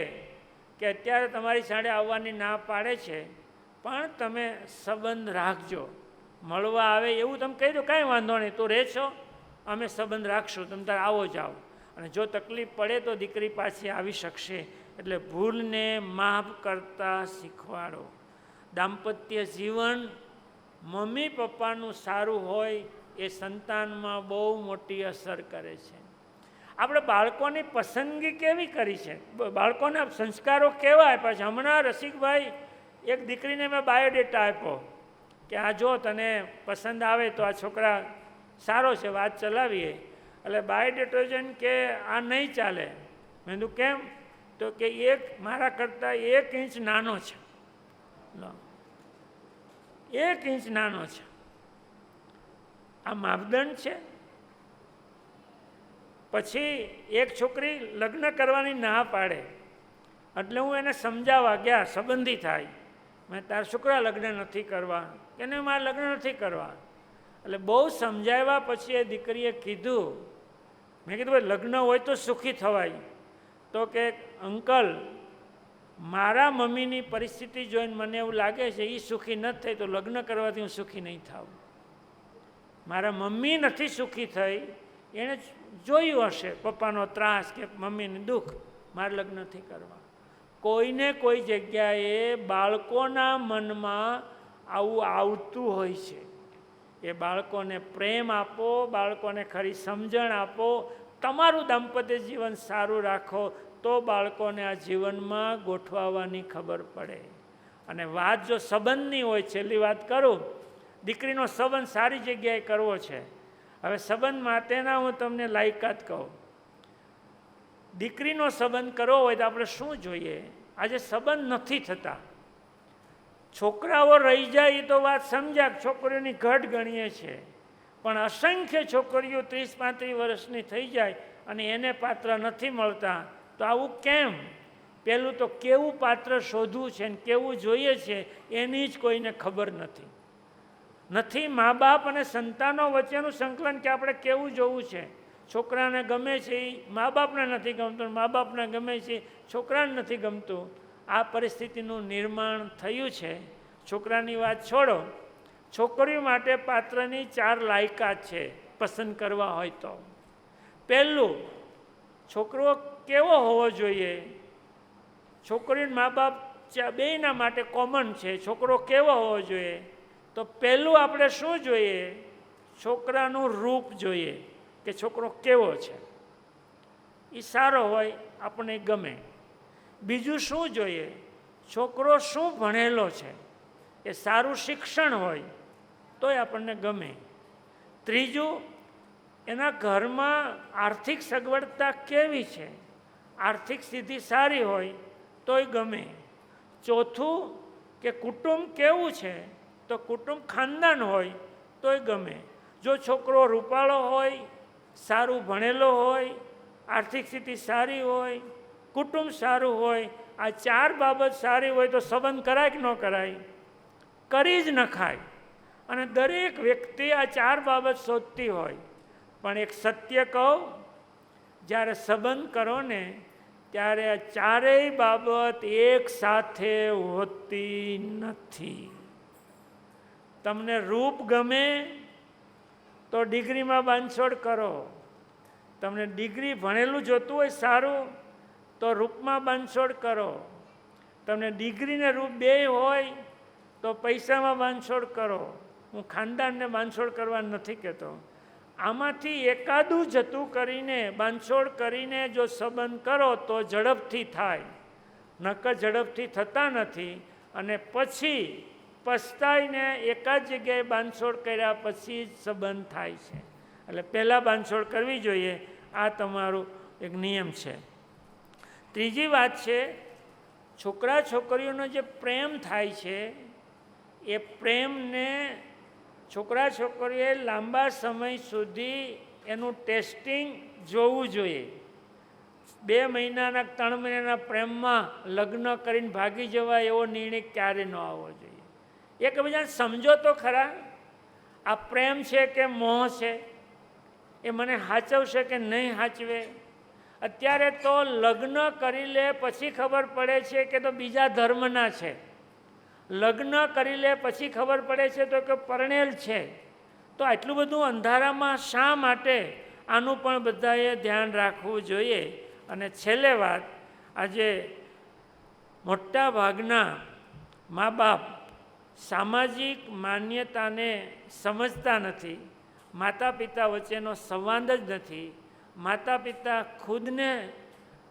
અત્યારે તમારી સામે આવવાની ના પાડે છે, પણ તમે સંબંધ રાખજો. મળવા આવે એવું તમે કહી દો, કાંઈ વાંધો નહીં, તું રહે છો, અમે સંબંધ રાખશું, તમે તારે આવો જાઓ. અને જો તકલીફ પડે તો દીકરી પાછી આવી શકશે. એટલે ભૂલને માફ કરતા શીખવાડો. દાંપત્ય જીવન મમ્મી પપ્પાનું સારું હોય એ સંતાનમાં બહુ મોટી અસર કરે છે. આપણે બાળકોની પસંદગી કેવી કરી છે, બાળકોના સંસ્કારો કેવા આપ્યા છે. હમણાં રસિકભાઈ એક દીકરીને મેં બાયોડેટા આપ્યો કે આ જો તને પસંદ આવે તો આ છોકરા સારો છે, વાત ચલાવીએ. એટલે બાયોડેટોજન કે આ નહીં ચાલે. મેં કીધું કેમ? તો કે મારા કરતાં 1 ઇંચ નાનો છે, 1 ઇંચ નાનો છે. આ માપદંડ છે? પછી એક છોકરી લગ્ન કરવાની ના પાડે એટલે હું એને સમજાવવા ગયા, સંબંધી થાય. મેં તારા છોકરા લગ્ન નથી કરવા કે નહીં, મારે લગ્ન નથી કરવા. એટલે બહુ સમજાવ્યા પછી એ દીકરીએ કીધું, મેં કીધું ભાઈ લગ્ન હોય તો સુખી થવાય. તો કે અંકલ, મારા મમ્મીની પરિસ્થિતિ જોઈને મને એવું લાગે છે એ સુખી નથી થઈ તો લગ્ન કરવાથી હું સુખી નહીં થાઉં. મારા મમ્મી નથી સુખી થઈ, એણે જોયું હશે પપ્પાનો ત્રાસ કે મમ્મીને દુઃખ, મારે લગ્ન નથી કરવા. કોઈને કોઈ જગ્યાએ બાળકોના મનમાં આવું આવતું હોય છે. એ બાળકોને પ્રેમ આપો, બાળકોને ખરી સમજણ આપો, તમારું દાંપત્ય જીવન સારું રાખો તો બાળકોને આ જીવનમાં ગોઠવાવાની ખબર પડે. અને વાત જો સંબંધની હોય, છેલ્લી વાત કરું, દીકરીનો સંબંધ સારી જગ્યાએ કરવો છે. હવે સંબંધ માટેના હું તમને લાયકાત કહું. દીકરીનો સંબંધ કરવો હોય તો આપણે શું જોઈએ? આજે સંબંધ નથી થતા. છોકરાઓ રહી જાય એ તો વાત સમજ્યા, છોકરીઓની ઘટ ગણીએ છે. પણ અસંખ્ય છોકરીઓ 30-35 વર્ષની થઈ જાય અને એને પાત્ર નથી મળતા. તો આવું કેમ? પહેલું તો કેવું પાત્ર શોધવું છે ને કેવું જોઈએ છે એની જ કોઈને ખબર નથી. મા બાપ અને સંતાનો વચ્ચેનું સંકલન કે આપણે કેવું જોવું છે. છોકરાને ગમે છે એ મા બાપને નથી ગમતું, મા બાપને ગમે છે છોકરાને નથી ગમતું. આ પરિસ્થિતિનું નિર્માણ થયું છે. છોકરાની વાત છોડો, છોકરીઓ માટે પાત્રની 4 લાયકાત છે પસંદ કરવા હોય તો. પહેલું, છોકરો કેવો હોવો જોઈએ? છોકરી મા બાપ બેયના માટે કોમન છે. છોકરો કેવો હોવો જોઈએ? તો પહેલું આપણે શું જોઈએ? છોકરાનું રૂપ જોઈએ કે છોકરો કેવો છે, એ સારો હોય આપણને ગમે. બીજું શું જોઈએ? છોકરો શું ભણેલો છે, એ સારું શિક્ષણ હોય તોય આપણને ગમે. ત્રીજું, એના ઘરમાં આર્થિક સગવડતા કેવી છે, આર્થિક સ્થિતિ સારી હોય તોય ગમે. ચોથું કે કુટુંબ કેવું છે, તો કુટુંબ ખાનદાન હોય તોય ગમે. જો છોકરો રૂપાળો હોય, સારું ભણેલો હોય, આર્થિક સ્થિતિ સારી હોય, કુટુંબ સારું હોય, આ 4 બાબત સારી હોય તો સંબંધ કરાય કે ન કરાય? કરી જ નખાય. અને દરેક વ્યક્તિ આ 4 બાબત શોધતી હોય. પણ એક સત્ય કહું, જ્યારે સંબંધ કરો ને ત્યારે આ 4 બાબત એક સાથે હોતી નથી. તમને રૂપ ગમે તો ડિગ્રીમાં બાંધછોડ કરો. તમને ડિગ્રી ભણેલું જોતું હોય સારું તો રૂપમાં બાંધછોડ કરો. તમને ડિગ્રી ને રૂપ 2 હોય તો પૈસામાં બાંધછોડ કરો. હું ખાનદાનને બાંધછોડ કરવા નથી કહેતો. આમાંથી એકાદું જતું કરીને બાંધછોડ કરીને જો સંબંધ કરો તો ઝડપથી થાય, નકર ઝડપથી થતા નથી. અને પછી પસ્તાઈને એકાદ જગ્યાએ બાંધછોડ કર્યા પછી જ સંબંધ થાય છે. એટલે પહેલાં બાંધછોડ કરવી જોઈએ. આ તમારું એક નિયમ છે. ત્રીજી વાત છે, છોકરા છોકરીઓનો જે પ્રેમ થાય છે એ પ્રેમને છોકરા છોકરીઓએ લાંબા સમય સુધી એનું ટેસ્ટિંગ જોવું જોઈએ. 2 મહિનાના 3 મહિનાના પ્રેમમાં લગ્ન કરીને ભાગી જવાય એવો નિર્ણય ક્યારે ન આવવો જોઈએ. એકબીજાને સમજો તો ખરા, આ પ્રેમ છે કે મોહ છે, એ મને સાચવશે કે નહીં સાચવે. અત્યારે તો લગ્ન કરી લે પછી ખબર પડે છે કે તો બીજા ધર્મના છે, લગ્ન કરી લે પછી ખબર પડે છે તો કે પરણેલ છે. તો આટલું બધું અંધારામાં શા માટે? આનું પણ બધાએ ધ્યાન રાખવું જોઈએ. અને છેલ્લે વાત, આજે મોટા ભાગના મા બાપ સામાજિક માન્યતાને સમજતા નથી. માતા પિતા વચ્ચેનો સંવાદ જ નથી. માતા પિતા ખુદને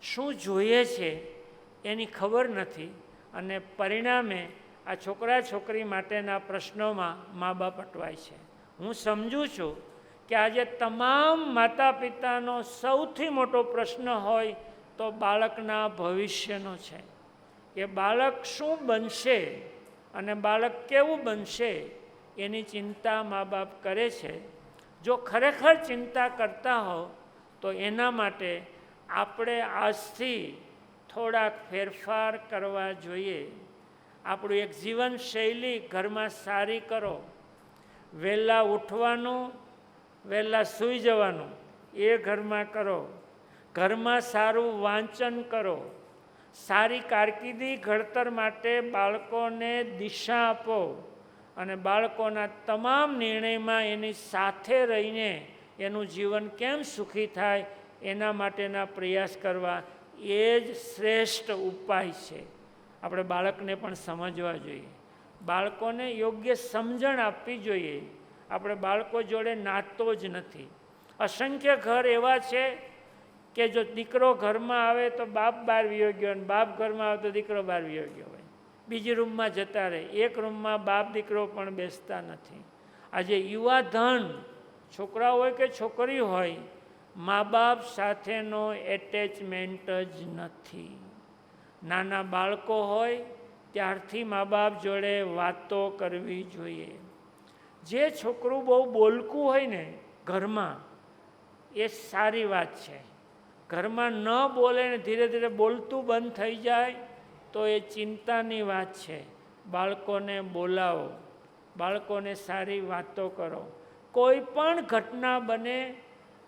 શું જોઈએ છે એની ખબર નથી. અને પરિણામે આ છોકરા છોકરી માટેના પ્રશ્નોમાં મા બાપ અટવાય છે. હું સમજું છું કે આજે તમામ માતા પિતાનો સૌથી મોટો પ્રશ્ન હોય તો બાળકના ભવિષ્યનો છે. એ બાળક શું બનશે અને બાળક કેવું બનશે એની ચિંતા મા બાપ કરે છે. જો ખરેખર ચિંતા કરતા હો તો એના માટે આપણે આજથી થોડાક ફેરફાર કરવા જોઈએ. આપણું એક જીવનશૈલી ઘરમાં સારી કરો. વહેલા ઉઠવાનું, વહેલા સૂઈ જવાનું એ ઘરમાં કરો. ઘરમાં સારું વાંચન કરો. સારી કારકિર્દી ઘડતર માટે બાળકોને દિશા આપો. અને બાળકોના તમામ નિર્ણયમાં એની સાથે રહીને એનું જીવન કેમ સુખી થાય એના માટેના પ્રયાસ કરવા એ જ શ્રેષ્ઠ ઉપાય છે. આપણે બાળકને પણ સમજવા જોઈએ. બાળકોને યોગ્ય સમજણ આપવી જોઈએ. આપણે બાળકો જોડે નાતો જ નથી. અસંખ્ય ઘર એવા છે કે જો દીકરો ઘરમાં આવે તો બાપ બહાર વિયો ગયો, અને બાપ ઘરમાં આવે તો દીકરો બહાર વિયો ગયો હોય. બીજી રૂમમાં જતા રહે. એક રૂમમાં બાપ દીકરો પણ બેસતા નથી. આજે યુવા ધન છોકરા હોય કે છોકરી હોય, મા બાપ સાથેનો એટેચમેન્ટ જ નથી. નાના બાળકો હોય ત્યારથી મા બાપ જોડે વાતો કરવી જોઈએ. જે છોકરું બહુ બોલકું હોય ને ઘરમાં, એ સારી વાત છે. ઘરમાં ન બોલે ને ધીરે ધીરે બોલતું બંધ થઈ જાય તો એ ચિંતાની વાત છે. બાળકોને બોલાવો, બાળકોને સારી વાતો કરો. કોઈ પણ ઘટના બને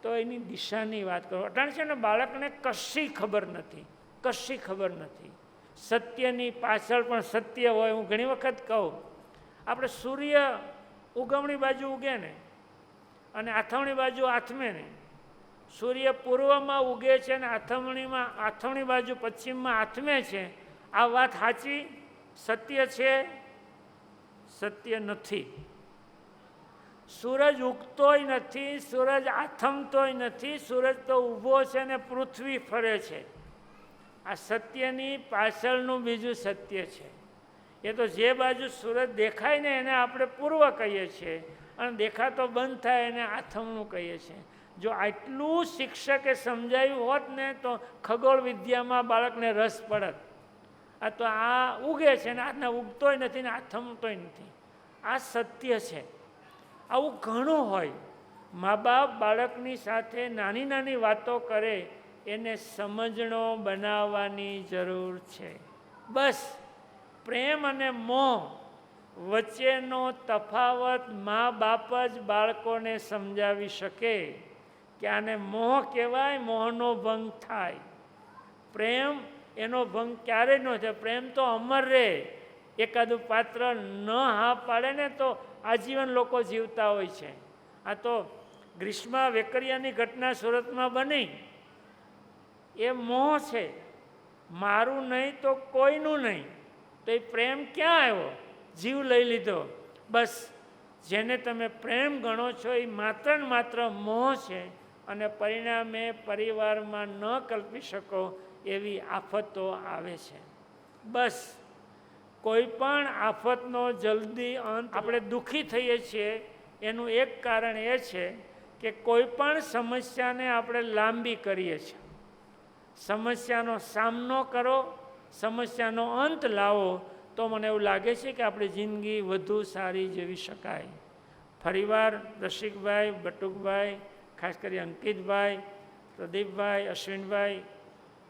તો એની દિશાની વાત કરો. અટાણ છે ને બાળકને કશી ખબર નથી, કશી ખબર નથી. સત્યની પાછળ પણ સત્ય હોય. હું ઘણી વખત કહું, આપણે સૂર્ય ઉગમણી બાજુ ઉગે ને અને આથમણી બાજુ આથમે ને, સૂર્ય પૂર્વમાં ઉગે છે ને આથમણી બાજુ પશ્ચિમમાં આથમે છે. આ વાત સાચી સત્ય છે? સત્ય નથી. સૂરજ ઉગતોય નથી, સૂરજ આથમતોય નથી. સૂરજ તો ઊભો છે ને પૃથ્વી ફરે છે. આ સત્યની પાછળનું બીજું સત્ય છે. એ તો જે બાજુ સૂરજ દેખાય ને એને આપણે પૂર્વ કહીએ છીએ, અને દેખાતો બંધ થાય એને આથમણું કહીએ છીએ. જો આટલું શિક્ષકે સમજાવ્યું હોત ને તો ખગોળ વિદ્યામાં બાળકને રસ પડત. આ તો આ ઉગે છે ને આજના ઉગતોય નથી ને આ થમતોય નથી. આ સત્ય છે. આવું ઘણું હોય. મા બાપ બાળકની સાથે નાની નાની વાતો કરે એને સમજણો બનાવવાની જરૂર છે. બસ પ્રેમ અને મોહ વચ્ચેનો તફાવત મા બાપ જ બાળકોને સમજાવી શકે કે આને મોહ કહેવાય, મોહનો ભંગ થાય. પ્રેમ એનો ભંગ ક્યારેય ન થાય. પ્રેમ તો અમર રહે. એકાદું પાત્ર ન હા પાડે ને તો આજીવન લોકો જીવતા હોય છે. આ તો ગ્રીષ્મા વેકરિયાની ઘટના સુરતમાં બની. એ મોહ છે. મારું નહીં તો કોઈનું નહીં. તો એ પ્રેમ ક્યાં આવ્યો? જીવ લઈ લીધો. બસ જેને તમે પ્રેમ ગણો છો એ માત્ર ને માત્ર મોહ છે અને પરિણામે પરિવારમાં ન કલ્પી શકો એવી આફતો આવે છે. બસ કોઈ પણ આફતનો જલ્દી અંત આપણે દુઃખી થઈએ છીએ એનું એક કારણ એ છે કે કોઈ પણ સમસ્યાને આપણે લાંબી કરીએ છીએ. સમસ્યાનો સામનો કરો, સમસ્યાનો અંત લાવો તો મને એવું લાગે છે કે આપણી જિંદગી વધુ સારી જીવી શકાય. ફરીવાર રસિકભાઈ, બટુકભાઈ, ખાસ કરી અંકિતભાઈ, પ્રદીપભાઈ, અશ્વિનભાઈ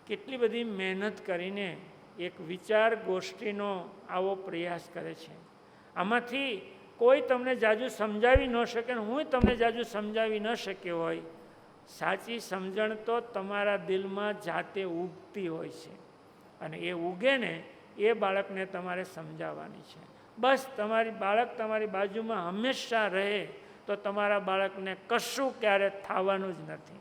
કેટલી બધી મહેનત કરીને એક વિચાર ગોષ્ઠીનો આવો પ્રયાસ કરે છે. આમાંથી કોઈ તમને જાજુ સમજાવી ન શકે ને હું તમને જાજુ સમજાવી ન શક્યો હોય. સાચી સમજણ તો તમારા દિલમાં જાતે ઉગતી હોય છે અને એ ઉગે ને એ બાળકને તમારે સમજાવવાની છે. બસ તમારી બાળક તમારી બાજુમાં હંમેશા રહે તો તમારા બાળકને કશું ક્યારે થવાનું જ નથી.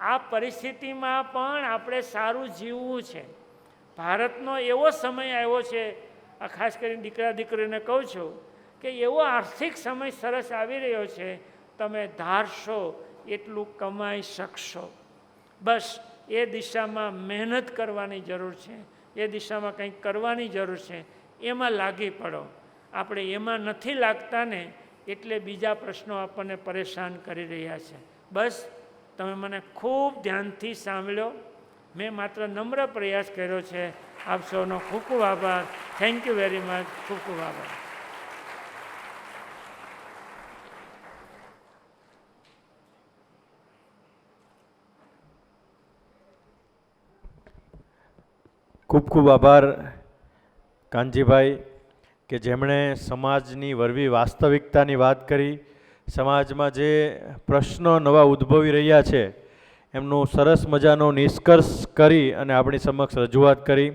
આ પરિસ્થિતિમાં પણ આપણે સારું જીવવું છે. ભારતનો એવો સમય આવ્યો છે, આ ખાસ કરીને દીકરા દીકરીને કહું છું કે એવો આર્થિક સમય સરસ આવી રહ્યો છે, તમે ધારશો એટલું કમાઈ શકશો. બસ એ દિશામાં મહેનત કરવાની જરૂર છે. એ દિશામાં કંઈક કરવાની જરૂર છે. એમાં લાગી પડો. આપણે એમાં નથી લાગતા ને એટલે બીજા પ્રશ્નો આપણને પરેશાન કરી રહ્યા છે. બસ તમે મને ખૂબ ધ્યાનથી સાંભળ્યો. મેં માત્ર નમ્ર પ્રયાસ કર્યો છે. આપ સૌનો ખૂબ ખૂબ આભાર. Thank you very much. ખૂબ ખૂબ આભાર. ખૂબ ખૂબ આભાર કાનજીભાઈ કે જેમણે સમાજની વરવી વાસ્તવિકતાની વાત કરી. સમાજમાં જે પ્રશ્નો નવા ઉદ્ભવી રહ્યા છે એમનું સરસ મજાનો નિષ્કર્ષ કરી અને આપણી સમક્ષ રજૂઆત કરી.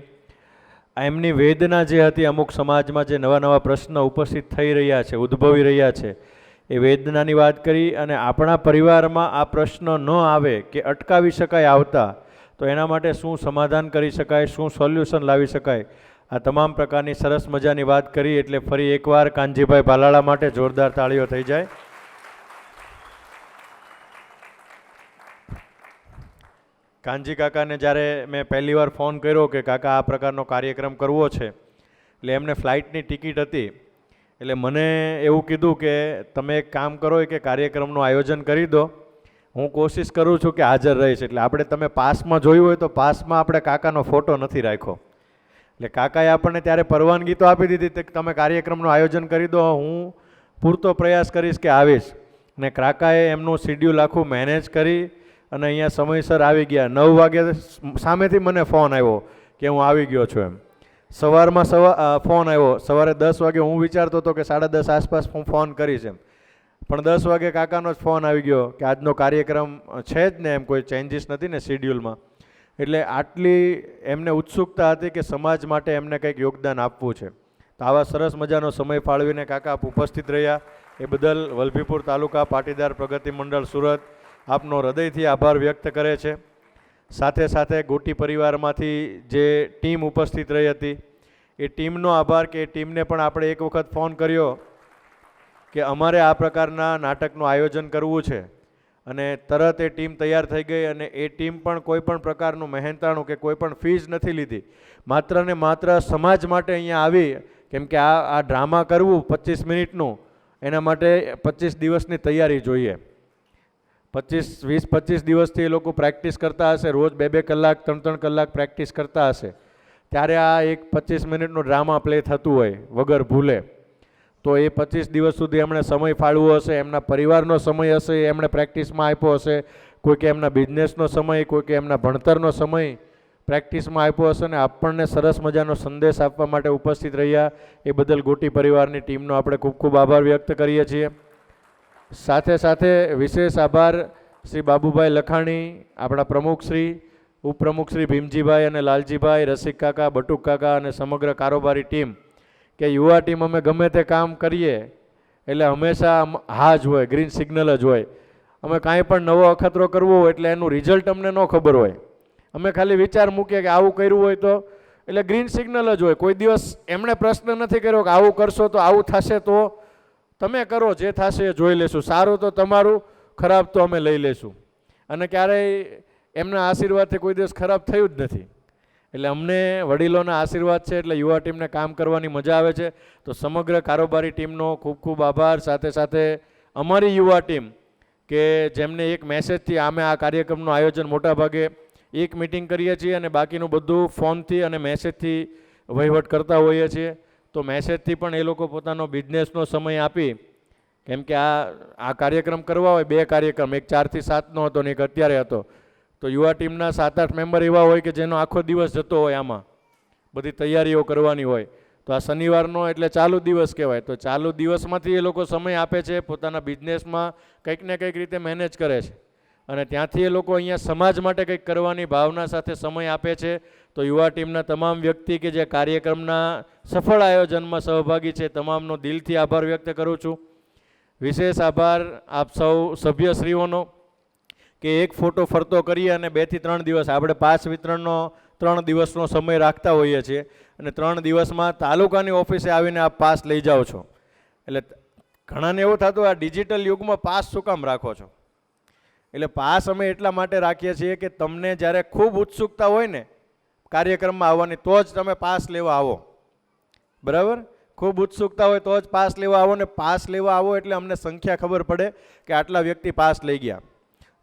એમની વેદના જે હતી, અમુક સમાજમાં જે નવા નવા પ્રશ્નો ઉપસ્થિત થઈ રહ્યા છે, ઉદ્ભવી રહ્યા છે, એ વેદનાની વાત કરી. અને આપણા પરિવારમાં આ પ્રશ્ન ન આવે કે અટકાવી શકાય આવતા તો એના માટે શું સમાધાન કરી શકાય, શું સોલ્યુશન લાવી શકાય, આ તમામ પ્રકારની સરસ મજાની વાત કરી. એટલે ફરી એકવાર કાનજીભાઈ ભાલાળા માટે જોરદાર તાળીઓ થઈ જાય. કાનજી કાકાને જ્યારે મેં પહેલી વાર ફોન કર્યો કે કાકા આ પ્રકારનો કાર્યક્રમ કરવો છે, એટલે એમને ફ્લાઇટની ટિકિટ હતી. એટલે મને એવું કીધું કે તમે એક કામ કરો કે કાર્યક્રમનું આયોજન કરી દો, હું કોશિશ કરું છું કે હાજર રહીશ. એટલે આપણે તમે પાસમાં જોયું હોય તો પાસમાં આપણે કાકાનો ફોટો નથી રાખ્યો. એટલે કાકાએ આપણને ત્યારે પરવાનગી તો આપી દીધી કે તમે કાર્યક્રમનું આયોજન કરી દો, હું પૂરતો પ્રયાસ કરીશ કે આવીશ. ને કાકાએ એમનું શિડ્યુલ આખું મેનેજ કરી અને અહીંયા સમયસર આવી ગયા. 9 વાગે સામેથી મને ફોન આવ્યો કે હું આવી ગયો છું એમ. સવારમાં ફોન આવ્યો. સવારે 10 વાગે હું વિચારતો હતો કે 10:30 આસપાસ હું ફોન કરીશ એમ, પણ 10 વાગે કાકાનો જ ફોન આવી ગયો કે આજનો કાર્યક્રમ છે જ ને, એમ કોઈ ચેન્જીસ નથી ને શિડ્યુલમાં. એટલે આટલી એમને ઉત્સુકતા હતી કે સમાજ માટે એમને કંઈક યોગદાન આપવું છે. તો આવા સરસ મજાનો સમય ફાળવીને કાકા આપ ઉપસ્થિત રહ્યા એ બદલ વલભીપુર તાલુકા પાટીદાર પ્રગતિ મંડળ સુરત આપનો હૃદયથી આભાર વ્યક્ત કરે છે. સાથે સાથે ગોટી પરિવારમાંથી જે ટીમ ઉપસ્થિત રહી હતી એ ટીમનો આભાર કે એ ટીમને પણ આપણે એક વખત ફોન કર્યો કે અમારે આ પ્રકારના નાટકનું આયોજન કરવું છે અને તરત એ ટીમ તૈયાર થઈ ગઈ. અને એ ટીમ પણ કોઈ પણ પ્રકારનું મહેનતાણું કે કોઈ પણ ફીસ નથી લીધી, માત્ર ને માત્ર સમાજ માટે અહીંયા આવી. કેમ કે આ ડ્રામા કરવું 25 મિનિટનું, એના માટે 25 દિવસની તૈયારી જોઈએ. 20-25 દિવસથી એ લોકો પ્રેક્ટિસ કરતા હશે, રોજ 2-2 કલાક 3-3 કલાક પ્રેક્ટિસ કરતા હશે, ત્યારે આ એક 25 મિનિટનો ડ્રામા પ્લે થતું હોય વગર ભૂલે, તો એ 25 દિવસ સુધી એમણે સમય ફાળવ્યો હશે, એમના પરિવારનો સમય હશે, એમણે પ્રેક્ટિસમાં આપ્યો હશે, કોઈ કે એમના બિઝનેસનો સમય, કોઈ કે એમના ભણતરનો સમય પ્રેક્ટિસમાં આપ્યો હશે, ને આપણને સરસ મજાનો સંદેશ આપવા માટે ઉપસ્થિત રહ્યા એ બદલ ગોટી પરિવારની ટીમનો આપણે ખૂબ ખૂબ આભાર વ્યક્ત કરીએ છીએ. સાથે સાથે વિશેષ આભાર શ્રી બાબુભાઈ લખાણી, આપણા પ્રમુખશ્રી, ઉપપ્રમુખશ્રી ભીમજીભાઈ અને લાલજીભાઈ, રસિક કાકા, બટુક કાકા અને સમગ્ર કારોબારી ટીમ, કે યુવા ટીમ અમે ગમે તે કામ કરીએ એટલે હંમેશા હા જ હોય, ગ્રીન સિગ્નલ જ હોય. અમે કાંઈ પણ નવો અખતરો કરવો હોય એટલે એનું રિઝલ્ટ અમને ન ખબર હોય, અમે ખાલી વિચાર મૂકીએ કે આવું કર્યું હોય તો એટલે ગ્રીન સિગ્નલ જ હોય. કોઈ દિવસ એમણે પ્રશ્ન નથી કર્યો કે આવું કરશો તો આવું થશે, તો તમે કરો, જે થશે એ જોઈ લેશું, સારું તો તમારું, ખરાબ તો અમે લઈ લેશું. અને ક્યારેય એમના આશીર્વાદથી કોઈ દિવસ ખરાબ થયું જ નથી. એટલે અમને વડીલોના આશીર્વાદ છે એટલે યુવા ટીમને કામ કરવાની મજા આવે છે. તો સમગ્ર કારોબારી ટીમનો ખૂબ ખૂબ આભાર. સાથે સાથે અમારી યુવા ટીમ કે જેમને એક મેસેજથી અમે આ કાર્યક્રમનું આયોજન મોટાભાગે એક મિટિંગ કરીએ છીએ અને બાકીનું બધું ફોનથી અને મેસેજથી વહીવટ કરતા હોઈએ છીએ. તો મેસેજથી પણ એ લોકો પોતાનો બિઝનેસનો સમય આપી, કેમ કે આ કાર્યક્રમ કરવા હોય, 2 કાર્યક્રમ, એક 4 થી 7નો હતો ને એક અત્યારે હતો, તો યુવા ટીમના 7-8 મેમ્બર એવા હોય કે જેનો આખો દિવસ જતો હોય, આમાં બધી તૈયારીઓ કરવાની હોય. તો આ શનિવારનો એટલે ચાલુ દિવસ કહેવાય, તો ચાલુ દિવસમાંથી એ લોકો સમય આપે છે, પોતાના બિઝનેસમાં કંઈક ને કંઈક રીતે મેનેજ કરે છે, અને ત્યાંથી એ લોકો અહીંયા સમાજ માટે કંઈક કરવાની ભાવના સાથે સમય આપે છે. તો યુવા ટીમના તમામ વ્યક્તિ કે જે કાર્યક્રમના સફળ આયોજનમાં સહભાગી છે, તમામનો દિલથી આભાર વ્યક્ત કરું છું. વિશેષ આભાર આપ સૌ સભ્યશ્રીઓનો કે એક ફોટો ફરતો કરીએ અને 2 થી 3 દિવસ, આપણે પાસ વિતરણનો 3 દિવસનો સમય રાખતા હોઈએ છીએ, અને 3 દિવસમાં તાલુકાની ઓફિસે આવીને આપ પાસ લઈ જાઓ છો. એટલે ઘણાને એવું થતું આ ડિજિટલ યુગમાં પાસ શું કામ રાખો છો? એટલે પાસ અમે એટલા માટે રાખીએ છીએ કે તમને જ્યારે ખૂબ ઉત્સુકતા હોય ને કાર્યક્રમમાં આવવાની, તો જ તમે પાસ લેવા આવો. બરાબર? ખૂબ ઉત્સુકતા હોય તો જ પાસ લેવા આવો, ને પાસ લેવા આવો એટલે અમને સંખ્યા ખબર પડે કે આટલા વ્યક્તિ પાસ લઈ ગયા.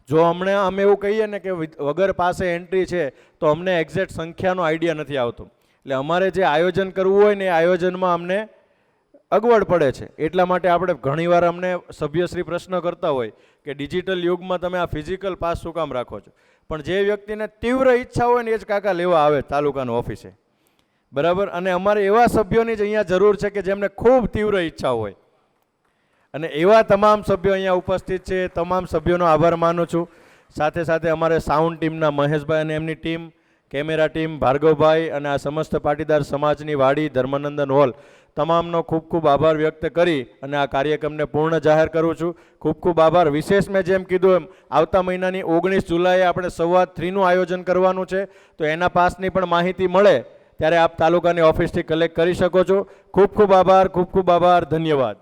જો અમે એવું કહીએ ને કે વગર પાસે એન્ટ્રી છે તો અમને એક્ઝેક્ટ સંખ્યાનો આઈડિયા નથી આવતો. એટલે અમારે જે આયોજન કરવું હોય ને એ આયોજનમાં અમને અગવડ પડે છે. એટલા માટે આપણે ઘણીવાર અમને સભ્યશ્રી પ્રશ્ન કરતા હોય કે ડિજિટલ યુગમાં તમે આ ફિઝિકલ પાસ શું કામ રાખો છો? પણ જે વ્યક્તિને તીવ્ર ઈચ્છા હોય ને એ જ કાકા લેવા આવે તાલુકાની ઓફિસે. બરાબર? અને અમારે એવા સભ્યોની જ અહીંયા જરૂર છે કે જેમને ખૂબ તીવ્ર ઈચ્છા હોય, અને એવા તમામ સભ્યો અહીંયા ઉપસ્થિત છે. તમામ સભ્યોનો આભાર માનું છું. સાથે સાથે અમારે સાઉન્ડ ટીમના મહેશભાઈ અને એમની ટીમ, કેમેરા ટીમ ભાર્ગવભાઈ અને આ સમસ્ત પાટીદાર સમાજની વાડી ધર્મનંદન હોલ, તમામનો ખૂબ ખૂબ આભાર વ્યક્ત કરી અને આ કાર્યક્રમને પૂર્ણ જાહેર કરું છું. ખૂબ ખૂબ આભાર. વિશેષ મેં જેમ કીધું એમ આવતા મહિનાની 19 જુલાઈએ આપણે સંવાદ 3નું આયોજન કરવાનું છે, તો એના પાસની પણ માહિતી મળે ત્યારે આપ તાલુકાની ઓફિસથી કલેક્ટ કરી શકો છો. ખૂબ ખૂબ આભાર, ખૂબ ખૂબ આભાર, ધન્યવાદ.